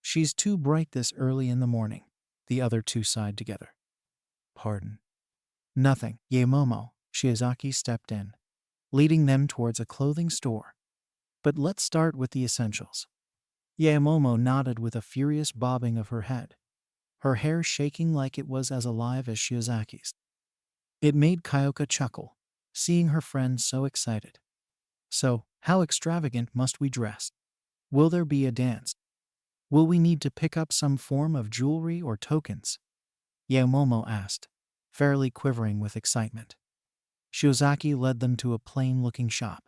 She's too bright this early in the morning, the other two sighed together. Pardon. Nothing, Yaomomo, Shiozaki stepped in, leading them towards a clothing store. But let's start with the essentials. Yaomomo nodded with a furious bobbing of her head, her hair shaking like it was as alive as Shiozaki's. It made Kyoka chuckle, seeing her friend so excited. So, how extravagant must we dress? Will there be a dance? Will we need to pick up some form of jewelry or tokens? Yaomomo asked, fairly quivering with excitement. Shiozaki led them to a plain-looking shop,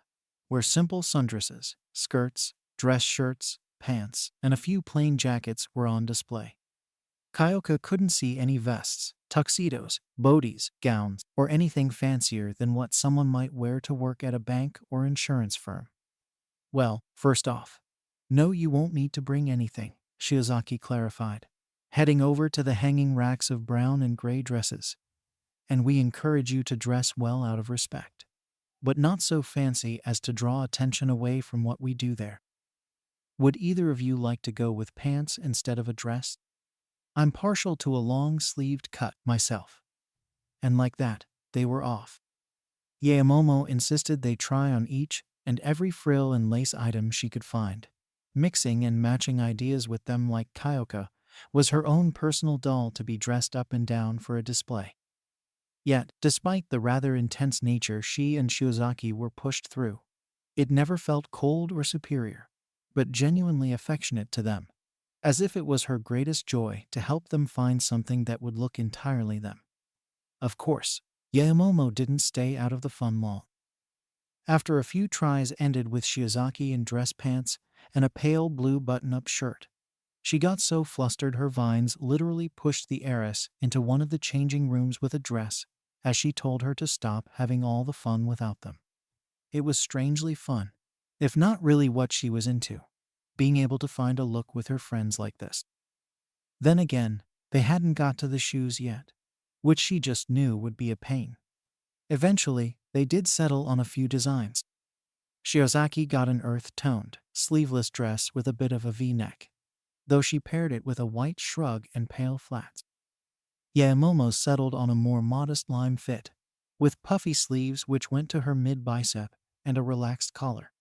where simple sundresses, skirts, dress shirts, pants, and a few plain jackets were on display. Kyoka couldn't see any vests, tuxedos, bodis, gowns, or anything fancier than what someone might wear to work at a bank or insurance firm. Well, first off, no, you won't need to bring anything, Shiozaki clarified, heading over to the hanging racks of brown and gray dresses. And we encourage you to dress well out of respect, but not so fancy as to draw attention away from what we do there. Would either of you like to go with pants instead of a dress? I'm partial to a long-sleeved cut myself. And like that, they were off. Yaomomo insisted they try on each and every frill and lace item she could find. Mixing and matching ideas with them like Kyoka was her own personal doll to be dressed up and down for a display. Yet, despite the rather intense nature she and Shiozaki were pushed through, it never felt cold or superior, but genuinely affectionate to them, as if it was her greatest joy to help them find something that would look entirely them. Of course, Yaomomo didn't stay out of the fun long. After a few tries ended with Shiozaki in dress pants and a pale blue button-up shirt, she got so flustered her vines literally pushed the heiress into one of the changing rooms with a dress, as she told her to stop having all the fun without them. It was strangely fun, if not really what she was into, being able to find a look with her friends like this. Then again, they hadn't got to the shoes yet, which she just knew would be a pain. Eventually, they did settle on a few designs. Shiozaki got an earth-toned, sleeveless dress with a bit of a V-neck, though she paired it with a white shrug and pale flats. Yaomomo settled on a more modest lime fit, with puffy sleeves which went to her mid-bicep and a relaxed collar.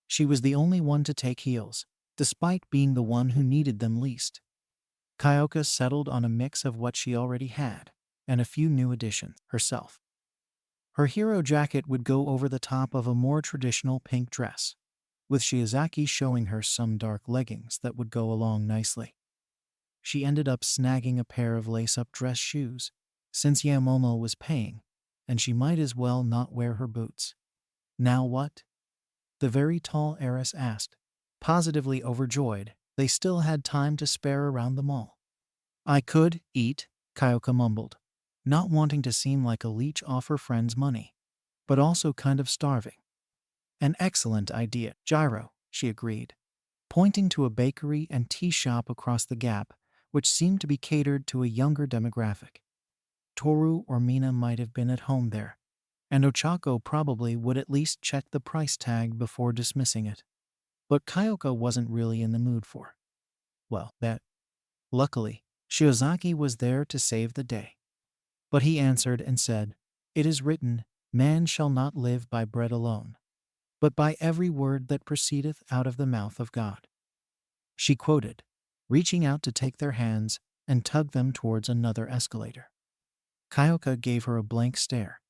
She was the only one to take heels, despite being the one who needed them least. Kyoka settled on a mix of what she already had, and a few new additions herself. Her hero jacket would go over the top of a more traditional pink dress, with Shiozaki showing her some dark leggings that would go along nicely. She ended up snagging a pair of lace-up dress shoes, since Yaomomo was paying, and she might as well not wear her boots. Now what? The very tall heiress asked, positively overjoyed they still had time to spare around the mall. I could eat, Kyoka mumbled, not wanting to seem like a leech off her friend's money, but also kind of starving. An excellent idea, Gyro, she agreed, pointing to a bakery and tea shop across the gap, which seemed to be catered to a younger demographic. Toru or Mina might have been at home there, and Ochako probably would at least check the price tag before dismissing it. But Kyoka wasn't really in the mood for, well, that. Luckily, Shiozaki was there to save the day. But he answered and said, "It is written, man shall not live by bread alone, but by every word that proceedeth out of the mouth of God." She quoted, reaching out to take their hands and tug them towards another escalator. Kyoka gave her a blank stare,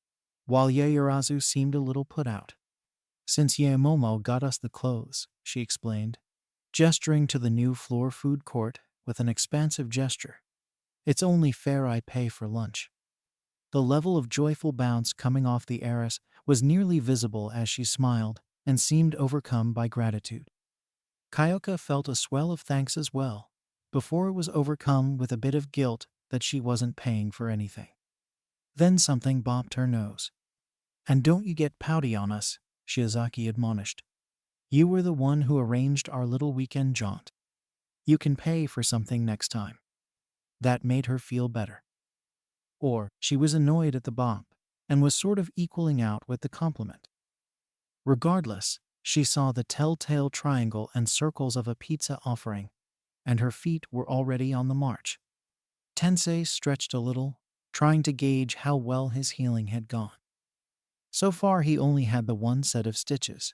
while Yaoyorozu seemed a little put out. "Since Yaomomo got us the clothes," she explained, gesturing to the new floor food court with an expansive gesture, "it's only fair I pay for lunch." The level of joyful bounce coming off the heiress was nearly visible as she smiled and seemed overcome by gratitude. Kyoka felt a swell of thanks as well, before it was overcome with a bit of guilt that she wasn't paying for anything. Then something bopped her nose. And don't you get pouty on us, Shiozaki admonished. You were the one who arranged our little weekend jaunt. You can pay for something next time. That made her feel better. Or she was annoyed at the bop and was sort of equaling out with the compliment. Regardless, she saw the telltale triangle and circles of a pizza offering, and her feet were already on the march. Tensei stretched a little, trying to gauge how well his healing had gone. So far he only had the one set of stitches,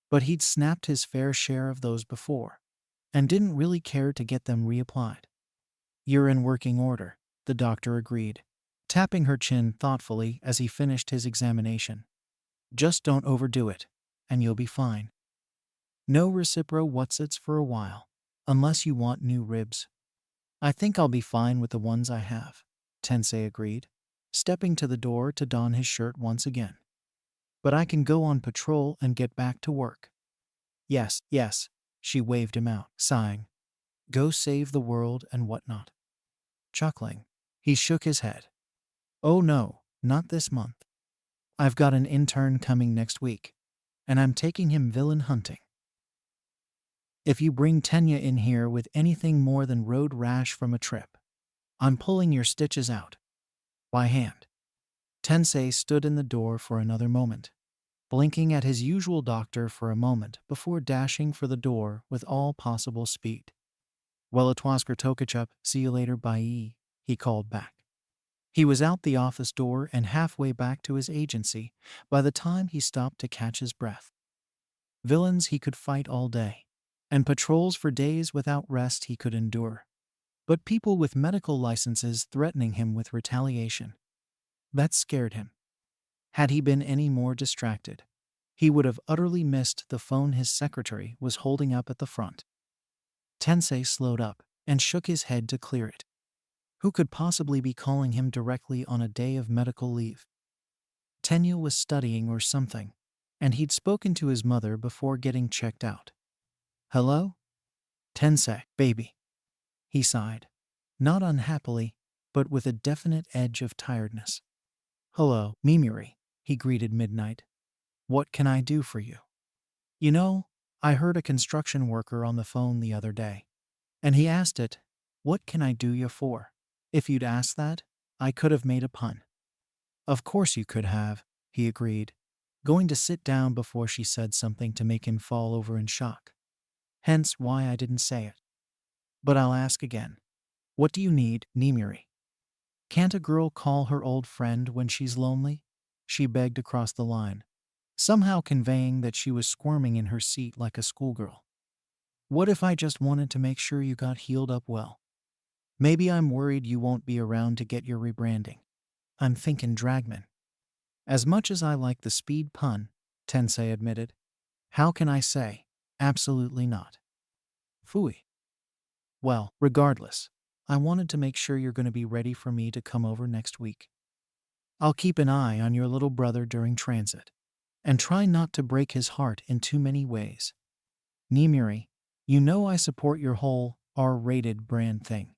but he'd snapped his fair share of those before, and didn't really care to get them reapplied. You're in working order, the doctor agreed, tapping her chin thoughtfully as he finished his examination. Just don't overdo it, and you'll be fine. No recipro whatsits for a while, unless you want new ribs. I think I'll be fine with the ones I have, Tensei agreed, stepping to the door to don his shirt once again. But I can go on patrol and get back to work. Yes, she waved him out, sighing. Go save the world and whatnot. Chuckling, he shook his head. Oh no, not this month. I've got an intern coming next week, and I'm taking him villain hunting. If you bring Tenya in here with anything more than road rash from a trip, I'm pulling your stitches out. By hand. Tensei stood in the door for another moment, blinking at his usual doctor for a moment before dashing for the door with all possible speed. Well, Atwasker Tokachup, see you later, bye, he called back. He was out the office door and halfway back to his agency by the time he stopped to catch his breath. Villains he could fight all day, and patrols for days without rest he could endure. But people with medical licenses threatening him with retaliation. That scared him. Had he been any more distracted, he would have utterly missed the phone his secretary was holding up at the front. Tensei slowed up and shook his head to clear it. Who could possibly be calling him directly on a day of medical leave? Tenya was studying or something, and he'd spoken to his mother before getting checked out. Hello? Tensei, baby. He sighed, not unhappily, but with a definite edge of tiredness. Hello, Mimiri, he greeted midnight. What can I do for you? You know, I heard a construction worker on the phone the other day, and he asked it, what can I do you for? If you'd asked that, I could have made a pun. Of course you could have, he agreed, going to sit down before she said something to make him fall over in shock. Hence why I didn't say it. But I'll ask again. What do you need, Nimiri? Can't a girl call her old friend when she's lonely? She begged across the line, somehow conveying that she was squirming in her seat like a schoolgirl. What if I just wanted to make sure you got healed up well? Maybe I'm worried you won't be around to get your rebranding. I'm thinking Dragman. As much as I like the speed pun, Tensei admitted, how can I say, absolutely not? Phooey. Well, regardless, I wanted to make sure you're going to be ready for me to come over next week. I'll keep an eye on your little brother during transit, and try not to break his heart in too many ways. Nimiri, you know I support your whole R-rated brand thing.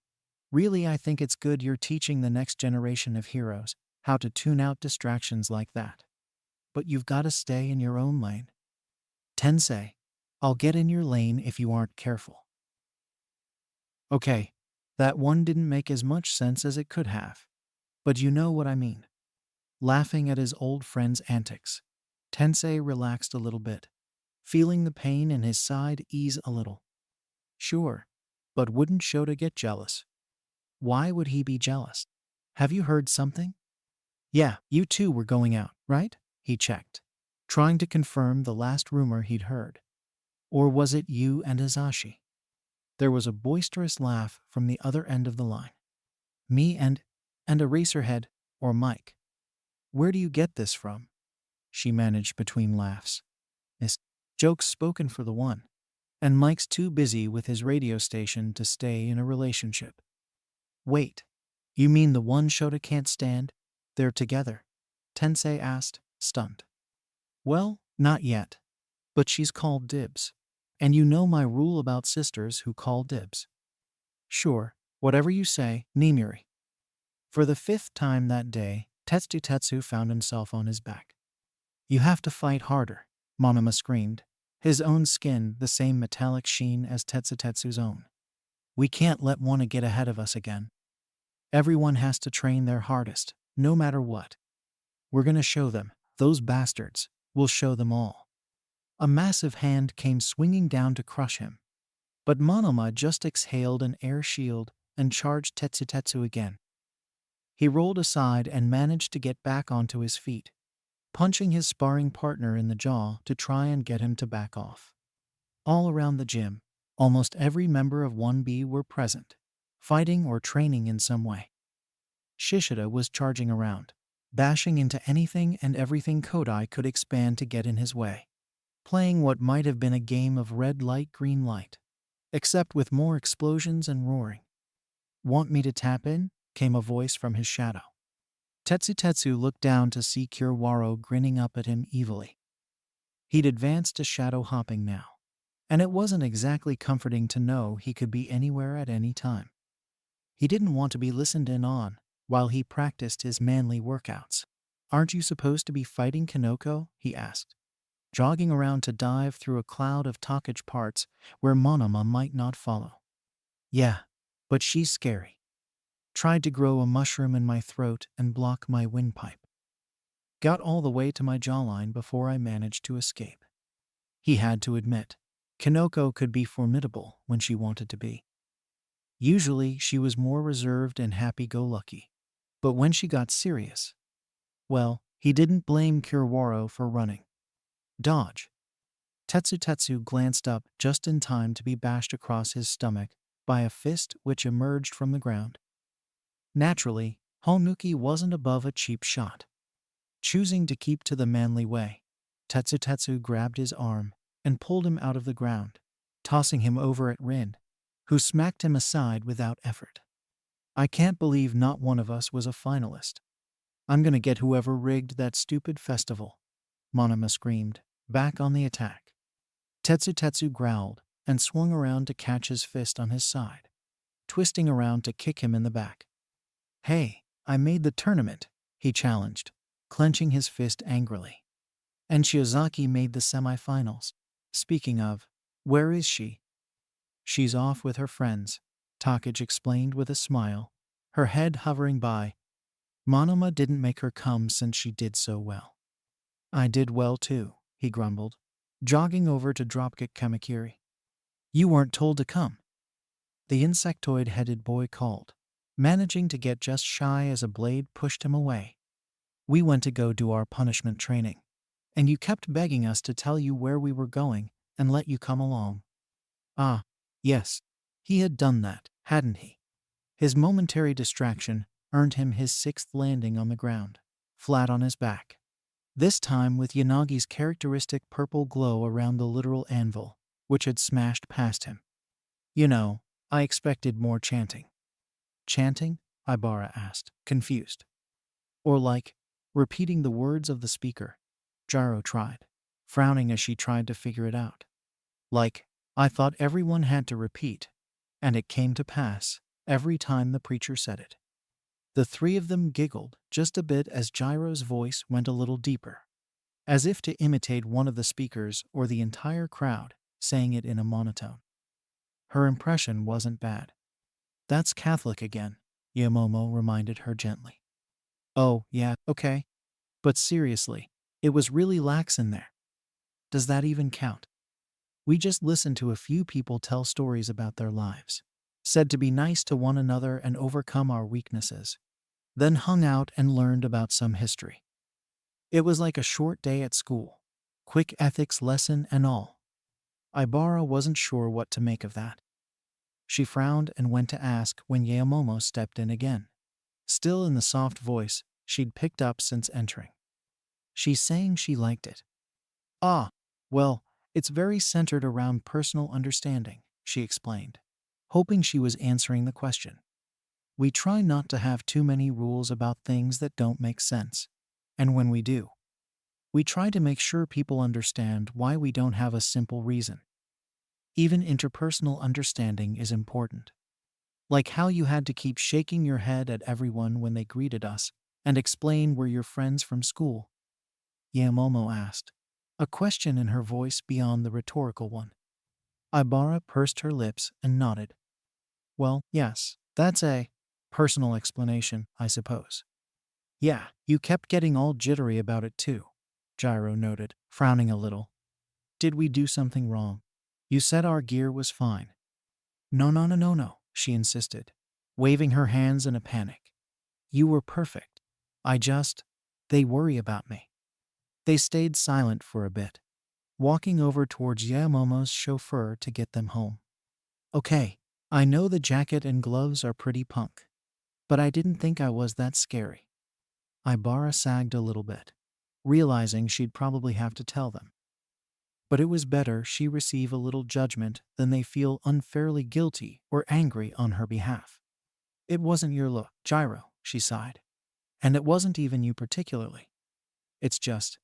Really, I think it's good you're teaching the next generation of heroes how to tune out distractions like that. But you've got to stay in your own lane. Tensei, I'll get in your lane if you aren't careful. Okay, that one didn't make as much sense as it could have. But you know what I mean. Laughing at his old friend's antics, Tensei relaxed a little bit, feeling the pain in his side ease a little. Sure, but wouldn't Shota get jealous? Why would he be jealous? Have you heard something? Yeah, you two were going out, right? He checked, trying to confirm the last rumor he'd heard. Or was it you and Azashi? There was a boisterous laugh from the other end of the line. Me and Eraserhead, or Mike. Where do you get this from? She managed between laughs. This joke's spoken for the one, and Mike's too busy with his radio station to stay in a relationship. Wait, you mean the one Shota can't stand? They're together? Tensei asked, stunned. Well, not yet, but she's called dibs. And you know my rule about sisters who call dibs. Sure, whatever you say, Nimiri. For the 5th time that day, Tetsu found himself on his back. You have to fight harder, Monoma screamed, his own skin the same metallic sheen as Tetsu's own. We can't let Wana get ahead of us again. Everyone has to train their hardest, no matter what. We're gonna show them, those bastards. We'll show them all. A massive hand came swinging down to crush him. But Monoma just exhaled an air shield and charged Tetsu again. He rolled aside and managed to get back onto his feet, punching his sparring partner in the jaw to try and get him to back off. All around the gym, almost every member of 1B were present, fighting or training in some way. Shishida was charging around, bashing into anything and everything Kodai could expand to get in his way, playing what might have been a game of red light, green light, except with more explosions and roaring. Want me to tap in? Came a voice from his shadow. Tetsu looked down to see Kiwaro grinning up at him evilly. He'd advanced to shadow hopping now, and it wasn't exactly comforting to know he could be anywhere at any time. He didn't want to be listened in on while he practiced his manly workouts. Aren't you supposed to be fighting Kanoko? He asked, jogging around to dive through a cloud of Takage parts where Monoma might not follow. Yeah, but she's scary. Tried to grow a mushroom in my throat and block my windpipe. Got all the way to my jawline before I managed to escape. He had to admit, Kanoko could be formidable when she wanted to be. Usually she was more reserved and happy-go-lucky. But when she got serious, well, he didn't blame Kiwaro for running. Dodge. Tetsu glanced up just in time to be bashed across his stomach by a fist which emerged from the ground. Naturally, Honuki wasn't above a cheap shot. Choosing to keep to the manly way, Tetsu grabbed his arm and pulled him out of the ground, tossing him over at Rin, who smacked him aside without effort. I can't believe not one of us was a finalist. I'm gonna get whoever rigged that stupid festival, Monoma screamed, back on the attack. Tetsu growled and swung around to catch his fist on his side, twisting around to kick him in the back. Hey, I made the tournament, he challenged, clenching his fist angrily. And Shiozaki made the semifinals. Speaking of, where is she? She's off with her friends, Takage explained with a smile, her head hovering by. Monoma didn't make her come since she did so well. I did well too, he grumbled, jogging over to dropkick Kamakiri. You weren't told to come. The insectoid-headed boy called, managing to get just shy as a blade pushed him away. We went to go do our punishment training, and you kept begging us to tell you where we were going and let you come along. Ah, yes, he had done that, hadn't he? His momentary distraction earned him his sixth landing on the ground, flat on his back. This time with Yanagi's characteristic purple glow around the literal anvil, which had smashed past him. You know, I expected more chanting. Chanting? Ibara asked, confused. Or like, repeating the words of the speaker, Jiro tried, frowning as she tried to figure it out. Like, I thought everyone had to repeat, and it came to pass every time the preacher said it. The three of them giggled just a bit as Jiro's voice went a little deeper, as if to imitate one of the speakers or the entire crowd saying it in a monotone. Her impression wasn't bad. That's Catholic again, Yamomo reminded her gently. Oh, yeah, okay. But seriously, it was really lax in there. Does that even count? We just listened to a few people tell stories about their lives, said to be nice to one another and overcome our weaknesses, then hung out and learned about some history. It was like a short day at school, quick ethics lesson and all. Ibara wasn't sure what to make of that. She frowned and went to ask when Yaomomo stepped in again, still in the soft voice she'd picked up since entering. She's saying she liked it. Ah, well, it's very centered around personal understanding, she explained, hoping she was answering the question. We try not to have too many rules about things that don't make sense, and when we do, we try to make sure people understand why we don't have a simple reason. Even interpersonal understanding is important. Like how you had to keep shaking your head at everyone when they greeted us, And explain we're your friends from school? Yamomo asked, a question in her voice beyond the rhetorical one. Ibara pursed her lips and nodded. Well, yes, that's a personal explanation, I suppose. Yeah, you kept getting all jittery about it too, Gyro noted, frowning a little. Did we do something wrong? You said our gear was fine. No, no, no, no, no, she insisted, waving her hands in a panic. You were perfect. They worry about me. They stayed silent for a bit, walking over towards Yamomo's chauffeur to get them home. Okay, I know the jacket and gloves are pretty punk, but I didn't think I was that scary. Ibara sagged a little bit, realizing she'd probably have to tell them. But it was better she receive a little judgment than they feel unfairly guilty or angry on her behalf. It wasn't your look, Gyro, she sighed. And it wasn't even you particularly. It's just,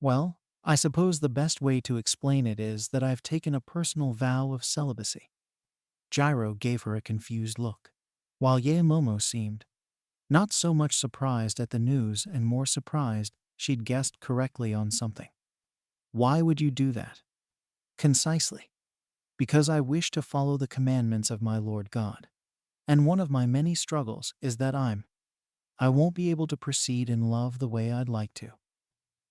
well, I suppose the best way to explain it is that I've taken a personal vow of celibacy. Gyro gave her a confused look, while Yamomo seemed not so much surprised at the news and more surprised she'd guessed correctly on something. Why would you do that? Concisely. Because I wish to follow the commandments of my Lord God. And one of my many struggles is that I won't be able to proceed in love the way I'd like to.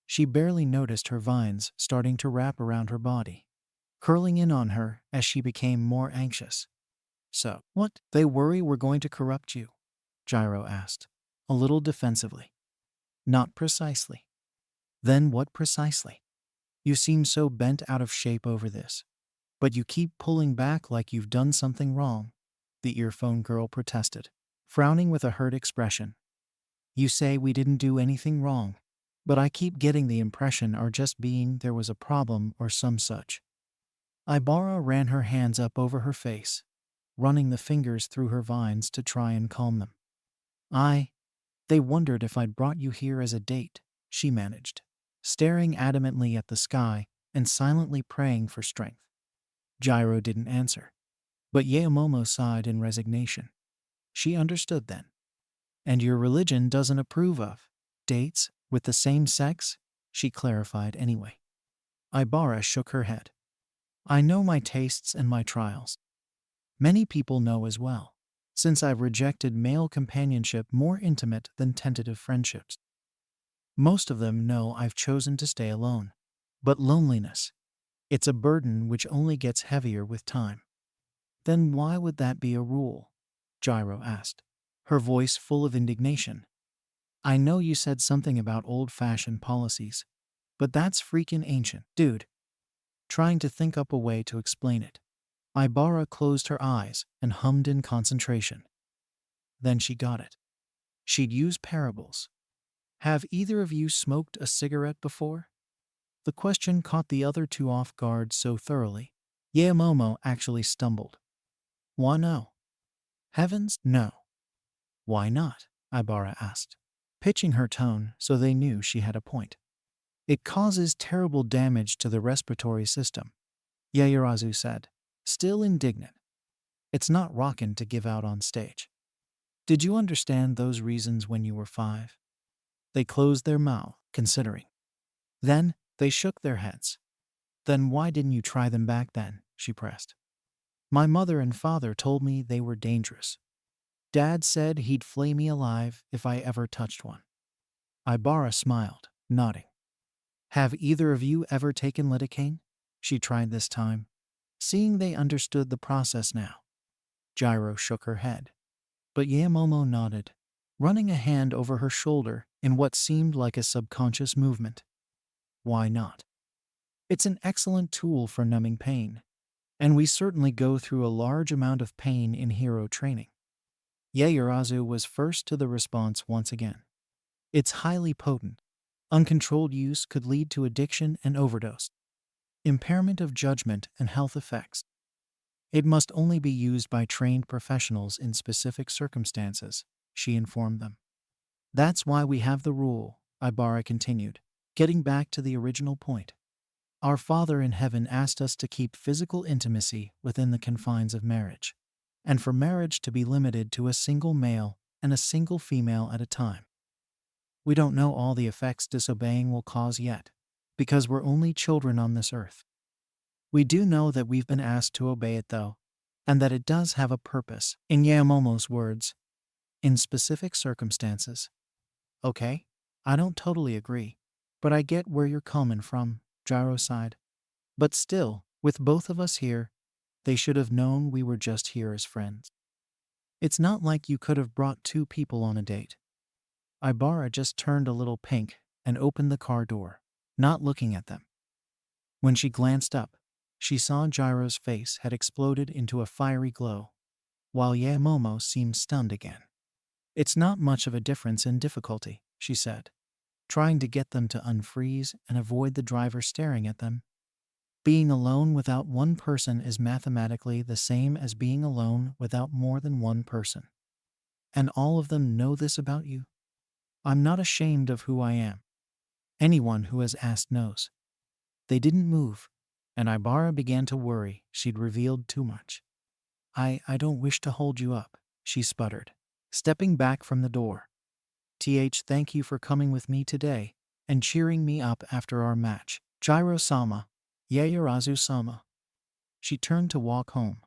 She barely noticed her vines starting to wrap around her body, curling in on her as she became more anxious. So, what? They worry we're going to corrupt you? Gyro asked, a little defensively. Not precisely. Then what precisely? You seem so bent out of shape over this. But you keep pulling back like you've done something wrong, the earphone girl protested, frowning with a hurt expression. You say we didn't do anything wrong, but I keep getting the impression there was a problem or some such. Ibara ran her hands up over her face, running the fingers through her vines to try and calm them. They wondered if I'd brought you here as a date, she managed, staring adamantly at the sky and silently praying for strength. Gyro didn't answer, but Yamomo sighed in resignation. She understood then. And your religion doesn't approve of dates with the same sex? She clarified anyway. Ibara shook her head. I know my tastes and my trials. Many people know as well, since I've rejected male companionship more intimate than tentative friendships. Most of them know I've chosen to stay alone. But loneliness, it's a burden which only gets heavier with time. Then why would that be a rule? Gyro asked, her voice full of indignation. I know you said something about old-fashioned policies, but that's freaking ancient, dude. Trying to think up a way to explain it, Ibara closed her eyes and hummed in concentration. Then she got it. She'd use parables. Have either of you smoked a cigarette before? The question caught the other two off guard so thoroughly, Yamomo actually stumbled. Why no? Heavens, no. Why not? Ibara asked, pitching her tone so they knew she had a point. It causes terrible damage to the respiratory system, Yaoyorozu said, still indignant. It's not rockin' to give out on stage. Did you understand those reasons when you were 5? They closed their mouth, considering. Then, they shook their heads. Then why didn't you try them back then? She pressed. My mother and father told me they were dangerous. Dad said he'd flay me alive if I ever touched one. Ibara smiled, nodding. Have either of you ever taken lidocaine? She tried this time, seeing they understood the process now. Gyro shook her head, but Yamomo nodded, running a hand over her shoulder in what seemed like a subconscious movement. Why not? It's an excellent tool for numbing pain, and we certainly go through a large amount of pain in hero training. Yaoyorozu was first to the response once again. It's highly potent. Uncontrolled use could lead to addiction and overdose, impairment of judgment and health effects. It must only be used by trained professionals in specific circumstances, she informed them. That's why we have the rule, Ibara continued, getting back to the original point. Our Father in heaven asked us to keep physical intimacy within the confines of marriage, and for marriage to be limited to a single male and a single female at a time. We don't know all the effects disobeying will cause yet, because we're only children on this earth. We do know that we've been asked to obey it though, and that it does have a purpose. In Yaomomo's words, in specific circumstances. Okay, I don't totally agree, but I get where you're coming from, Gyro sighed. But still, with both of us here, they should have known we were just here as friends. It's not like you could have brought two people on a date. Ibara just turned a little pink and opened the car door, not looking at them. When she glanced up, she saw Gyro's face had exploded into a fiery glow, while Yaomomo seemed stunned again. It's not much of a difference in difficulty, she said, trying to get them to unfreeze and avoid the driver staring at them. Being alone without one person is mathematically the same as being alone without more than one person. And all of them know this about you. I'm not ashamed of who I am. Anyone who has asked knows. They didn't move, and Ibara began to worry she'd revealed too much. I don't wish to hold you up, she sputtered, stepping back from the door. Thank you for coming with me today and cheering me up after our match. Gyro-sama, Yaoyorozu-sama. She turned to walk home,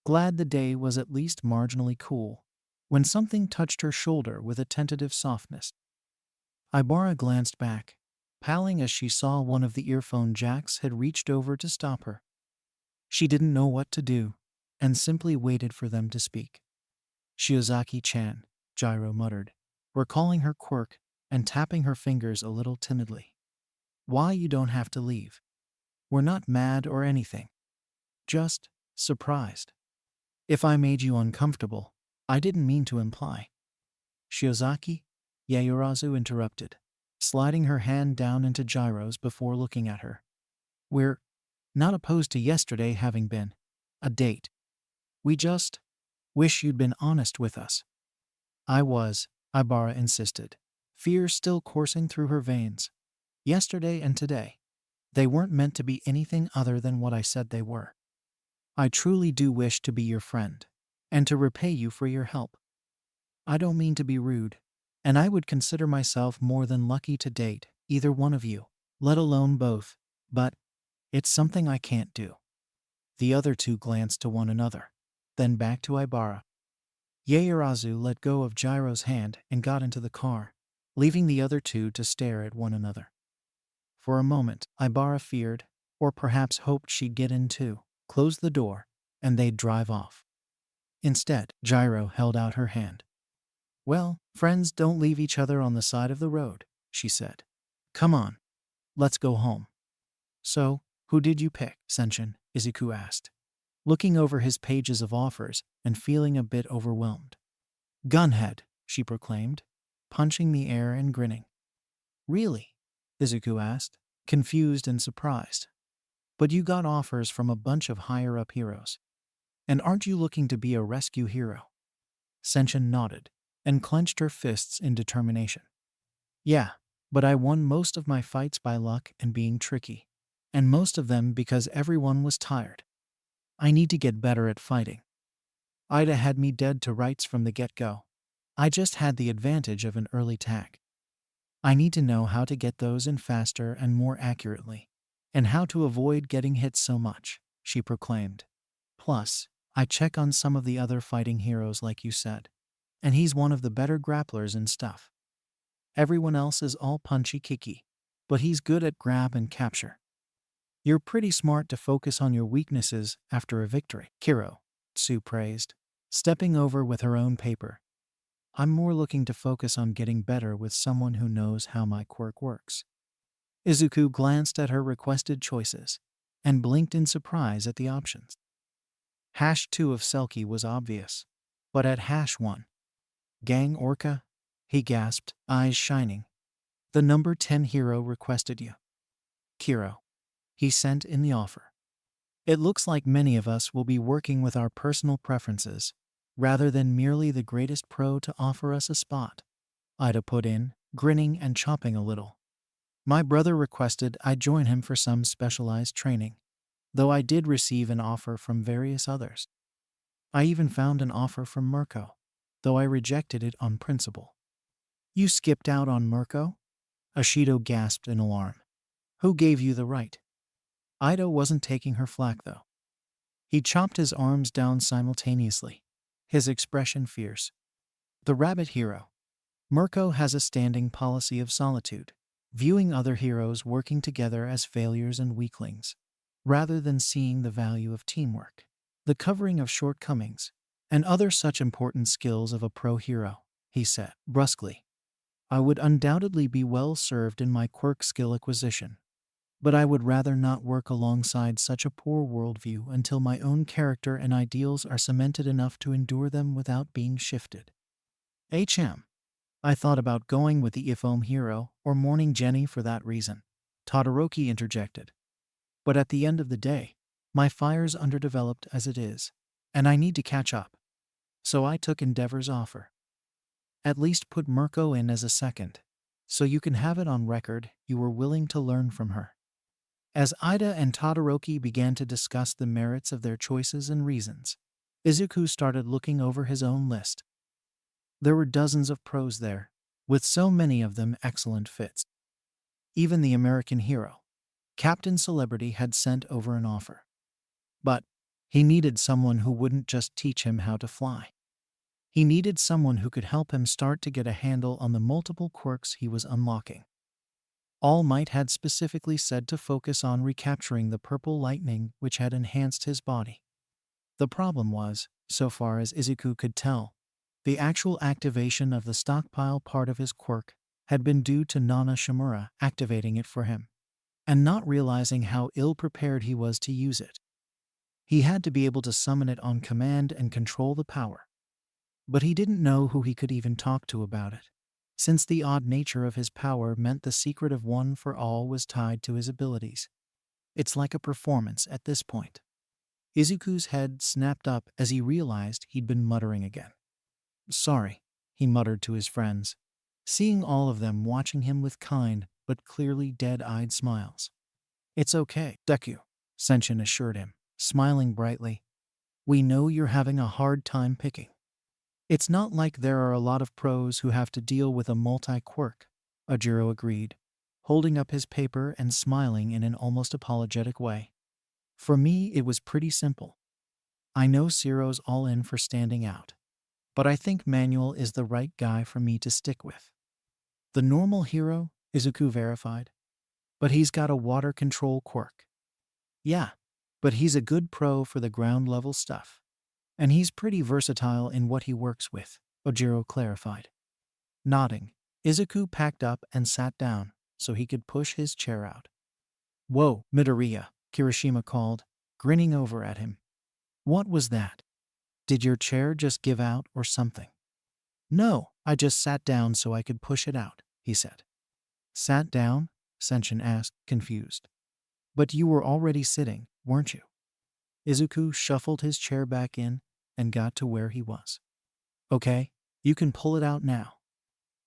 glad the day was at least marginally cool, when something touched her shoulder with a tentative softness. Ibara glanced back, paling as she saw one of the earphone jacks had reached over to stop her. She didn't know what to do, and simply waited for them to speak. Shiozaki-chan, Gyro muttered, recalling her quirk and tapping her fingers a little timidly. Why you don't have to leave. We're not mad or anything. Just surprised. If I made you uncomfortable, I didn't mean to imply. Shiozaki? Yaoyorozu interrupted, sliding her hand down into Gyro's before looking at her. We're not opposed to yesterday having been a date. We just wish you'd been honest with us. I was, Ibara insisted, fear still coursing through her veins. Yesterday and today, they weren't meant to be anything other than what I said they were. I truly do wish to be your friend, and to repay you for your help. I don't mean to be rude, and I would consider myself more than lucky to date either one of you, let alone both, but it's something I can't do. The other two glanced to one another, then back to Ibara. Yaoyorozu let go of Gyro's hand and got into the car, leaving the other two to stare at one another. For a moment, Ibara feared, or perhaps hoped she'd get in too, close the door, and they'd drive off. Instead, Gyro held out her hand. Well, friends don't leave each other on the side of the road, she said. Come on, let's go home. So, who did you pick, Senshin? Izuku asked, looking over his pages of offers and feeling a bit overwhelmed. Gunhead, she proclaimed, punching the air and grinning. Really? Izuku asked, confused and surprised. But you got offers from a bunch of higher-up heroes. And aren't you looking to be a rescue hero? Senshin nodded and clenched her fists in determination. Yeah, but I won most of my fights by luck and being tricky, and most of them because everyone was tired. I need to get better at fighting. Ida had me dead to rights from the get-go. I just had the advantage of an early tag. I need to know how to get those in faster and more accurately, and how to avoid getting hit so much, she proclaimed. Plus, I check on some of the other fighting heroes like you said, and he's one of the better grapplers and stuff. Everyone else is all punchy-kicky, but he's good at grab and capture. You're pretty smart to focus on your weaknesses after a victory, Kiro, Tsu praised, stepping over with her own paper. I'm more looking to focus on getting better with someone who knows how my quirk works. Izuku glanced at her requested choices and blinked in surprise at the options. Hash 2 of Selkie was obvious, but at Hash 1, Gang Orca, he gasped, eyes shining. The number 10 hero requested you. Kiro. He sent in the offer. It looks like many of us will be working with our personal preferences, rather than merely the greatest pro to offer us a spot, Ida put in, grinning and chopping a little. My brother requested I join him for some specialized training, though I did receive an offer from various others. I even found an offer from Mirko, though I rejected it on principle. You skipped out on Mirko? Ashido gasped in alarm. Who gave you the right? Ida wasn't taking her flack, though. He chopped his arms down simultaneously, his expression fierce. The rabbit hero. Mirko has a standing policy of solitude, viewing other heroes working together as failures and weaklings, rather than seeing the value of teamwork, the covering of shortcomings, and other such important skills of a pro hero, he said brusquely. I would undoubtedly be well served in my quirk skill acquisition, but I would rather not work alongside such a poor worldview until my own character and ideals are cemented enough to endure them without being shifted. I thought about going with the Ifome hero or mourning Jenny for that reason, Todoroki interjected. But at the end of the day, my fire's underdeveloped as it is, and I need to catch up. So I took Endeavor's offer. At least put Mirko in as a second, so you can have it on record you were willing to learn from her. As Ida and Todoroki began to discuss the merits of their choices and reasons, Izuku started looking over his own list. There were dozens of pros there, with so many of them excellent fits. Even the American hero, Captain Celebrity, had sent over an offer. But he needed someone who wouldn't just teach him how to fly. He needed someone who could help him start to get a handle on the multiple quirks he was unlocking. All Might had specifically said to focus on recapturing the purple lightning which had enhanced his body. The problem was, so far as Izuku could tell, the actual activation of the stockpile part of his quirk had been due to Nana Shimura activating it for him, and not realizing how ill-prepared he was to use it. He had to be able to summon it on command and control the power. But he didn't know who he could even talk to about it, since the odd nature of his power meant the secret of One for All was tied to his abilities. It's like a performance at this point. Izuku's head snapped up as he realized he'd been muttering again. Sorry, he muttered to his friends, seeing all of them watching him with kind but clearly dead-eyed smiles. It's okay, Deku, Senshin assured him, smiling brightly. We know you're having a hard time picking. It's not like there are a lot of pros who have to deal with a multi-quirk, Ojiro agreed, holding up his paper and smiling in an almost apologetic way. For me, it was pretty simple. I know Ciro's all in for standing out, but I think Manuel is the right guy for me to stick with. The normal hero, Izuku verified, but he's got a water control quirk. Yeah, but he's a good pro for the ground level stuff. And he's pretty versatile in what he works with, Ojiro clarified. Nodding, Izuku packed up and sat down so he could push his chair out. Whoa, Midoriya, Kirishima called, grinning over at him. What was that? Did your chair just give out or something? No, I just sat down so I could push it out, he said. Sat down? Senshin asked, confused. But you were already sitting, weren't you? Izuku shuffled his chair back in and got to where he was. Okay, you can pull it out now.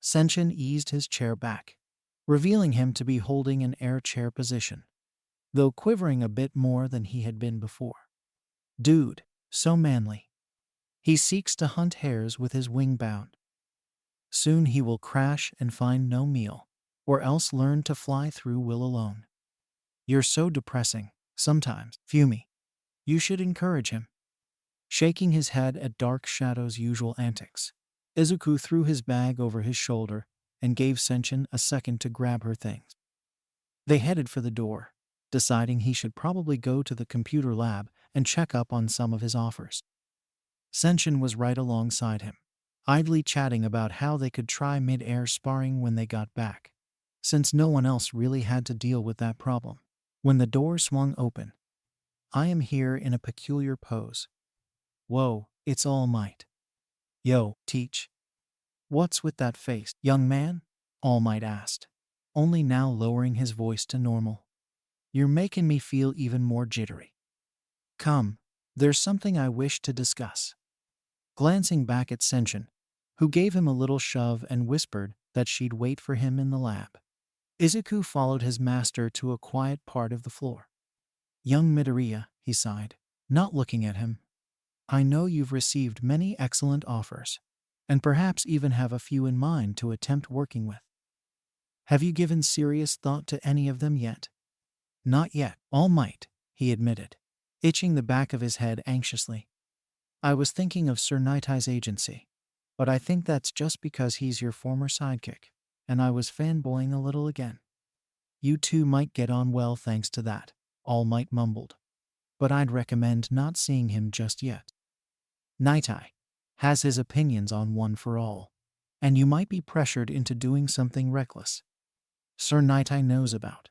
Senshin eased his chair back, revealing him to be holding an air chair position, though quivering a bit more than he had been before. Dude, so manly. He seeks to hunt hares with his wing bound. Soon he will crash and find no meal, or else learn to fly through will alone. You're so depressing, sometimes, Fumi. You should encourage him. Shaking his head at Dark Shadow's usual antics, Izuku threw his bag over his shoulder and gave Senshin a second to grab her things. They headed for the door, deciding he should probably go to the computer lab and check up on some of his offers. Senshin was right alongside him, idly chatting about how they could try mid-air sparring when they got back, since no one else really had to deal with that problem. When the door swung open, I am here in a peculiar pose. Whoa, it's All Might. Yo, Teach. What's with that face, young man? All Might asked, only now lowering his voice to normal. You're making me feel even more jittery. Come, there's something I wish to discuss. Glancing back at Senshin, who gave him a little shove and whispered that she'd wait for him in the lab, Izuku followed his master to a quiet part of the floor. Young Midoriya, he sighed, not looking at him. I know you've received many excellent offers, and perhaps even have a few in mind to attempt working with. Have you given serious thought to any of them yet? Not yet, All Might, he admitted, itching the back of his head anxiously. I was thinking of Sir Nightie's agency, but I think that's just because he's your former sidekick, and I was fanboying a little again. You two might get on well thanks to that, All Might mumbled, but I'd recommend not seeing him just yet. Nightie has his opinions on One for All, and you might be pressured into doing something reckless. Sir Nightie knows about.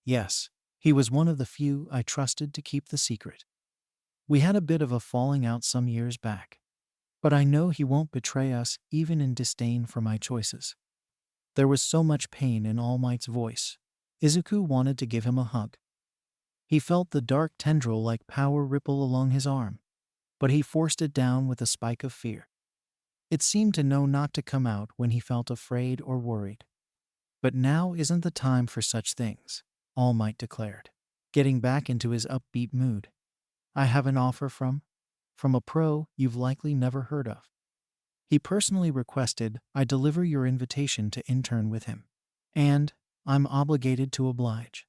Yes, he was one of the few I trusted to keep the secret. We had a bit of a falling out some years back, but I know he won't betray us even in disdain for my choices. There was so much pain in All Might's voice. Izuku wanted to give him a hug. He felt the dark tendril-like power ripple along his arm, but he forced it down with a spike of fear. It seemed to know not to come out when he felt afraid or worried. But now isn't the time for such things, All Might declared, getting back into his upbeat mood. I have an offer from a pro you've likely never heard of. He personally requested I deliver your invitation to intern with him, and I'm obligated to oblige.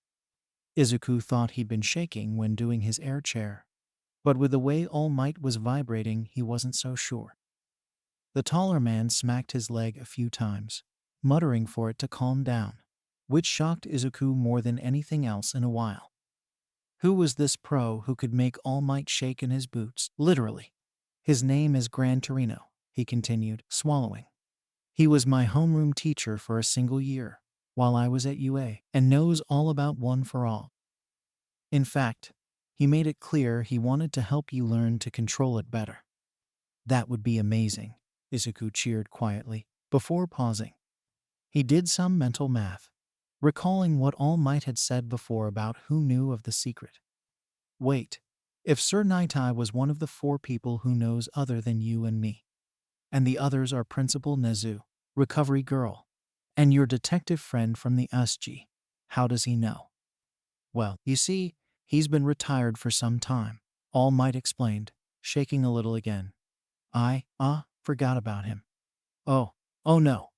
Izuku thought he'd been shaking when doing his air chair, but with the way All Might was vibrating, he wasn't so sure. The taller man smacked his leg a few times, muttering for it to calm down, which shocked Izuku more than anything else in a while. Who was this pro who could make All Might shake in his boots, literally? His name is Gran Torino, he continued, swallowing. He was my homeroom teacher for a single year, while I was at UA, and knows all about One for All. In fact, he made it clear he wanted to help you learn to control it better. That would be amazing, Izuku cheered quietly, before pausing. He did some mental math, recalling what All Might had said before about who knew of the secret. Wait, if Sir Nightie was one of the 4 people who knows other than you and me, and the others are Principal Nezu, Recovery Girl, and your detective friend from the USG, how does he know? Well, you see, he's been retired for some time, All Might explained, shaking a little again. I forgot about him. Oh no.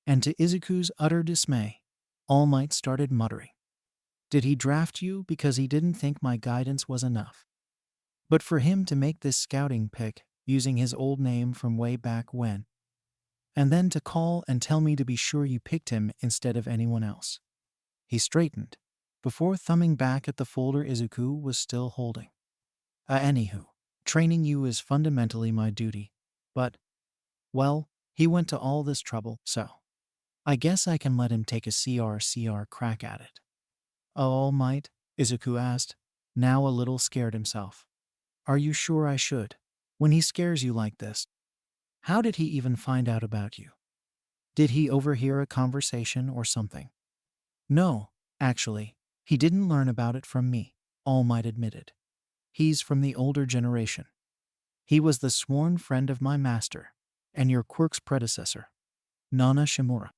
And to Izuku's utter dismay, All Might started muttering. Did he draft you because he didn't think my guidance was enough? But for him to make this scouting pick using his old name from way back when, and then to call and tell me to be sure you picked him instead of anyone else. He straightened, before thumbing back at the folder Izuku was still holding. Anywho, training you is fundamentally my duty, but, well, he went to all this trouble, so I guess I can let him take a CR crack at it. All Might? Izuku asked, now a little scared himself. Are you sure I should? When he scares you like this? How did he even find out about you? Did he overhear a conversation or something? No, actually, he didn't learn about it from me, All Might admitted. He's from the older generation. He was the sworn friend of my master, and your quirk's predecessor, Nana Shimura.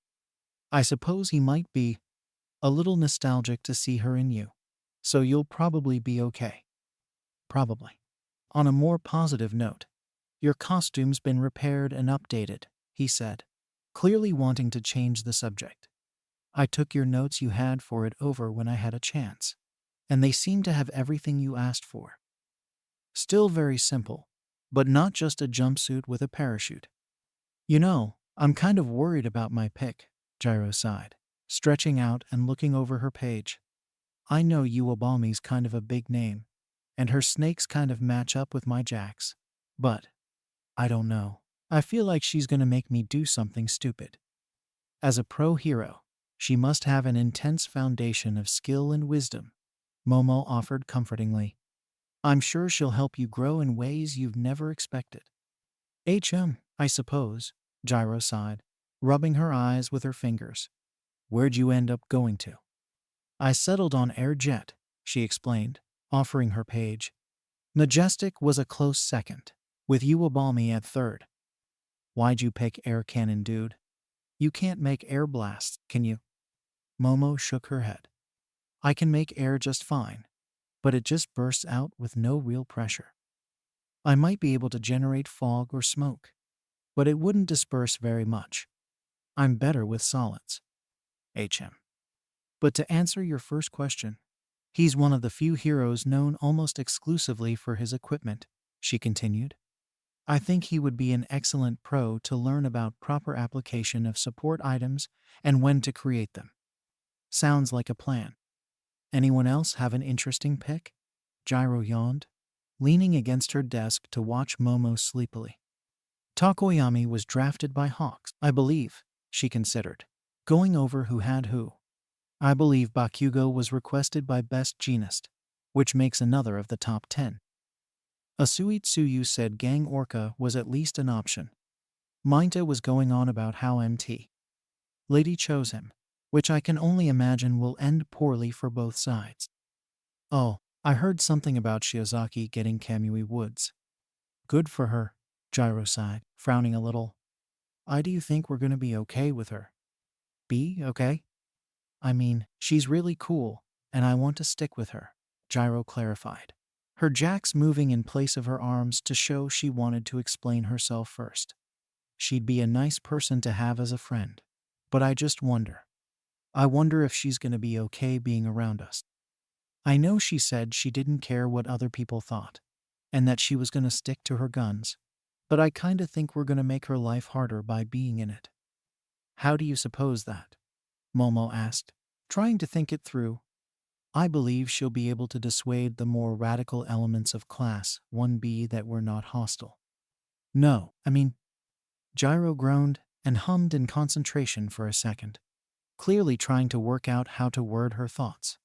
I suppose he might be a little nostalgic to see her in you, so you'll probably be okay. Probably. On a more positive note, your costume's been repaired and updated, he said, clearly wanting to change the subject. I took your notes you had for it over when I had a chance, and they seem to have everything you asked for. Still very simple, but not just a jumpsuit with a parachute. You know, I'm kind of worried about my pick, Gyro sighed, stretching out and looking over her page. I know Uwabami's kind of a big name, and her snakes kind of match up with my jacks, but I don't know. I feel like she's gonna make me do something stupid. As a pro hero, she must have an intense foundation of skill and wisdom, Momo offered comfortingly. I'm sure she'll help you grow in ways you've never expected. I suppose, Gyro sighed, rubbing her eyes with her fingers. Where'd you end up going to? I settled on Air Jet, she explained, offering her page. Majestic was a close second, with Uwabami at third. Why'd you pick Air Cannon, dude? You can't make air blasts, can you? Momo shook her head. I can make air just fine, but it just bursts out with no real pressure. I might be able to generate fog or smoke, but it wouldn't disperse very much. I'm better with solids. HM. But to answer your first question, he's one of the few heroes known almost exclusively for his equipment, she continued. I think he would be an excellent pro to learn about proper application of support items and when to create them. Sounds like a plan. Anyone else have an interesting pick? Gyro yawned, leaning against her desk to watch Momo sleepily. Takoyami was drafted by Hawks, I believe, she considered, going over who had who. I believe Bakugo was requested by Best Genist, which makes another of the top 10. Asui Tsuyu said Gang Orca was at least an option. Minta was going on about how MT Lady chose him, which I can only imagine will end poorly for both sides. Oh, I heard something about Shiozaki getting Kamui Woods. Good for her, Gyro sighed, frowning a little. Do you think we're gonna be okay with her? Be okay? I mean, she's really cool, and I want to stick with her, Gyro clarified, her jacks moving in place of her arms to show she wanted to explain herself first. She'd be a nice person to have as a friend, but I just wonder. I wonder if she's gonna be okay being around us. I know she said she didn't care what other people thought, and that she was gonna stick to her guns, but I kinda think we're gonna make her life harder by being in it. How do you suppose that? Momo asked, trying to think it through. I believe she'll be able to dissuade the more radical elements of Class 1B that were not hostile. No, I mean, Gyro groaned and hummed in concentration for a second, clearly trying to work out how to word her thoughts.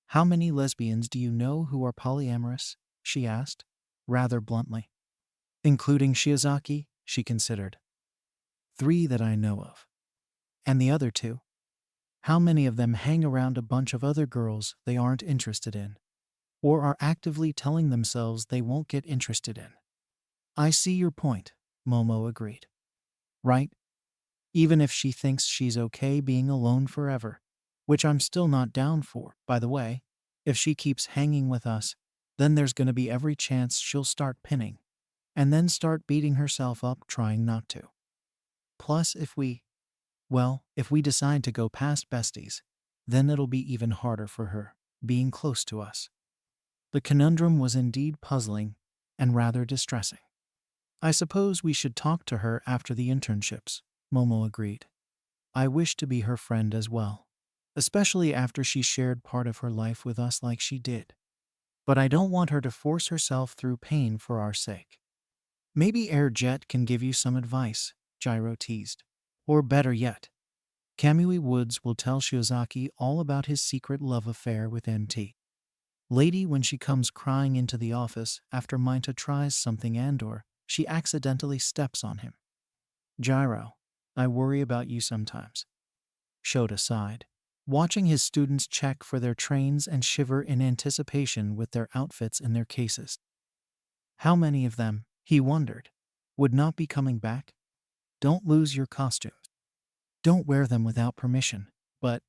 How many lesbians do you know who are polyamorous? She asked, rather bluntly. Including Shiozaki, she considered. 3 that I know of. And the other 2? How many of them hang around a bunch of other girls they aren't interested in, or are actively telling themselves they won't get interested in? I see your point, Momo agreed. Right? Even if she thinks she's okay being alone forever, which I'm still not down for, by the way, if she keeps hanging with us, then there's gonna be every chance she'll start pinning, and then start beating herself up trying not to. Plus, if we decide to go past besties, then it'll be even harder for her, being close to us. The conundrum was indeed puzzling and rather distressing. I suppose we should talk to her after the internships, Momo agreed. I wish to be her friend as well, especially after she shared part of her life with us like she did. But I don't want her to force herself through pain for our sake. Maybe Air Jet can give you some advice, Gyro teased. Or better yet, Kamui Woods will tell Shiozaki all about his secret love affair with MT Lady when she comes crying into the office after Minta tries something and/or she accidentally steps on him. Gyro, I worry about you sometimes. Shota sighed, watching his students check for their trains and shiver in anticipation with their outfits in their cases. How many of them, he wondered, would not be coming back? Don't lose your costumes. Don't wear them without permission, but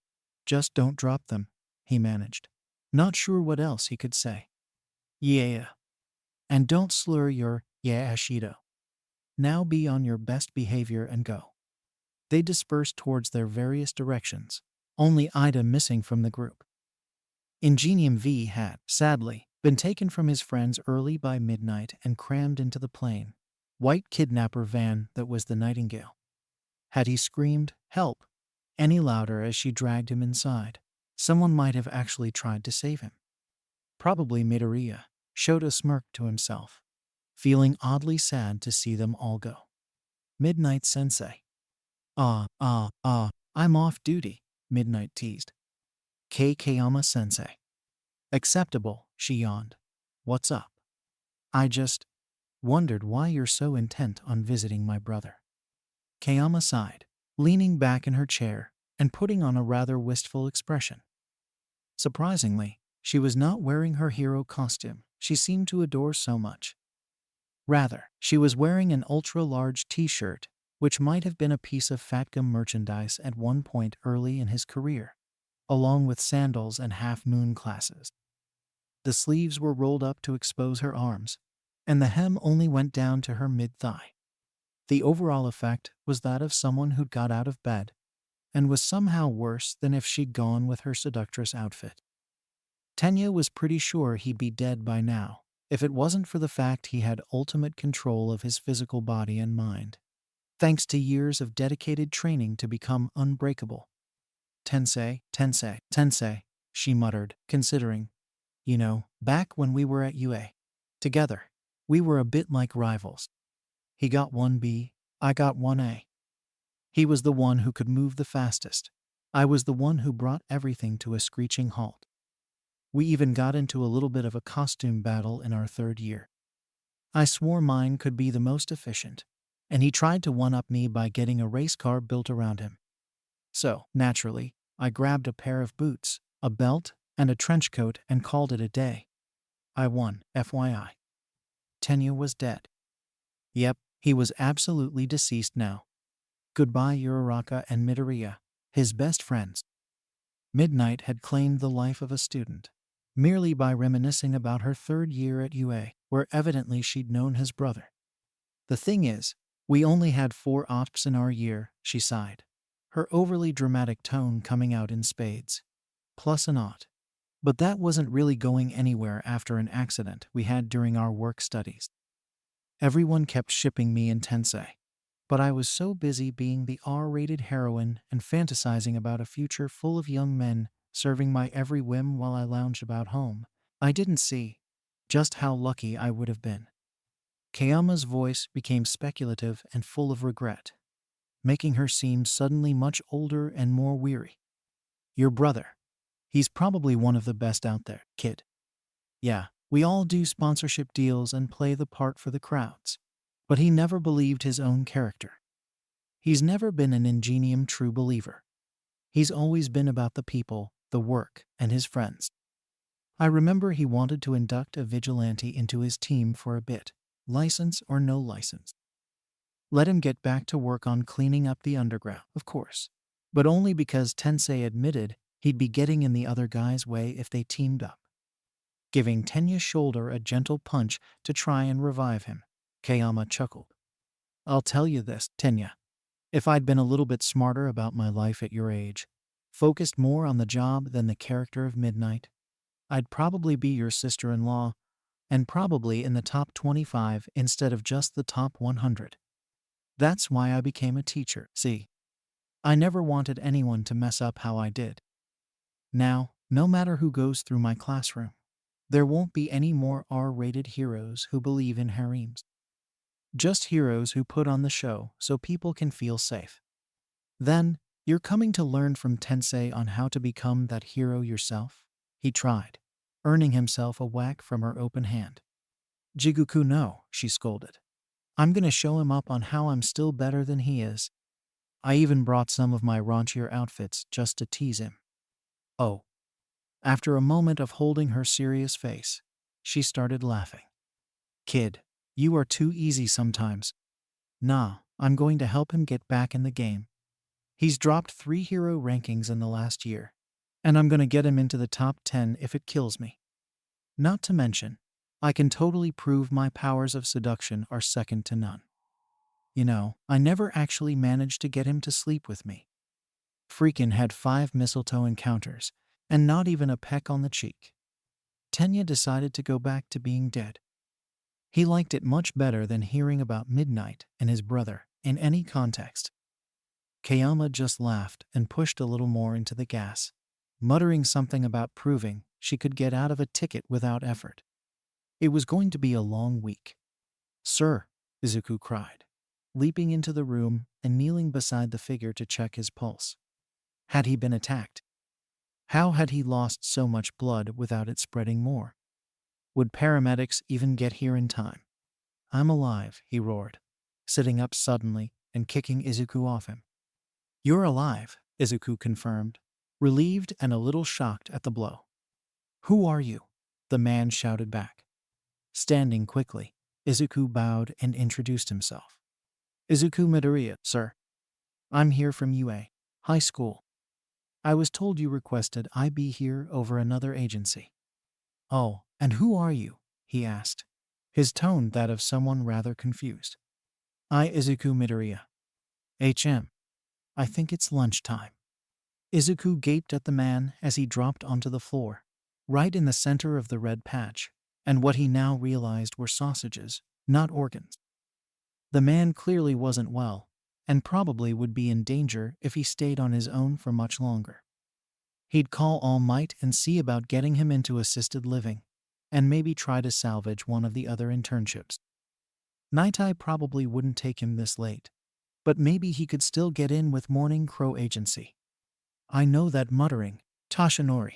just don't drop them, he managed, not sure what else he could say. Yeah. And don't slur your yeah Ashido. Now be on your best behavior and go. They dispersed towards their various directions, only Ida missing from the group. Ingenium V had, sadly, been taken from his friends early by midnight and crammed into the plain, white kidnapper van that was the Nightingale. Had he screamed, "Help!" any louder as she dragged him inside, someone might have actually tried to save him. Probably Midoriya, Shota smirked to himself, feeling oddly sad to see them all go. Midnight Sensei. I'm off duty, Midnight teased. Kayama Sensei. Acceptable, she yawned. What's up? I just wondered why you're so intent on visiting my brother. Kayama sighed, leaning back in her chair and putting on a rather wistful expression. Surprisingly, she was not wearing her hero costume she seemed to adore so much. Rather, she was wearing an ultra-large t-shirt, which might have been a piece of Fatgum merchandise at one point early in his career, along with sandals and half-moon glasses. The sleeves were rolled up to expose her arms, and the hem only went down to her mid-thigh. The overall effect was that of someone who'd got out of bed and was somehow worse than if she'd gone with her seductress outfit. Tenya was pretty sure he'd be dead by now, if it wasn't for the fact he had ultimate control of his physical body and mind, thanks to years of dedicated training to become unbreakable. Tensei, Tensei, Tensei, she muttered, considering. You know, back when we were at UA together, we were a bit like rivals. He got 1B, I got 1A. He was the one who could move the fastest. I was the one who brought everything to a screeching halt. We even got into a little bit of a costume battle in our 3rd year. I swore mine could be the most efficient, and he tried to one-up me by getting a race car built around him. So, naturally, I grabbed a pair of boots, a belt, and a trench coat and called it a day. I won, FYI. Tenya was dead. Yep, he was absolutely deceased now. Goodbye Uraraka and Midoriya, his best friends. Midnight had claimed the life of a student, merely by reminiscing about her 3rd year at UA, where evidently she'd known his brother. The thing is, we only had 4 ops in our year, she sighed, her overly dramatic tone coming out in spades. Plus an ought. But that wasn't really going anywhere after an accident we had during our work studies. Everyone kept shipping me and Tensei, but I was so busy being the R-rated heroine and fantasizing about a future full of young men serving my every whim while I lounged about home, I didn't see just how lucky I would have been. Kayama's voice became speculative and full of regret, making her seem suddenly much older and more weary. Your brother. He's probably one of the best out there, kid. Yeah, we all do sponsorship deals and play the part for the crowds. But he never believed his own character. He's never been an ingenium true believer. He's always been about the people, the work, and his friends. I remember he wanted to induct a vigilante into his team for a bit, license or no license. Let him get back to work on cleaning up the underground, of course. But only because Tensei admitted he'd be getting in the other guy's way if they teamed up. Giving Tenya's shoulder a gentle punch to try and revive him, Kayama chuckled. I'll tell you this, Tenya. If I'd been a little bit smarter about my life at your age, focused more on the job than the character of Midnight, I'd probably be your sister-in-law, and probably in the top 25 instead of just the top 100. That's why I became a teacher, see? I never wanted anyone to mess up how I did. Now, no matter who goes through my classroom, there won't be any more R-rated heroes who believe in harems. Just heroes who put on the show so people can feel safe. Then, you're coming to learn from Tensei on how to become that hero yourself? He tried, earning himself a whack from her open hand. Jiguku no, she scolded. I'm gonna show him up on how I'm still better than he is. I even brought some of my raunchier outfits just to tease him. Oh. After a moment of holding her serious face, she started laughing. Kid, you are too easy sometimes. Nah, I'm going to help him get back in the game. He's dropped 3 hero rankings in the last year, and I'm gonna get him into the top 10 if it kills me. Not to mention, I can totally prove my powers of seduction are second to none. You know, I never actually managed to get him to sleep with me. Freakin' had 5 mistletoe encounters, and not even a peck on the cheek. Tenya decided to go back to being dead. He liked it much better than hearing about Midnight and his brother in any context. Kayama just laughed and pushed a little more into the gas, muttering something about proving she could get out of a ticket without effort. It was going to be a long week. Sir, Izuku cried, leaping into the room and kneeling beside the figure to check his pulse. Had he been attacked? How had he lost so much blood without it spreading more? Would paramedics even get here in time? I'm alive, he roared, sitting up suddenly and kicking Izuku off him. You're alive, Izuku confirmed, relieved and a little shocked at the blow. Who are you? The man shouted back. Standing quickly, Izuku bowed and introduced himself. Izuku Midoriya, sir. I'm here from UA, high school. I was told you requested I be here over another agency. Oh, and who are you? He asked, his tone that of someone rather confused. Izuku Midoriya. I think it's lunchtime. Izuku gaped at the man as he dropped onto the floor, right in the center of the red patch, and what he now realized were sausages, not organs. The man clearly wasn't well, and probably would be in danger if he stayed on his own for much longer. He'd call All Might and see about getting him into assisted living, and maybe try to salvage one of the other internships. Nightai probably wouldn't take him this late, but maybe he could still get in with Morning Crow Agency. I know that muttering, Tashinori.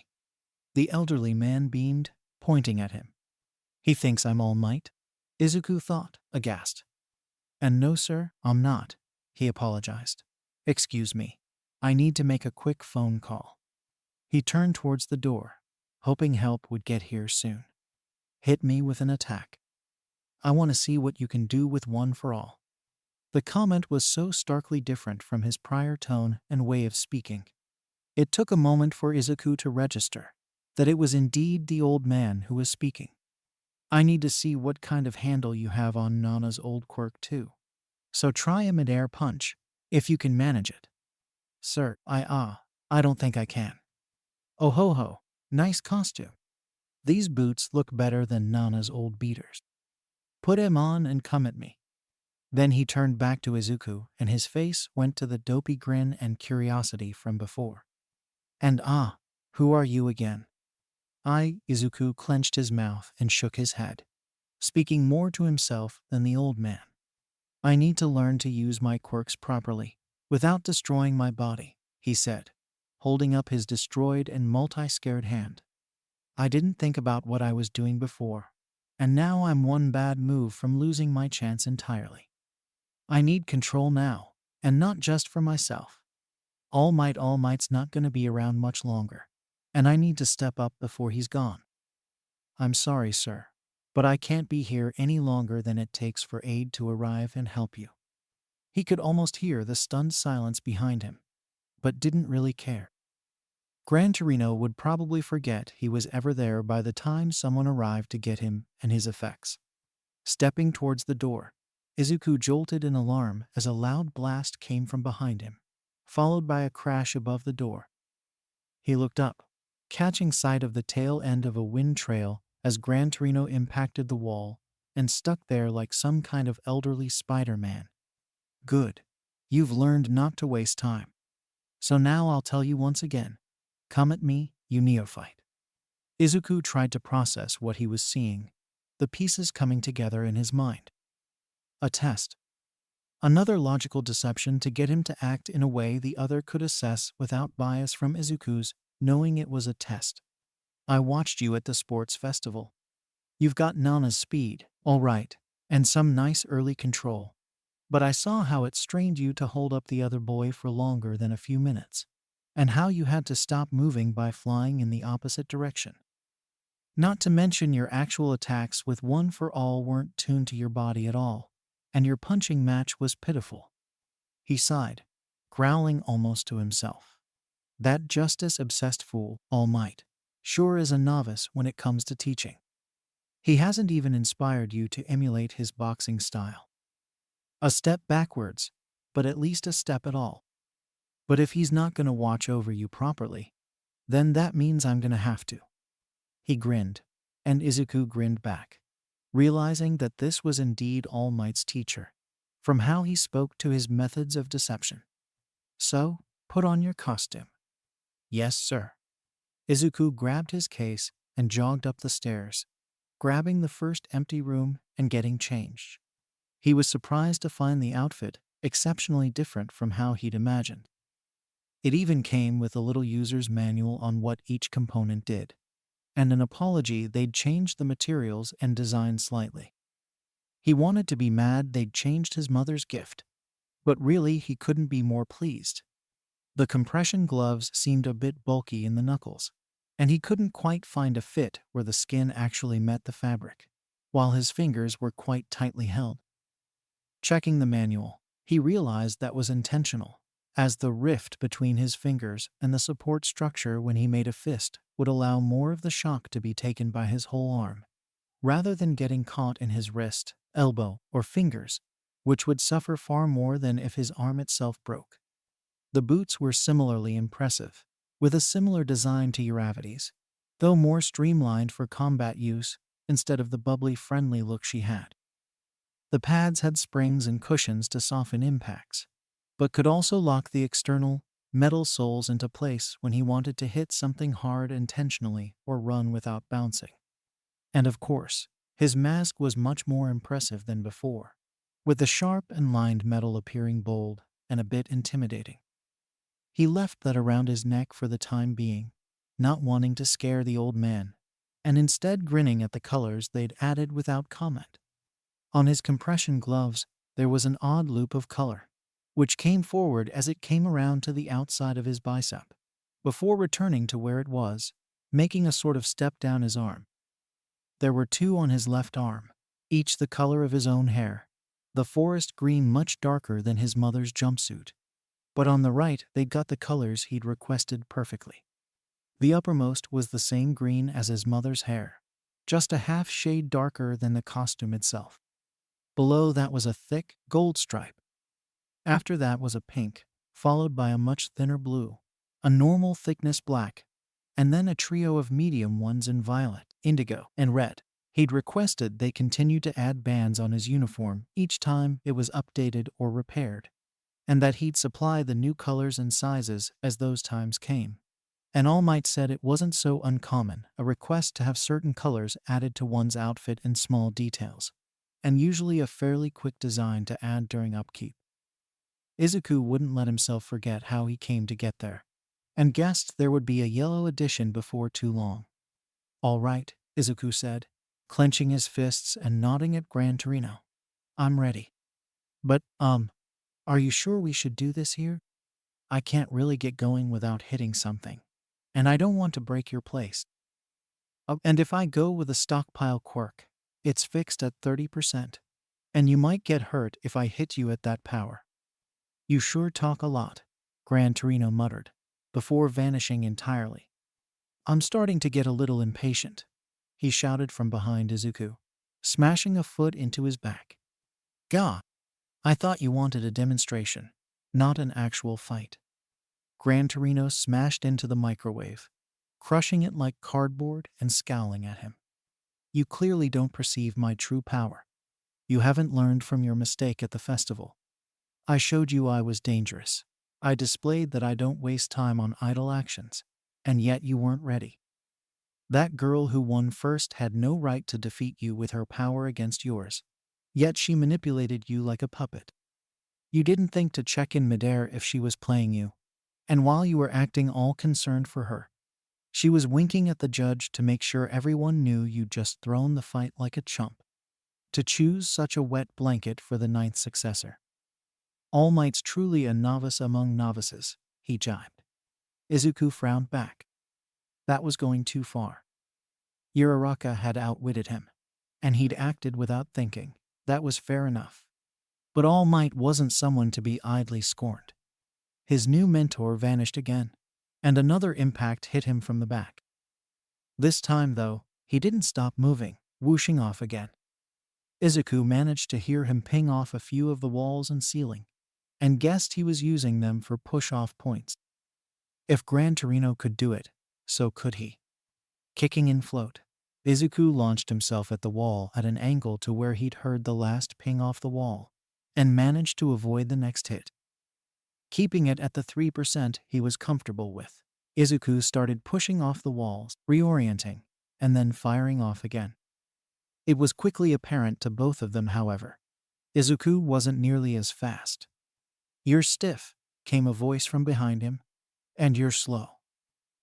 The elderly man beamed, pointing at him. He thinks I'm All Might? Izuku thought, aghast. And no sir, I'm not, he apologized. Excuse me, I need to make a quick phone call. He turned towards the door, hoping help would get here soon. Hit me with an attack. I want to see what you can do with One for All. The comment was so starkly different from his prior tone and way of speaking. It took a moment for Izuku to register that it was indeed the old man who was speaking. I need to see what kind of handle you have on Nana's old quirk too. So try a mid-air punch, if you can manage it. Sir, I don't think I can. Oh ho ho, nice costume. These boots look better than Nana's old beaters. Put him on and come at me. Then he turned back to Izuku and his face went to the dopey grin and curiosity from before. And who are you again? Izuku clenched his mouth and shook his head, speaking more to himself than the old man. I need to learn to use my quirks properly, without destroying my body, he said, holding up his destroyed and multi-scared hand. I didn't think about what I was doing before, and now I'm one bad move from losing my chance entirely. I need control now, and not just for myself. All Might's not going to be around much longer, and I need to step up before he's gone. I'm sorry, sir, but I can't be here any longer than it takes for aid to arrive and help you. He could almost hear the stunned silence behind him, but didn't really care. Gran Torino would probably forget he was ever there by the time someone arrived to get him and his effects. Stepping towards the door, Izuku jolted in alarm as a loud blast came from behind him, followed by a crash above the door. He looked up, catching sight of the tail end of a wind trail as Gran Torino impacted the wall and stuck there like some kind of elderly Spider-Man. Good. You've learned not to waste time. So now I'll tell you once again. Come at me, you neophyte. Izuku tried to process what he was seeing, the pieces coming together in his mind. A test. Another logical deception to get him to act in a way the other could assess without bias from Izuku's, knowing it was a test. I watched you at the sports festival. You've got Nana's speed, all right, and some nice early control. But I saw how it strained you to hold up the other boy for longer than a few minutes, and how you had to stop moving by flying in the opposite direction. Not to mention your actual attacks with One for All weren't tuned to your body at all, and your punching match was pitiful. He sighed, growling almost to himself. That justice-obsessed fool, All Might, sure is a novice when it comes to teaching. He hasn't even inspired you to emulate his boxing style. A step backwards, but at least a step at all. But if he's not going to watch over you properly, then that means I'm going to have to. He grinned, and Izuku grinned back, realizing that this was indeed All Might's teacher, from how he spoke to his methods of deception. So, put on your costume. Yes, sir. Izuku grabbed his case and jogged up the stairs, grabbing the first empty room and getting changed. He was surprised to find the outfit exceptionally different from how he'd imagined. It even came with a little user's manual on what each component did, and an apology they'd changed the materials and design slightly. He wanted to be mad they'd changed his mother's gift, but really he couldn't be more pleased. The compression gloves seemed a bit bulky in the knuckles, and he couldn't quite find a fit where the skin actually met the fabric, while his fingers were quite tightly held. Checking the manual, he realized that was intentional, as the rift between his fingers and the support structure when he made a fist would allow more of the shock to be taken by his whole arm, rather than getting caught in his wrist, elbow, or fingers, which would suffer far more than if his arm itself broke. The boots were similarly impressive, with a similar design to Uravity's, though more streamlined for combat use instead of the bubbly, friendly look she had. The pads had springs and cushions to soften impacts, but could also lock the external, metal soles into place when he wanted to hit something hard intentionally or run without bouncing. And of course, his mask was much more impressive than before, with the sharp and lined metal appearing bold and a bit intimidating. He left that around his neck for the time being, not wanting to scare the old man, and instead grinning at the colors they'd added without comment. On his compression gloves, there was an odd loop of color, which came forward as it came around to the outside of his bicep, before returning to where it was, making a sort of step down his arm. There were two on his left arm, each the color of his own hair, the forest green much darker than his mother's jumpsuit. But on the right, they'd got the colors he'd requested perfectly. The uppermost was the same green as his mother's hair, just a half shade darker than the costume itself. Below that was a thick gold stripe. After that was a pink, followed by a much thinner blue, a normal thickness black, and then a trio of medium ones in violet, indigo, and red. He'd requested they continue to add bands on his uniform each time it was updated or repaired, and that he'd supply the new colors and sizes as those times came. And All Might said it wasn't so uncommon, a request to have certain colors added to one's outfit in small details, and usually a fairly quick design to add during upkeep. Izuku wouldn't let himself forget how he came to get there, and guessed there would be a yellow edition before too long. "All right," Izuku said, clenching his fists and nodding at Gran Torino. "I'm ready. But, are you sure we should do this here? I can't really get going without hitting something, and I don't want to break your place. And if I go with a stockpile quirk, it's fixed at 30%, and you might get hurt if I hit you at that power." "You sure talk a lot," Gran Torino muttered, before vanishing entirely. "I'm starting to get a little impatient," he shouted from behind Izuku, smashing a foot into his back. "Gah! I thought you wanted a demonstration, not an actual fight." Gran Torino smashed into the microwave, crushing it like cardboard and scowling at him. "You clearly don't perceive my true power. You haven't learned from your mistake at the festival. I showed you I was dangerous. I displayed that I don't waste time on idle actions, and yet you weren't ready. That girl who won first had no right to defeat you with her power against yours, yet she manipulated you like a puppet. You didn't think to check in midair if she was playing you, and while you were acting all concerned for her, she was winking at the judge to make sure everyone knew you'd just thrown the fight like a chump. To choose such a wet blanket for the 9th successor. All Might's truly a novice among novices," he jibed. Izuku frowned back. That was going too far. Uraraka had outwitted him, and he'd acted without thinking. That was fair enough. But All Might wasn't someone to be idly scorned. His new mentor vanished again, and another impact hit him from the back. This time, though, he didn't stop moving, whooshing off again. Izuku managed to hear him ping off a few of the walls and ceiling, and guessed he was using them for push-off points. If Gran Torino could do it, so could he. Kicking in float, Izuku launched himself at the wall at an angle to where he'd heard the last ping off the wall, and managed to avoid the next hit. Keeping it at the 3% he was comfortable with, Izuku started pushing off the walls, reorienting, and then firing off again. It was quickly apparent to both of them, however. Izuku wasn't nearly as fast. "You're stiff," came a voice from behind him, "and you're slow."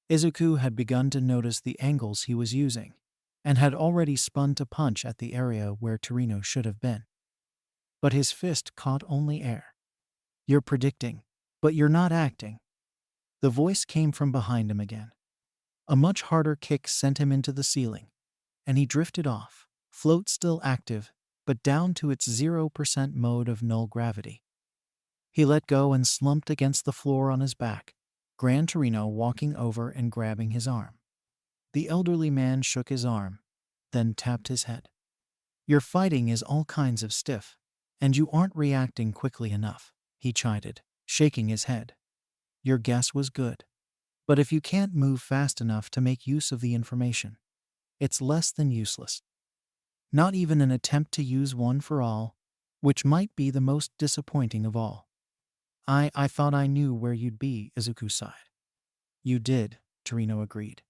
Izuku had begun to notice the angles he was using, and had already spun to punch at the area where Torino should have been. But his fist caught only air. "You're predicting, but you're not acting." The voice came from behind him again. A much harder kick sent him into the ceiling, and he drifted off, float still active, but down to its 0% mode of null gravity. He let go and slumped against the floor on his back, Gran Torino walking over and grabbing his arm. The elderly man shook his arm, then tapped his head. "Your fighting is all kinds of stiff, And you aren't reacting quickly enough, he chided, shaking his head. Your guess was good. But if you can't move fast enough to make use of the information, it's less than useless. Not even an attempt to use one for all, which might be the most disappointing of all. I thought I knew where you'd be, Izuku sighed. You did, Torino agreed.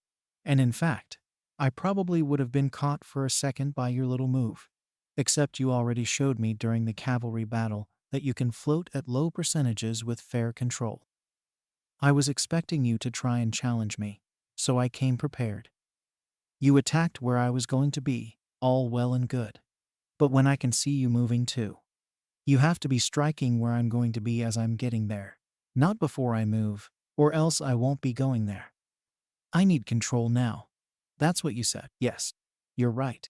And in fact, I probably would have been caught for a second by your little move. Except you already showed me during the cavalry battle that you can float at low percentages with fair control. I was expecting you to try and challenge me, so I came prepared. You attacked where I was going to be, all well and good. But when I can see you moving too, you have to be striking where I'm going to be as I'm getting there, not before I move, or else I won't be going there. I need control now. That's what you said. Yes, you're right.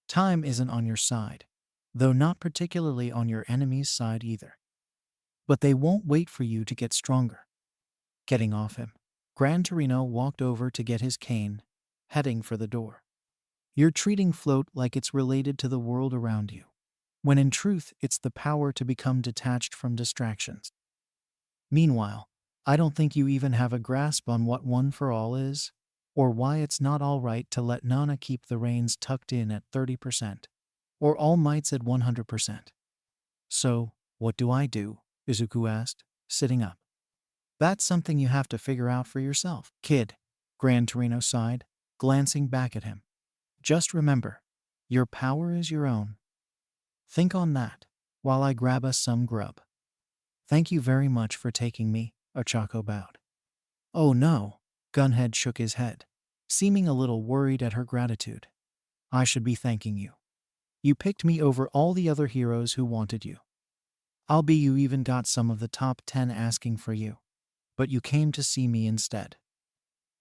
Time isn't on your side, though not particularly on your enemy's side either. But they won't wait for you to get stronger. Getting off him, Gran Torino walked over to get his cane, heading for the door. You're treating float like it's related to the world around you, when in truth it's the power to become detached from distractions. Meanwhile, I don't think you even have a grasp on what one for all is, or why it's not all right to let Nana keep the reins tucked in at 30%, or All Might's at 100%. So, what do? Izuku asked, sitting up. That's something you have to figure out for yourself, kid, Gran Torino sighed, glancing back at him. Just remember, your power is your own. Think on that, while I grab us some grub. Thank you very much for taking me, Ochako bowed. Oh no, Gunhead shook his head, seeming a little worried at her gratitude. I should be thanking you. You picked me over all the other heroes who wanted you. I'll be you even got some of the top 10 asking for you. But you came to see me instead.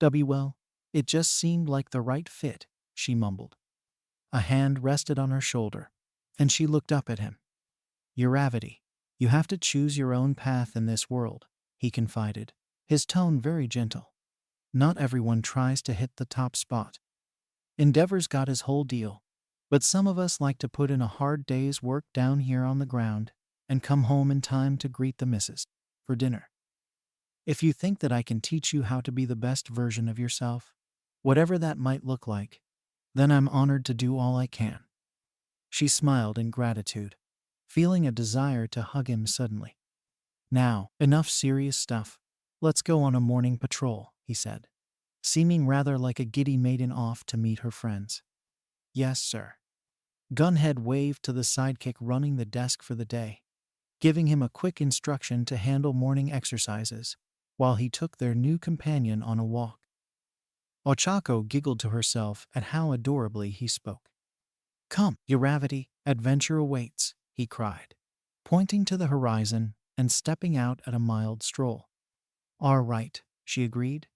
Well, it just seemed like the right fit, she mumbled. A hand rested on her shoulder, and she looked up at him. Uravity, you have to choose your own path in this world, he confided, his tone very gentle. Not everyone tries to hit the top spot. Endeavor's got his whole deal, but some of us like to put in a hard day's work down here on the ground and come home in time to greet the missus for dinner. If you think that I can teach you how to be the best version of yourself, whatever that might look like, then I'm honored to do all I can. She smiled in gratitude, feeling a desire to hug him suddenly. Now, enough serious stuff. Let's go on a morning patrol, he said, seeming rather like a giddy maiden off to meet her friends. Yes, sir. Gunhead waved to the sidekick running the desk for the day, giving him a quick instruction to handle morning exercises, while he took their new companion on a walk. Ochako giggled to herself at how adorably he spoke. Come, Uravity, adventure awaits, he cried, pointing to the horizon and stepping out at a mild stroll. All right, she agreed,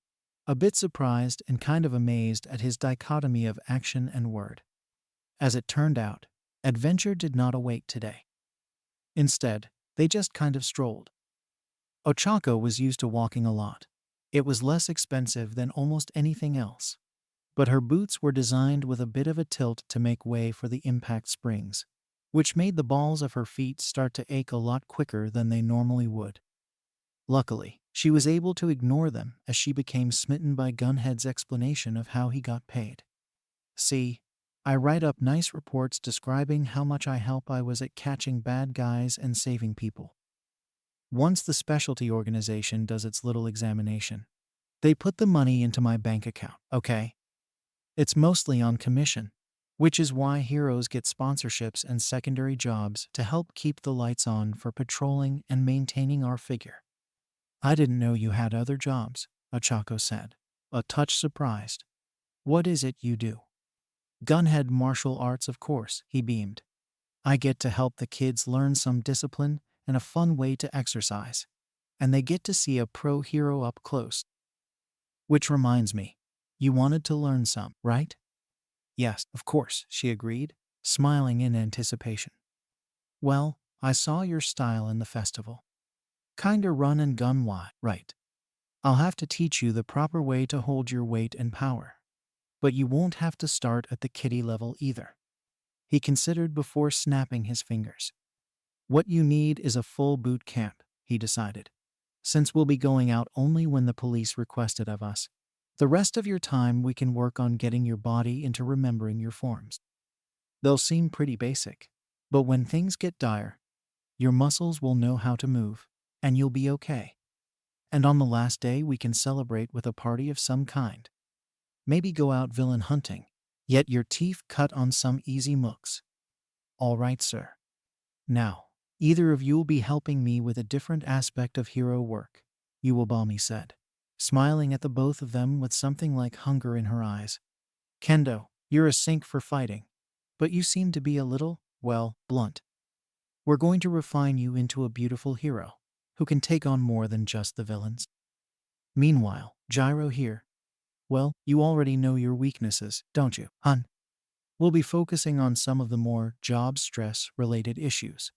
a bit surprised and kind of amazed at his dichotomy of action and word. As it turned out, adventure did not await today. Instead, they just kind of strolled. Ochako was used to walking a lot. It was less expensive than almost anything else. But her boots were designed with a bit of a tilt to make way for the impact springs, which made the balls of her feet start to ache a lot quicker than they normally would. Luckily, she was able to ignore them as she became smitten by Gunhead's explanation of how he got paid. See, I write up nice reports describing how much I was at catching bad guys and saving people. Once the specialty organization does its little examination, they put the money into my bank account, okay? It's mostly on commission, which is why heroes get sponsorships and secondary jobs to help keep the lights on for patrolling and maintaining our figure. I didn't know you had other jobs, Ochako said, a touch surprised. What is it you do? Gunhead martial arts, of course, he beamed. I get to help the kids learn some discipline and a fun way to exercise, and they get to see a pro hero up close. Which reminds me, you wanted to learn some, right? Yes, of course, she agreed, smiling in anticipation. Well, I saw your style in the festival. Kinda run and gun right. I'll have to teach you the proper way to hold your weight and power. But you won't have to start at the kiddie level either. He considered before snapping his fingers. What you need is a full boot camp, he decided. Since we'll be going out only when the police request it of us, the rest of your time we can work on getting your body into remembering your forms. They'll seem pretty basic, but when things get dire, your muscles will know how to move, and you'll be okay. And on the last day we can celebrate with a party of some kind. Maybe go out villain hunting, yet your teeth cut on some easy mooks. All right, sir. Now, either of you will be helping me with a different aspect of hero work, Iwabami said, smiling at the both of them with something like hunger in her eyes. Kendo, you're a sink for fighting, but you seem to be a little, well, blunt. We're going to refine you into a beautiful hero, who can take on more than just the villains. Meanwhile, Gyro here. Well, you already know your weaknesses, don't you, hun? We'll be focusing on some of the more job stress-related issues.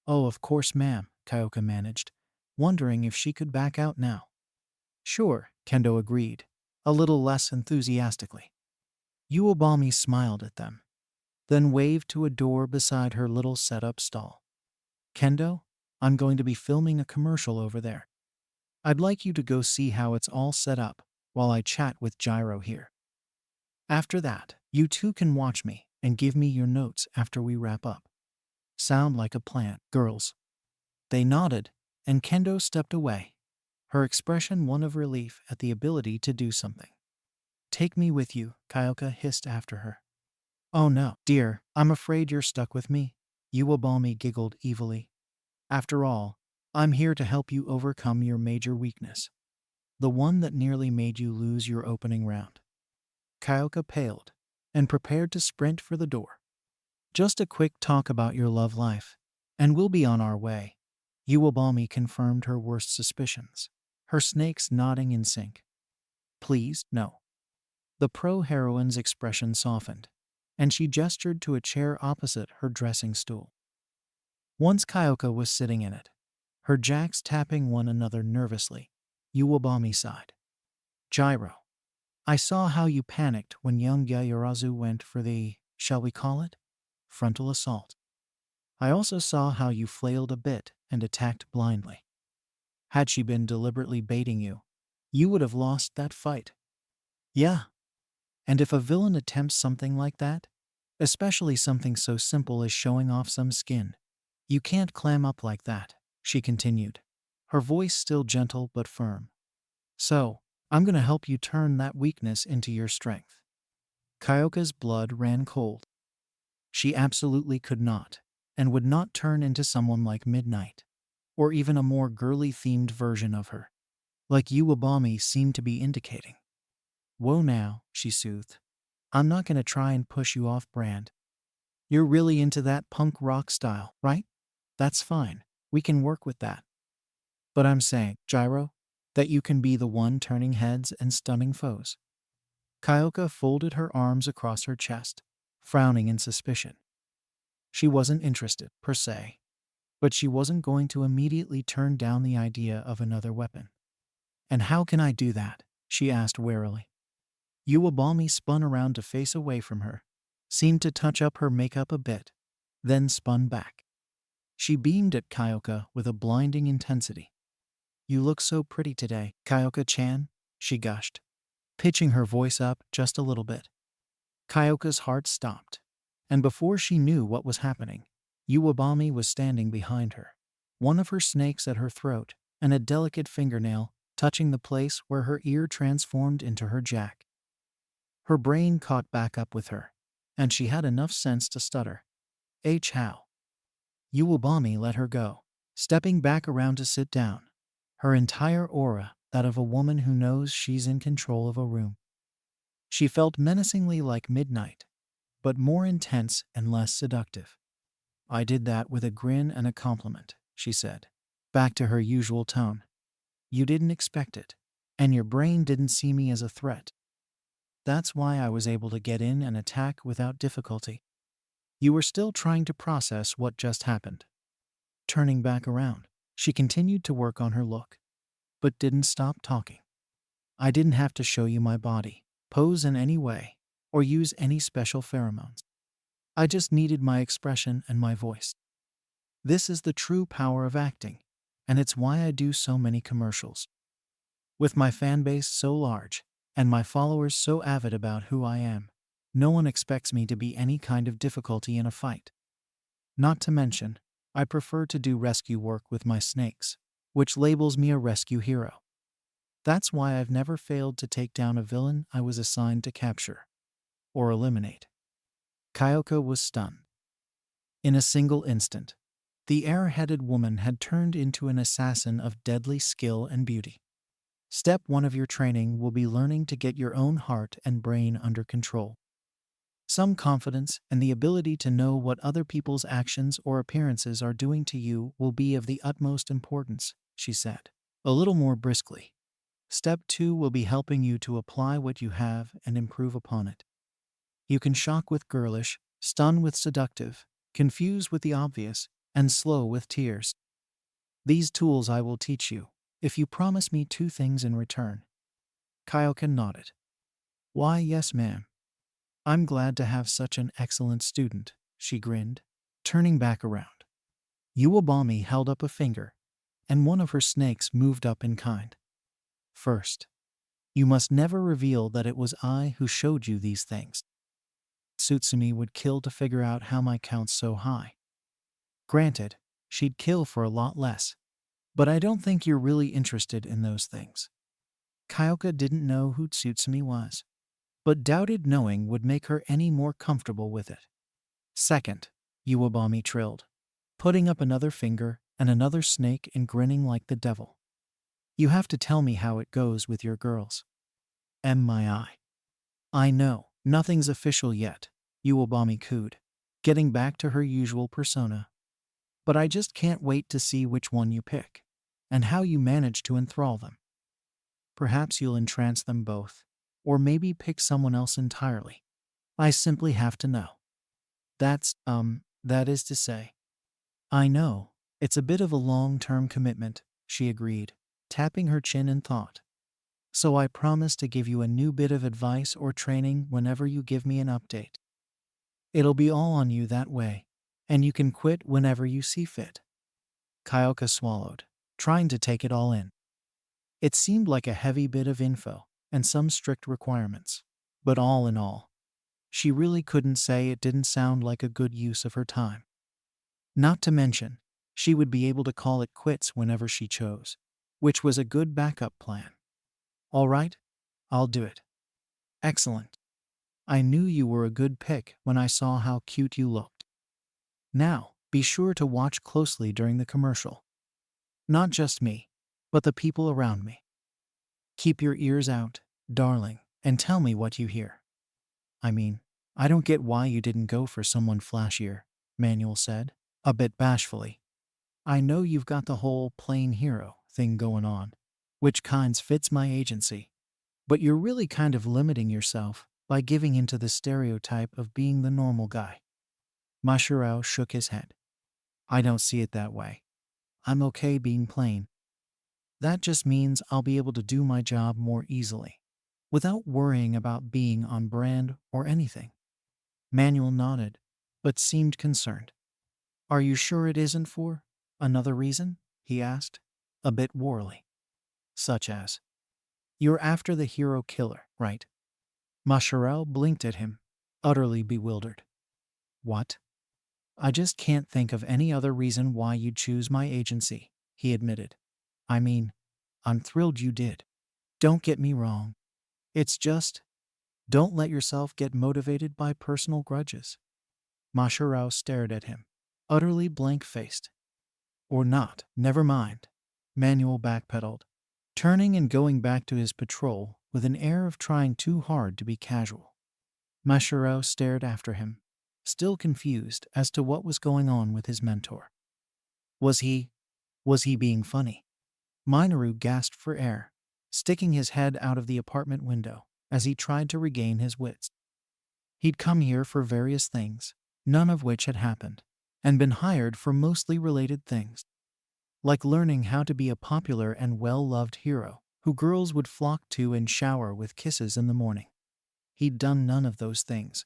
Oh, of course, ma'am, Kyoka managed, wondering if she could back out now. Sure, Kendo agreed, a little less enthusiastically. Iwabami smiled at them, then waved to a door beside her little setup stall. Kendo, I'm going to be filming a commercial over there. I'd like you to go see how it's all set up while I chat with Gyro here. After that, you two can watch me and give me your notes after we wrap up. Sound like a plan, girls? They nodded, and Kendo stepped away, her expression one of relief at the ability to do something. Take me with you, Kyoka hissed after her. Oh no, dear, I'm afraid you're stuck with me, Iwabami giggled evilly. After all, I'm here to help you overcome your major weakness, the one that nearly made you lose your opening round. Kyoka paled and prepared to sprint for the door. Just a quick talk about your love life, and we'll be on our way. Iwabami confirmed her worst suspicions, her snakes nodding in sync. Please, no. The pro-heroine's expression softened, and she gestured to a chair opposite her dressing stool. Once Kyoka was sitting in it, her jacks tapping one another nervously, Iwabami sighed. Gyro, I saw how you panicked when young Yaoyorozu went for the, shall we call it, frontal assault. I also saw how you flailed a bit and attacked blindly. Had she been deliberately baiting you, you would have lost that fight. Yeah. And if a villain attempts something like that, especially something so simple as showing off some skin, you can't clam up like that, she continued, her voice still gentle but firm. So, I'm going to help you turn that weakness into your strength. Kyoka's blood ran cold. She absolutely could not, and would not turn into someone like Midnight, or even a more girly-themed version of her, like Iwabami seemed to be indicating. Whoa now, she soothed. I'm not going to try and push you off brand. You're really into that punk rock style, right? That's fine, we can work with that. But I'm saying, Gyro, that you can be the one turning heads and stunning foes. Kyoka folded her arms across her chest, frowning in suspicion. She wasn't interested, per se, but she wasn't going to immediately turn down the idea of another weapon. And how can I do that? She asked warily. Iwabami spun around to face away from her, seemed to touch up her makeup a bit, then spun back. She beamed at Kyoka with a blinding intensity. You look so pretty today, Kyoka-chan, she gushed, pitching her voice up just a little bit. Kyoka's heart stopped, and before she knew what was happening, Iwabami was standing behind her, one of her snakes at her throat, and a delicate fingernail touching the place where her ear transformed into her jack. Her brain caught back up with her, and she had enough sense to stutter. How? Iwabami let her go, stepping back around to sit down, her entire aura that of a woman who knows she's in control of a room. She felt menacingly like Midnight, but more intense and less seductive. I did that with a grin and a compliment, she said, back to her usual tone. You didn't expect it, and your brain didn't see me as a threat. That's why I was able to get in and attack without difficulty. You were still trying to process what just happened. Turning back around, she continued to work on her look, but didn't stop talking. I didn't have to show you my body, pose in any way, or use any special pheromones. I just needed my expression and my voice. This is the true power of acting, and it's why I do so many commercials. With my fan base so large, and my followers so avid about who I am, no one expects me to be any kind of difficulty in a fight. Not to mention, I prefer to do rescue work with my snakes, which labels me a rescue hero. That's why I've never failed to take down a villain I was assigned to capture or eliminate. Kyoka was stunned. In a single instant, the air-headed woman had turned into an assassin of deadly skill and beauty. Step 1 of your training will be learning to get your own heart and brain under control. Some confidence and the ability to know what other people's actions or appearances are doing to you will be of the utmost importance, she said, a little more briskly. Step 2 will be helping you to apply what you have and improve upon it. You can shock with girlish, stun with seductive, confuse with the obvious, and slow with tears. These tools I will teach you, if you promise me 2 things in return. Kyoka nodded. Why, yes, ma'am. I'm glad to have such an excellent student, she grinned, turning back around. Uwabami held up a finger, and one of her snakes moved up in kind. First, you must never reveal that it was I who showed you these things. Tsutsumi would kill to figure out how my count's so high. Granted, she'd kill for a lot less, but I don't think you're really interested in those things. Kyoka didn't know who Tsutsumi was, but doubted knowing would make her any more comfortable with it. Second, Uwabami trilled, putting up another finger and another snake and grinning like the devil. You have to tell me how it goes with your girls. My. I know, nothing's official yet, Uwabami cooed, getting back to her usual persona. But I just can't wait to see which one you pick, and how you manage to enthrall them. Perhaps you'll entrance them both, or maybe pick someone else entirely. I simply have to know. That is to say. I know, it's a bit of a long-term commitment, she agreed, tapping her chin in thought. So I promise to give you a new bit of advice or training whenever you give me an update. It'll be all on you that way, and you can quit whenever you see fit. Kyoka swallowed, trying to take it all in. It seemed like a heavy bit of info, and some strict requirements. But all in all, she really couldn't say it didn't sound like a good use of her time. Not to mention, she would be able to call it quits whenever she chose, which was a good backup plan. All right, I'll do it. Excellent. I knew you were a good pick when I saw how cute you looked. Now, be sure to watch closely during the commercial. Not just me, but the people around me. Keep your ears out, darling, and tell me what you hear. I mean, I don't get why you didn't go for someone flashier, Manuel said, a bit bashfully. I know you've got the whole plain hero thing going on, which kinds fits my agency, but you're really kind of limiting yourself by giving into the stereotype of being the normal guy. Mashirao shook his head. I don't see it that way. I'm okay being plain. That just means I'll be able to do my job more easily, without worrying about being on brand or anything. Manuel nodded, but seemed concerned. Are you sure it isn't for another reason? He asked, a bit warily. Such as, you're after the hero killer, right? Mashirao blinked at him, utterly bewildered. What? I just can't think of any other reason why you'd choose my agency, he admitted. I mean, I'm thrilled you did. Don't get me wrong. It's just, don't let yourself get motivated by personal grudges. Mashirao stared at him, utterly blank-faced. Or not, never mind. Manuel backpedaled, turning and going back to his patrol with an air of trying too hard to be casual. Mashirao stared after him, still confused as to what was going on with his mentor. Was he being funny? Minoru gasped for air, sticking his head out of the apartment window as he tried to regain his wits. He'd come here for various things, none of which had happened, and been hired for mostly related things, like learning how to be a popular and well-loved hero who girls would flock to and shower with kisses in the morning. He'd done none of those things.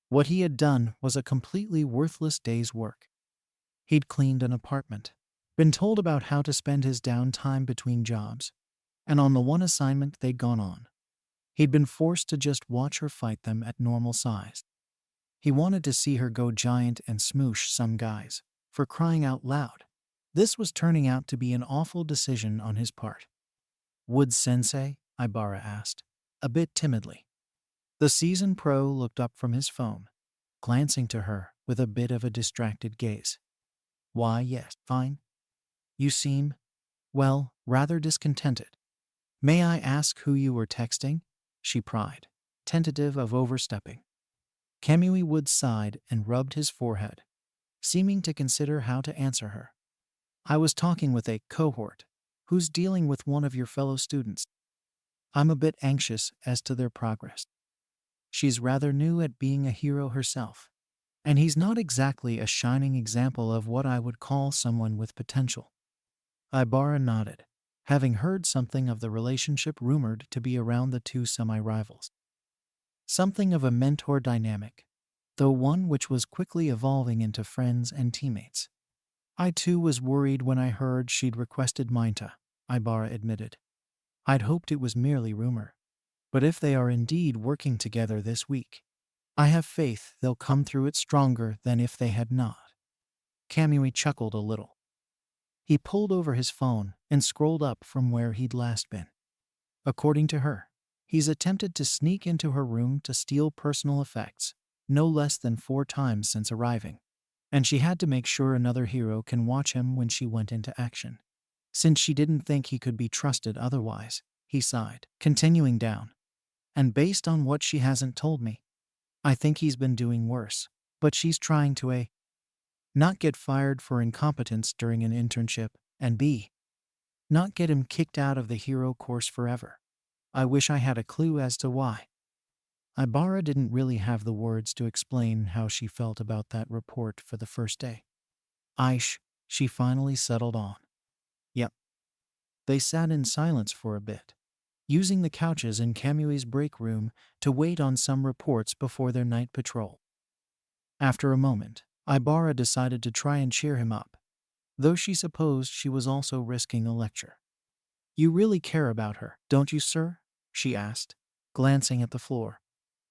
What he had done was a completely worthless day's work. He'd cleaned an apartment, been told about how to spend his downtime between jobs, and on the one assignment they'd gone on, he'd been forced to just watch her fight them at normal size. He wanted to see her go giant and smoosh some guys, for crying out loud. This was turning out to be an awful decision on his part. Would Sensei? Ibara asked, a bit timidly. The seasoned pro looked up from his phone, glancing to her with a bit of a distracted gaze. Why, yes, fine. You seem, well, rather discontented. May I ask who you were texting? She pried, tentative of overstepping. Kamui Wood sighed and rubbed his forehead, seeming to consider how to answer her. I was talking with a cohort who's dealing with one of your fellow students. I'm a bit anxious as to their progress. She's rather new at being a hero herself, and he's not exactly a shining example of what I would call someone with potential. Ibara nodded, having heard something of the relationship rumored to be around the two semi-rivals. Something of a mentor dynamic, though one which was quickly evolving into friends and teammates. I too was worried when I heard she'd requested Minta, Ibara admitted. I'd hoped it was merely rumor, but if they are indeed working together this week, I have faith they'll come through it stronger than if they had not. Kamui chuckled a little. He pulled over his phone and scrolled up from where he'd last been. According to her, he's attempted to sneak into her room to steal personal effects, no less than 4 times since arriving, and she had to make sure another hero can watch him when she went into action. Since she didn't think he could be trusted otherwise, he sighed, continuing down. And based on what she hasn't told me, I think he's been doing worse, but she's trying to A. not get fired for incompetence during an internship, and B. not get him kicked out of the hero course forever. I wish I had a clue as to why. Ibara didn't really have the words to explain how she felt about that report for the first day. She finally settled on. Yep. They sat in silence for a bit, using the couches in Kamui's break room to wait on some reports before their night patrol. After a moment, Ibara decided to try and cheer him up, though she supposed she was also risking a lecture. You really care about her, don't you, sir? She asked, glancing at the floor.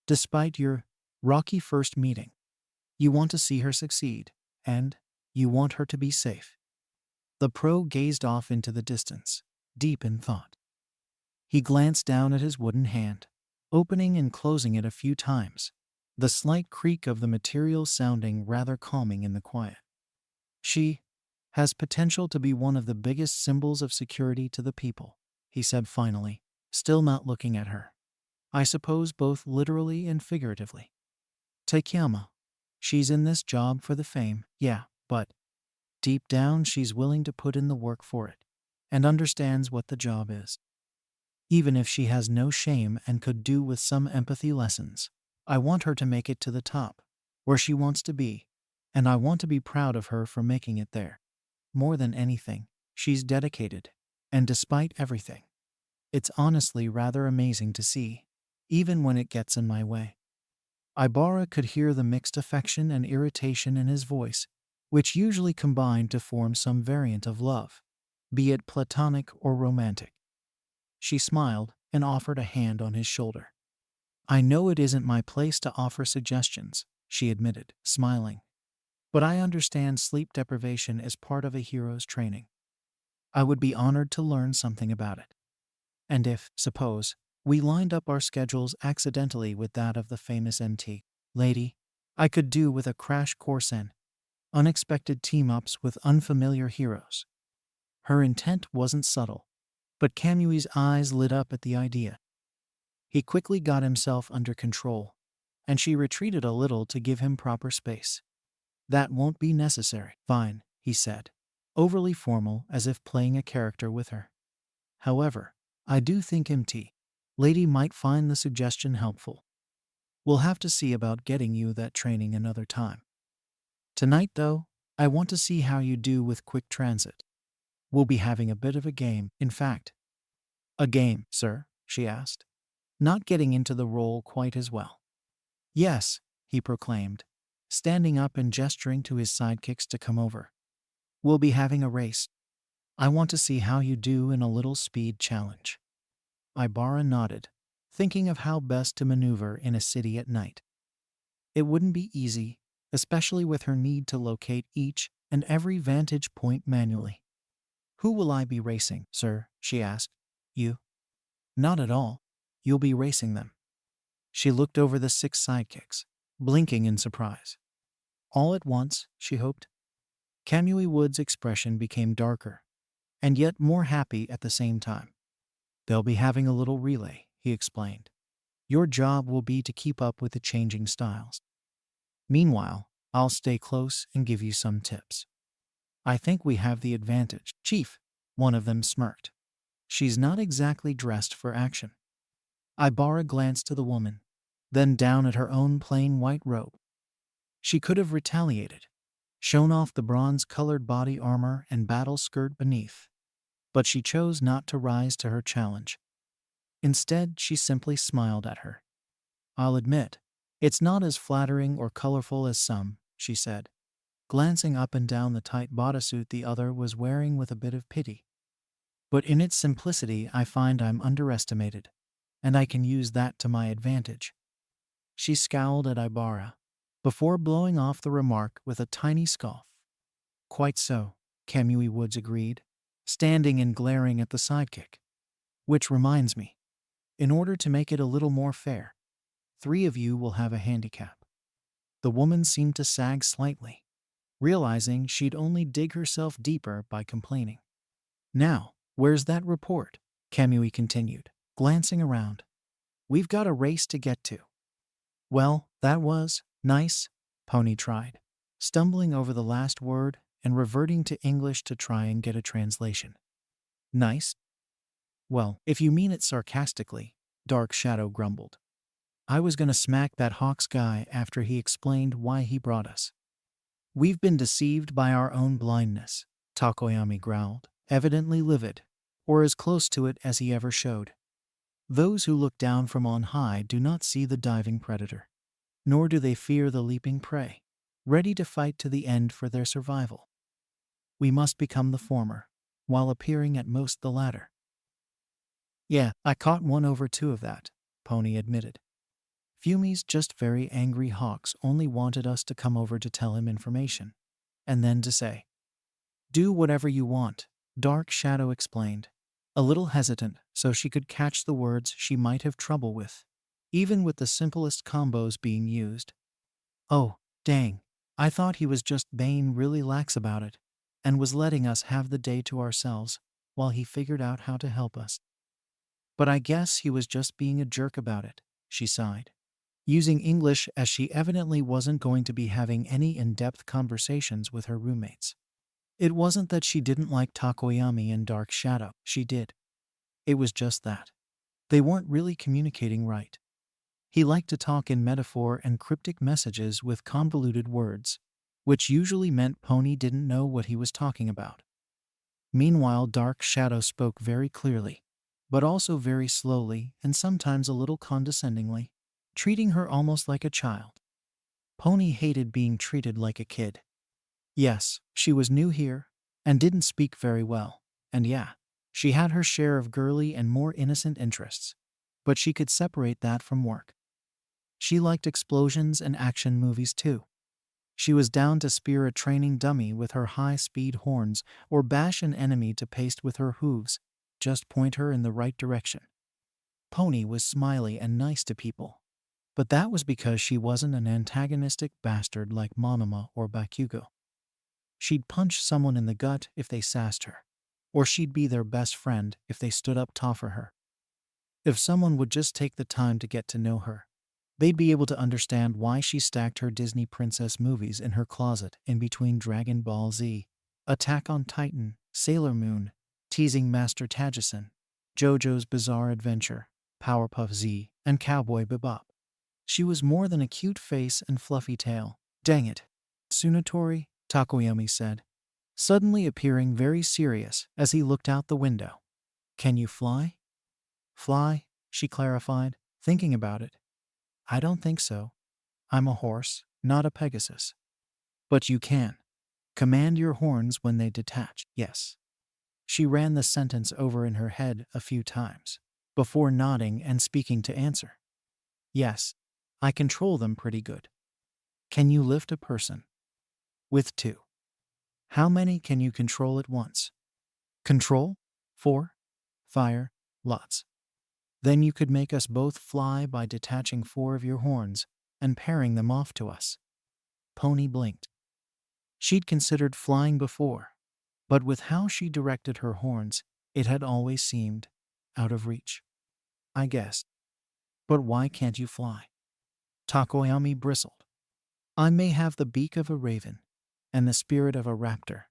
Despite your rocky first meeting, you want to see her succeed, and you want her to be safe. The pro gazed off into the distance, deep in thought. He glanced down at his wooden hand, opening and closing it a few times, the slight creak of the material sounding rather calming in the quiet. She has potential to be one of the biggest symbols of security to the people, he said finally, still not looking at her. I suppose both literally and figuratively. Takeyama. She's in this job for the fame, yeah, but deep down she's willing to put in the work for it, and understands what the job is. Even if she has no shame and could do with some empathy lessons, I want her to make it to the top, where she wants to be, and I want to be proud of her for making it there. More than anything, she's dedicated, and despite everything, it's honestly rather amazing to see, even when it gets in my way. Ibara could hear the mixed affection and irritation in his voice, which usually combined to form some variant of love, be it platonic or romantic. She smiled and offered a hand on his shoulder. I know it isn't my place to offer suggestions, she admitted, smiling. But I understand sleep deprivation is part of a hero's training. I would be honored to learn something about it. And if, suppose, we lined up our schedules accidentally with that of the famous MT lady, I could do with a crash course in unexpected team-ups with unfamiliar heroes. Her intent wasn't subtle, but Kamui's eyes lit up at the idea. He quickly got himself under control, and she retreated a little to give him proper space. That won't be necessary. Fine, he said, overly formal as if playing a character with her. However, I do think MT lady might find the suggestion helpful. We'll have to see about getting you that training another time. Tonight, though, I want to see how you do with quick transit. We'll be having a bit of a game, in fact. A game, sir? She asked, not getting into the role quite as well. Yes, he proclaimed, standing up and gesturing to his sidekicks to come over. We'll be having a race. I want to see how you do in a little speed challenge. Ibara nodded, thinking of how best to maneuver in a city at night. It wouldn't be easy, especially with her need to locate each and every vantage point manually. Who will I be racing, sir? She asked. You? Not at all. You'll be racing them. She looked over the 6 sidekicks, blinking in surprise. All at once, she hoped. Kamui Wood's expression became darker, and yet more happy at the same time. They'll be having a little relay, he explained. Your job will be to keep up with the changing styles. Meanwhile, I'll stay close and give you some tips. I think we have the advantage, Chief, one of them smirked. She's not exactly dressed for action. Ibara glanced to the woman, then down at her own plain white robe. She could have retaliated, shown off the bronze-colored body armor and battle skirt beneath, but she chose not to rise to her challenge. Instead, she simply smiled at her. I'll admit, it's not as flattering or colorful as some, she said, glancing up and down the tight bodysuit the other was wearing with a bit of pity. But in its simplicity, I find I'm underestimated, and I can use that to my advantage. She scowled at Ibara, before blowing off the remark with a tiny scoff. Quite so, Kamui Woods agreed, standing and glaring at the sidekick. Which reminds me, in order to make it a little more fair, 3 of you will have a handicap. The woman seemed to sag slightly, realizing she'd only dig herself deeper by complaining. Now, where's that report? Kamui continued, glancing around. We've got a race to get to. Well, that was nice, Pony tried, stumbling over the last word and reverting to English to try and get a translation. Nice? Well, if you mean it sarcastically, Dark Shadow grumbled. I was gonna smack that Hawks guy after he explained why he brought us. We've been deceived by our own blindness, Takoyami growled, evidently livid, or as close to it as he ever showed. Those who look down from on high do not see the diving predator, nor do they fear the leaping prey, ready to fight to the end for their survival. We must become the former, while appearing at most the latter. Yeah, I caught 1 over 2 of that, Pony admitted. Fumi's just very angry Hawks only wanted us to come over to tell him information, and then to say, do whatever you want, Dark Shadow explained, a little hesitant so she could catch the words she might have trouble with, even with the simplest combos being used. Oh, dang, I thought he was just being really lax about it, and was letting us have the day to ourselves while he figured out how to help us. But I guess he was just being a jerk about it, she sighed, using English as she evidently wasn't going to be having any in-depth conversations with her roommates. It wasn't that she didn't like Takoyami and Dark Shadow, she did. It was just that they weren't really communicating right. He liked to talk in metaphor and cryptic messages with convoluted words, which usually meant Pony didn't know what he was talking about. Meanwhile, Dark Shadow spoke very clearly, but also very slowly and sometimes a little condescendingly, treating her almost like a child. Pony hated being treated like a kid. Yes, she was new here, and didn't speak very well, and yeah, she had her share of girly and more innocent interests, but she could separate that from work. She liked explosions and action movies too. She was down to spear a training dummy with her high-speed horns or bash an enemy to paste with her hooves, just point her in the right direction. Pony was smiley and nice to people, but that was because she wasn't an antagonistic bastard like Monoma or Bakugo. She'd punch someone in the gut if they sassed her, or she'd be their best friend if they stood up tall for her. If someone would just take the time to get to know her, they'd be able to understand why she stacked her Disney princess movies in her closet in between Dragon Ball Z, Attack on Titan, Sailor Moon, Teasing Master Tajison, JoJo's Bizarre Adventure, Powerpuff Z, and Cowboy Bebop. She was more than a cute face and fluffy tail. Dang it. Tsunotori, Takoyami said, suddenly appearing very serious as he looked out the window. Can you fly? Fly, she clarified, thinking about it. I don't think so. I'm a horse, not a Pegasus. But you can. Command your horns when they detach. Yes. She ran the sentence over in her head a few times, before nodding and speaking to answer. Yes, I control them pretty good. Can you lift a person? With 2. How many can you control at once? Control? 4. Fire? Lots. Then you could make us both fly by detaching 4 of your horns and pairing them off to us. Pony blinked. She'd considered flying before, but with how she directed her horns, it had always seemed out of reach. I guess. But why can't you fly? Takoyami bristled. I may have the beak of a raven and the spirit of a raptor,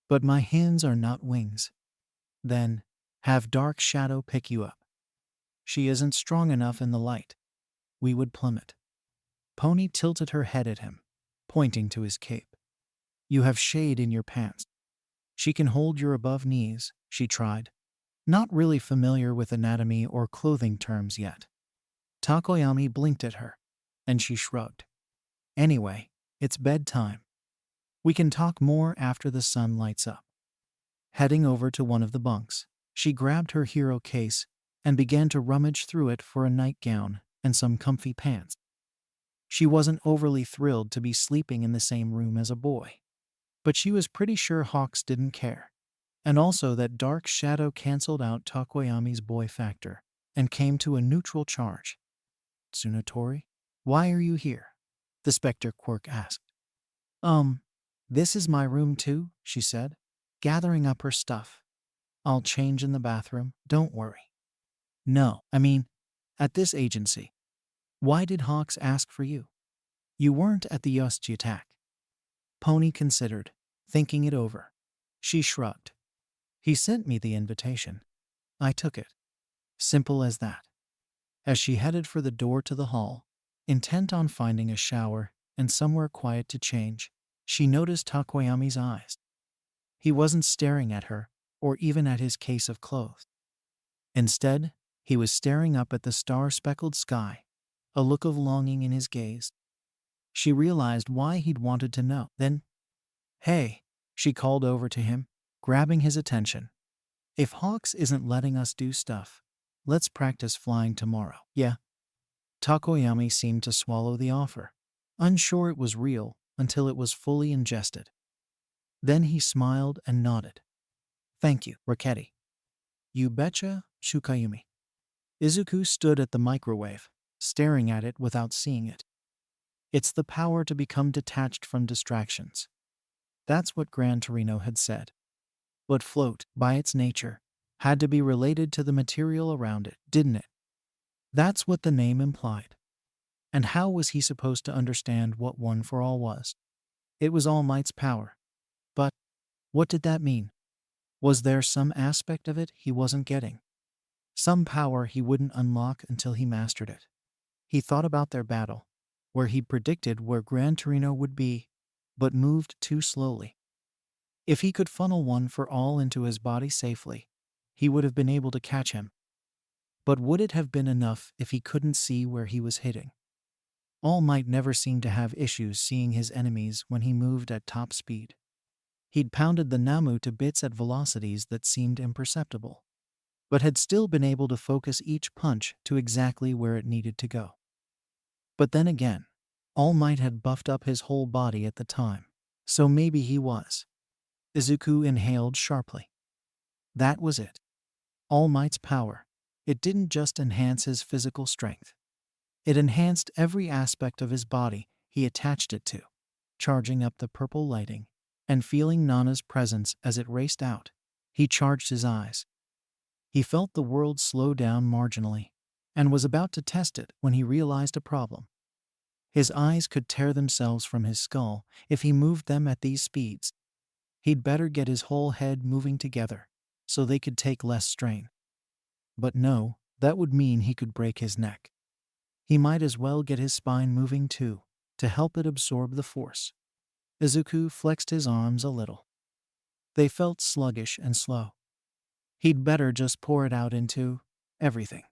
but my hands are not wings. Then, have Dark Shadow pick you up. She isn't strong enough in the light. We would plummet. Pony tilted her head at him, pointing to his cape. You have shade in your pants. She can hold your above knees, she tried, not really familiar with anatomy or clothing terms yet. Takoyami blinked at her, and she shrugged. Anyway, it's bedtime. We can talk more after the sun lights up. Heading over to one of the bunks, she grabbed her hero case and began to rummage through it for a nightgown and some comfy pants. She wasn't overly thrilled to be sleeping in the same room as a boy, but she was pretty sure Hawks didn't care, and also that Dark Shadow canceled out Takoyami's boy factor and came to a neutral charge. Tsunotori, why are you here? The Spectre Quirk asked. This is my room too, she said, gathering up her stuff. I'll change in the bathroom, don't worry. No, I mean, at this agency. Why did Hawks ask for you? You weren't at the Yosuji attack. Pony considered, thinking it over. She shrugged. He sent me the invitation. I took it. Simple as that. As she headed for the door to the hall, intent on finding a shower and somewhere quiet to change, she noticed Takoyami's eyes. He wasn't staring at her or even at his case of clothes. Instead, he was staring up at the star-speckled sky, a look of longing in his gaze. She realized why he'd wanted to know. Then, hey, she called over to him, grabbing his attention. If Hawks isn't letting us do stuff, let's practice flying tomorrow. Yeah. Takoyami seemed to swallow the offer, unsure it was real until it was fully ingested. Then he smiled and nodded. Thank you, Raketti. You betcha, Shukayumi. Izuku stood at the microwave, staring at it without seeing it. It's the power to become detached from distractions. That's what Gran Torino had said. But float, by its nature, had to be related to the material around it, didn't it? That's what the name implied. And how was he supposed to understand what One for All was? It was All Might's power. But what did that mean? Was there some aspect of it he wasn't getting? Some power he wouldn't unlock until he mastered it? He thought about their battle, where he predicted where Gran Torino would be, but moved too slowly. If he could funnel One for All into his body safely, he would have been able to catch him. But would it have been enough if he couldn't see where he was hitting? All Might never seemed to have issues seeing his enemies when he moved at top speed. He'd pounded the Namu to bits at velocities that seemed imperceptible, but had still been able to focus each punch to exactly where it needed to go. But then again, All Might had buffed up his whole body at the time, so maybe he was. Izuku inhaled sharply. That was it. All Might's power. It didn't just enhance his physical strength. It enhanced every aspect of his body he attached it to, charging up the purple lighting, and feeling Nana's presence as it raced out. He charged his eyes. He felt the world slow down marginally, and was about to test it when he realized a problem. His eyes could tear themselves from his skull if he moved them at these speeds. He'd better get his whole head moving together, so they could take less strain. But no, that would mean he could break his neck. He might as well get his spine moving too, to help it absorb the force. Izuku flexed his arms a little. They felt sluggish and slow. He'd better just pour it out into everything.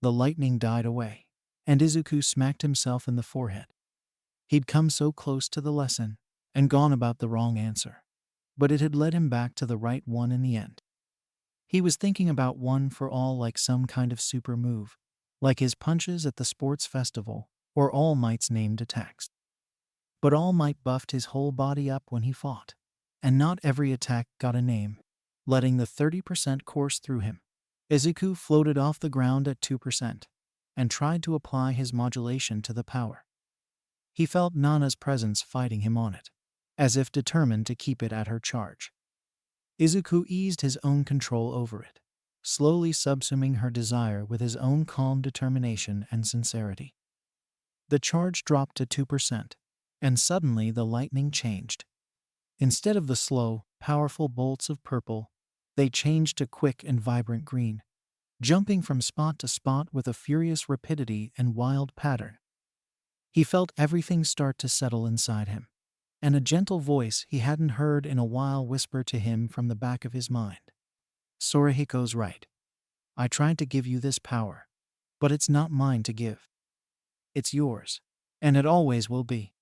The lightning died away, and Izuku smacked himself in the forehead. He'd come so close to the lesson, and gone about the wrong answer. But it had led him back to the right one in the end. He was thinking about one for all like some kind of super move, like his punches at the sports festival or All Might's named attacks. But All Might buffed his whole body up when he fought, and not every attack got a name, letting the 30% course through him. Izuku floated off the ground at 2% and tried to apply his modulation to the power. He felt Nana's presence fighting him on it, as if determined to keep it at her charge. Izuku eased his own control over it, slowly subsuming her desire with his own calm determination and sincerity. The charge dropped to 2%, and suddenly the lightning changed. Instead of the slow, powerful bolts of purple, they changed to quick and vibrant green, jumping from spot to spot with a furious rapidity and wild pattern. He felt everything start to settle inside him, and a gentle voice he hadn't heard in a while whispered to him from the back of his mind. Sorahiko's right. I tried to give you this power, but it's not mine to give. It's yours, and it always will be.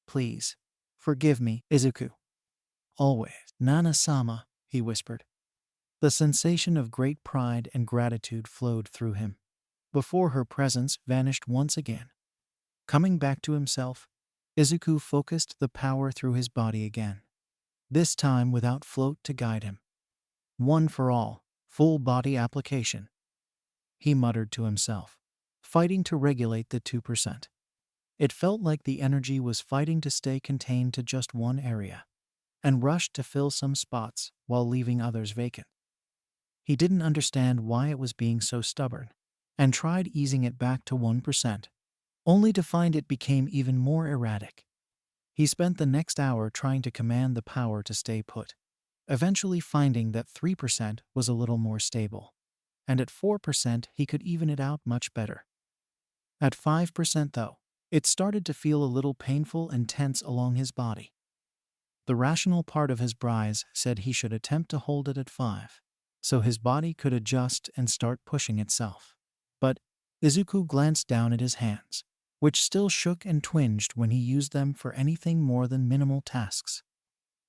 Please, forgive me, Izuku. Always. Nana-sama, he whispered. The sensation of great pride and gratitude flowed through him, before her presence vanished once again. Coming back to himself, Izuku focused the power through his body again, this time without float to guide him. One for all, full body application. He muttered to himself, fighting to regulate the 2%. It felt like the energy was fighting to stay contained to just one area, and rushed to fill some spots while leaving others vacant. He didn't understand why it was being so stubborn, and tried easing it back to 1%, only to find it became even more erratic. He spent the next hour trying to command the power to stay put, eventually finding that 3% was a little more stable, and at 4% he could even it out much better. At 5% though, it started to feel a little painful and tense along his body. The rational part of his brains said he should attempt to hold it at 5, so his body could adjust and start pushing itself. But Izuku glanced down at his hands, which still shook and twinged when he used them for anything more than minimal tasks.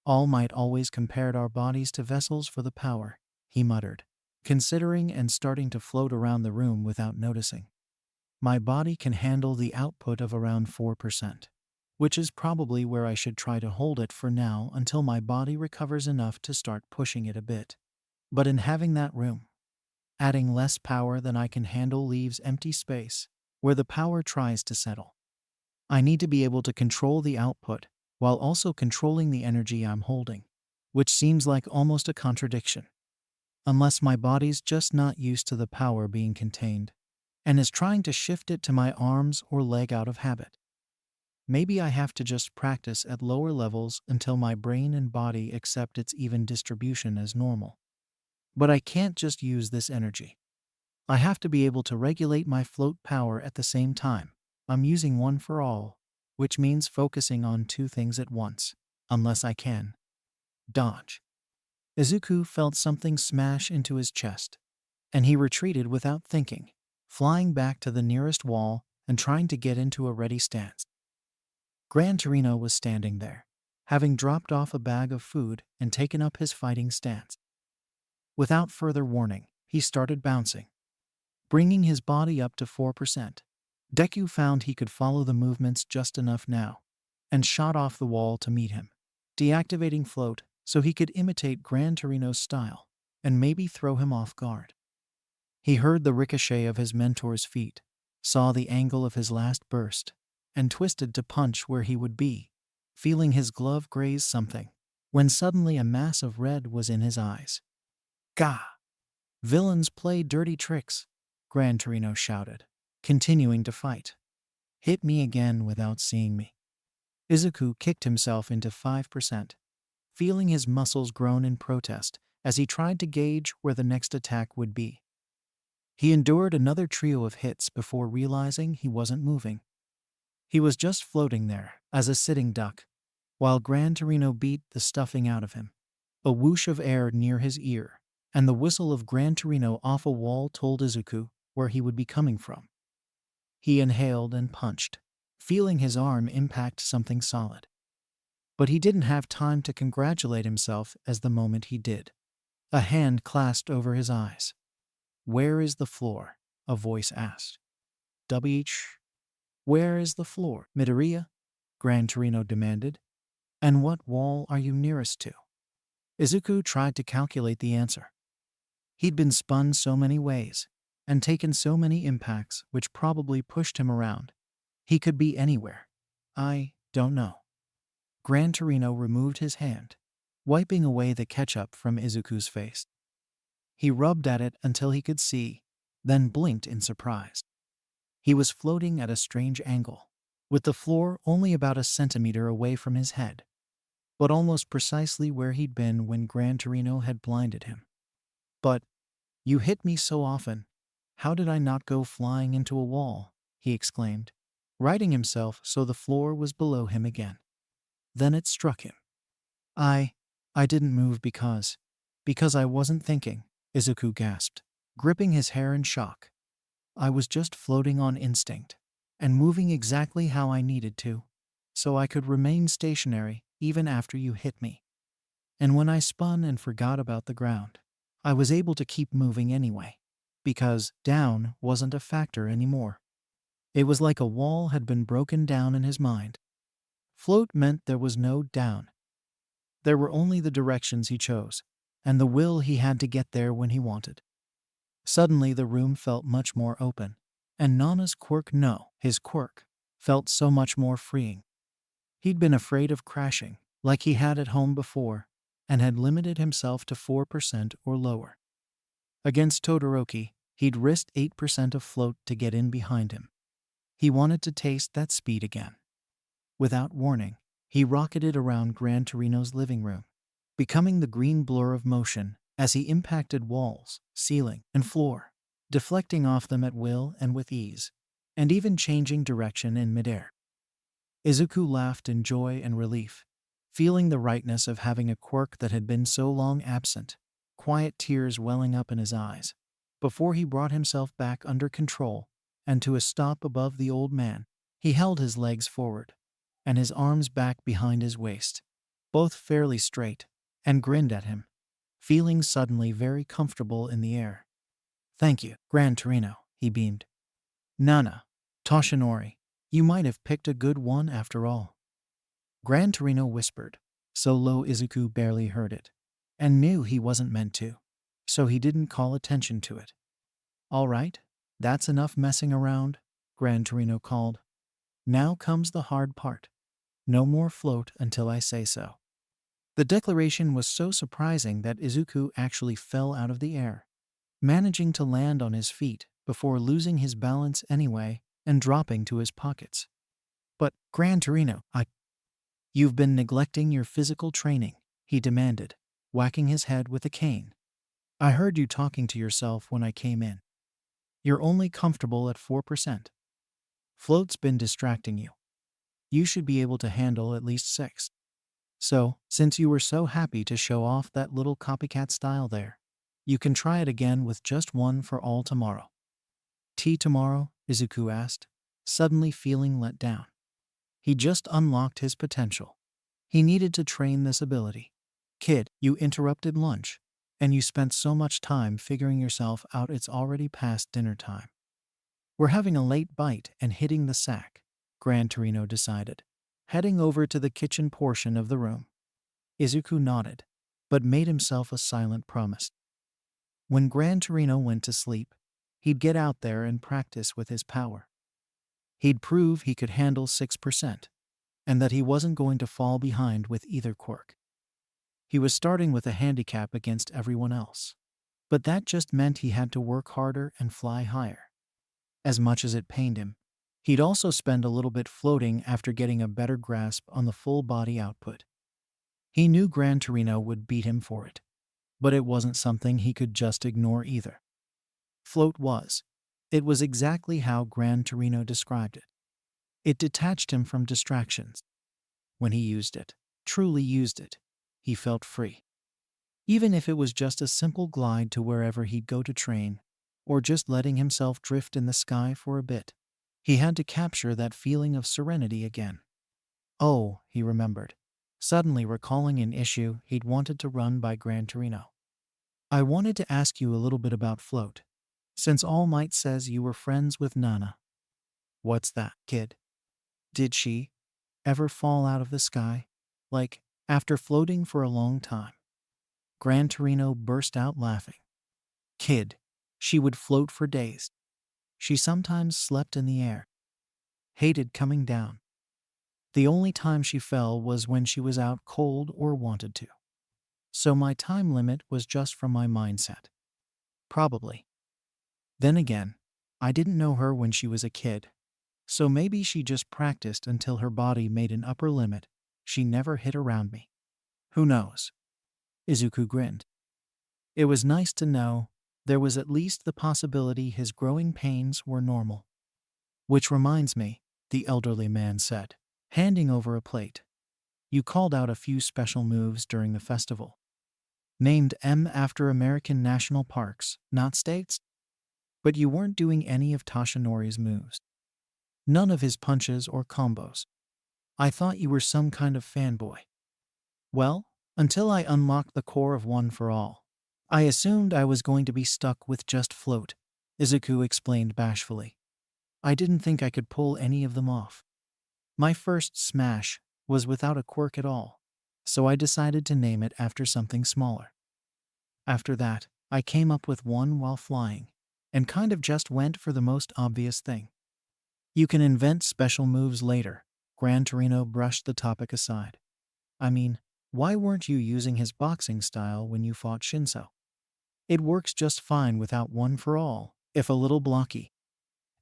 All Might always compared our bodies to vessels for the power, he muttered, considering and starting to float around the room without noticing. My body can handle the output of around 4%, which is probably where I should try to hold it for now until my body recovers enough to start pushing it a bit. But in having that room, adding less power than I can handle leaves empty space where the power tries to settle. I need to be able to control the output while also controlling the energy I'm holding, which seems like almost a contradiction. Unless my body's just not used to the power being contained, and is trying to shift it to my arms or leg out of habit. Maybe I have to just practice at lower levels until my brain and body accept its even distribution as normal. But I can't just use this energy. I have to be able to regulate my float power at the same time. I'm using one for all, which means focusing on two things at once, unless I can dodge. Izuku felt something smash into his chest, and he retreated without thinking, flying back to the nearest wall and trying to get into a ready stance. Gran Torino was standing there, having dropped off a bag of food and taken up his fighting stance. Without further warning, he started bouncing, bringing his body up to 4%. Deku found he could follow the movements just enough now, and shot off the wall to meet him, deactivating float so he could imitate Gran Torino's style and maybe throw him off guard. He heard the ricochet of his mentor's feet, saw the angle of his last burst, and twisted to punch where he would be, feeling his glove graze something, when suddenly a mass of red was in his eyes. Gah! Villains play dirty tricks, Gran Torino shouted, continuing to fight. Hit me again without seeing me. Izuku kicked himself into 5%, feeling his muscles groan in protest as he tried to gauge where the next attack would be. He endured another trio of hits before realizing he wasn't moving. He was just floating there as a sitting duck, while Gran Torino beat the stuffing out of him. A whoosh of air near his ear, and the whistle of Gran Torino off a wall told Izuku where he would be coming from. He inhaled and punched, feeling his arm impact something solid. But he didn't have time to congratulate himself as the moment he did. A hand clasped over his eyes. "Where is the floor?" a voice asked. Where is the floor, Midoriya?" Gran Torino demanded. "And what wall are you nearest to?" Izuku tried to calculate the answer. He'd been spun so many ways, and taken so many impacts which probably pushed him around. He could be anywhere. "I don't know." Gran Torino removed his hand, wiping away the ketchup from Izuku's face. He rubbed at it until he could see, then blinked in surprise. He was floating at a strange angle, with the floor only about a centimeter away from his head, but almost precisely where he'd been when Gran Torino had blinded him. "But you hit me so often. How did I not go flying into a wall?" he exclaimed, righting himself so the floor was below him again. Then it struck him. I didn't move because I wasn't thinking," Izuku gasped, gripping his hair in shock. "I was just floating on instinct, and moving exactly how I needed to, so I could remain stationary even after you hit me. And when I spun and forgot about the ground, I was able to keep moving anyway, because down wasn't a factor anymore." It was like a wall had been broken down in his mind. Float meant there was no down. There were only the directions he chose, and the will he had to get there when he wanted. Suddenly the room felt much more open, and Nana's his quirk, felt so much more freeing. He'd been afraid of crashing, like he had at home before, and had limited himself to 4% or lower. Against Todoroki, he'd risked 8% of float to get in behind him. He wanted to taste that speed again. Without warning, he rocketed around Gran Torino's living room, becoming the green blur of motion as he impacted walls, ceiling, and floor, deflecting off them at will and with ease, and even changing direction in midair. Izuku laughed in joy and relief, feeling the rightness of having a quirk that had been so long absent, quiet tears welling up in his eyes, before he brought himself back under control and to a stop above the old man. He held his legs forward, and his arms back behind his waist, both fairly straight, and grinned at him, feeling suddenly very comfortable in the air. "Thank you, Gran Torino," he beamed. "Nana, Toshinori, you might have picked a good one after all." Gran Torino whispered, so low Izuku barely heard it, and knew he wasn't meant to, so he didn't call attention to it. "All right, that's enough messing around," Gran Torino called. "Now comes the hard part. No more float until I say so." The declaration was so surprising that Izuku actually fell out of the air, managing to land on his feet before losing his balance anyway and dropping to his pockets. "But, Gran Torino, you've been neglecting your physical training," he demanded, whacking his head with a cane. "I heard you talking to yourself when I came in. You're only comfortable at 4%. Float's been distracting you. You should be able to handle at least 6. So, since you were so happy to show off that little copycat style there, you can try it again with just 1 for all tomorrow." "Tea tomorrow?" Izuku asked, suddenly feeling let down. He just unlocked his potential. He needed to train this ability. "Kid, you interrupted lunch, and you spent so much time figuring yourself out it's already past dinner time." "We're having a late bite and hitting the sack," Gran Torino decided, heading over to the kitchen portion of the room. Izuku nodded, but made himself a silent promise. When Gran Torino went to sleep, he'd get out there and practice with his power. He'd prove he could handle 6%, and that he wasn't going to fall behind with either quirk. He was starting with a handicap against everyone else, but that just meant he had to work harder and fly higher. As much as it pained him, he'd also spend a little bit floating after getting a better grasp on the full body output. He knew Gran Torino would beat him for it, but it wasn't something he could just ignore either. Float was. It was exactly how Gran Torino described it. It detached him from distractions. When he used it, truly used it, he felt free. Even if it was just a simple glide to wherever he'd go to train, or just letting himself drift in the sky for a bit, he had to capture that feeling of serenity again. Oh, he remembered. suddenly recalling an issue he'd wanted to run by Gran Torino. I wanted to ask you a little bit about Float, since All Might says you were friends with Nana. What's that, kid? Did she ever fall out of the sky? Like, after floating for a long time? Gran Torino burst out laughing. Kid, she would float for days. She sometimes slept in the air. Hated coming down. The only time she fell was when she was out cold or wanted to. So my time limit was just from my mindset. Probably. Then again, I didn't know her when she was a kid. So maybe she just practiced until her body made an upper limit. She never hit around me. Who knows? Izuku grinned. It was nice to know there was at least the possibility his growing pains were normal. Which reminds me, the elderly man said, handing over a plate. You called out a few special moves during the festival. Named M after American national parks, not states? But you weren't doing any of Tashinori's moves. None of his punches or combos. I thought you were some kind of fanboy. Well, until I unlocked the core of One for All, I assumed I was going to be stuck with just Float, Izuku explained bashfully. I didn't think I could pull any of them off. My first smash was without a quirk at all, so I decided to name it after something smaller. After that, I came up with one while flying, and kind of just went for the most obvious thing. You can invent special moves later, Gran Torino brushed the topic aside. I mean, why weren't you using his boxing style when you fought Shinso? It works just fine without One for All, if a little blocky.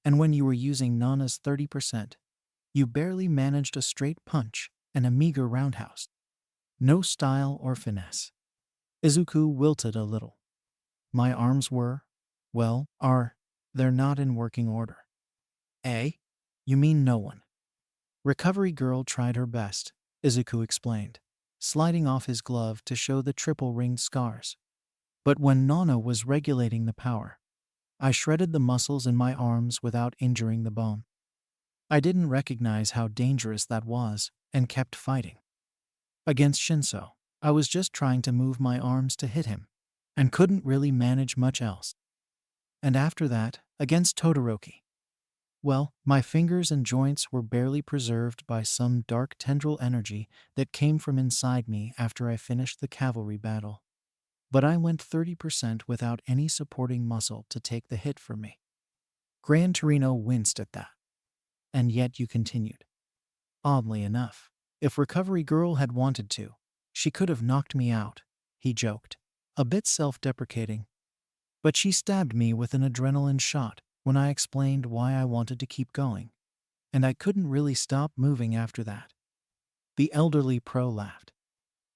And when you were using Nana's 30%, you barely managed a straight punch and a meager roundhouse. No style or finesse. Izuku wilted a little. My arms were, well, they're not in working order. Eh? You mean no one? Recovery Girl tried her best, Izuku explained, sliding off his glove to show the triple-ringed scars. But when Nana was regulating the power, I shredded the muscles in my arms without injuring the bone. I didn't recognize how dangerous that was and kept fighting. Against Shinso, I was just trying to move my arms to hit him and couldn't really manage much else. And after that, against Todoroki, well, my fingers and joints were barely preserved by some dark tendril energy that came from inside me after I finished the cavalry battle. But I went 30% without any supporting muscle to take the hit for me. Gran Torino winced at that. And yet you continued. Oddly enough, if Recovery Girl had wanted to, she could have knocked me out, he joked, a bit self-deprecating. But she stabbed me with an adrenaline shot when I explained why I wanted to keep going, and I couldn't really stop moving after that. The elderly pro laughed.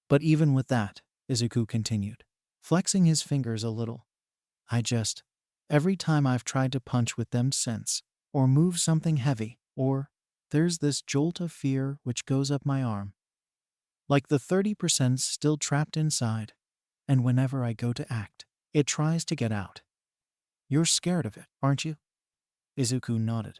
But even with that, Izuku continued, flexing his fingers a little, every time I've tried to punch with them since, or move something heavy, or there's this jolt of fear which goes up my arm. Like the 30% still trapped inside, and whenever I go to act, it tries to get out. You're scared of it, aren't you? Izuku nodded.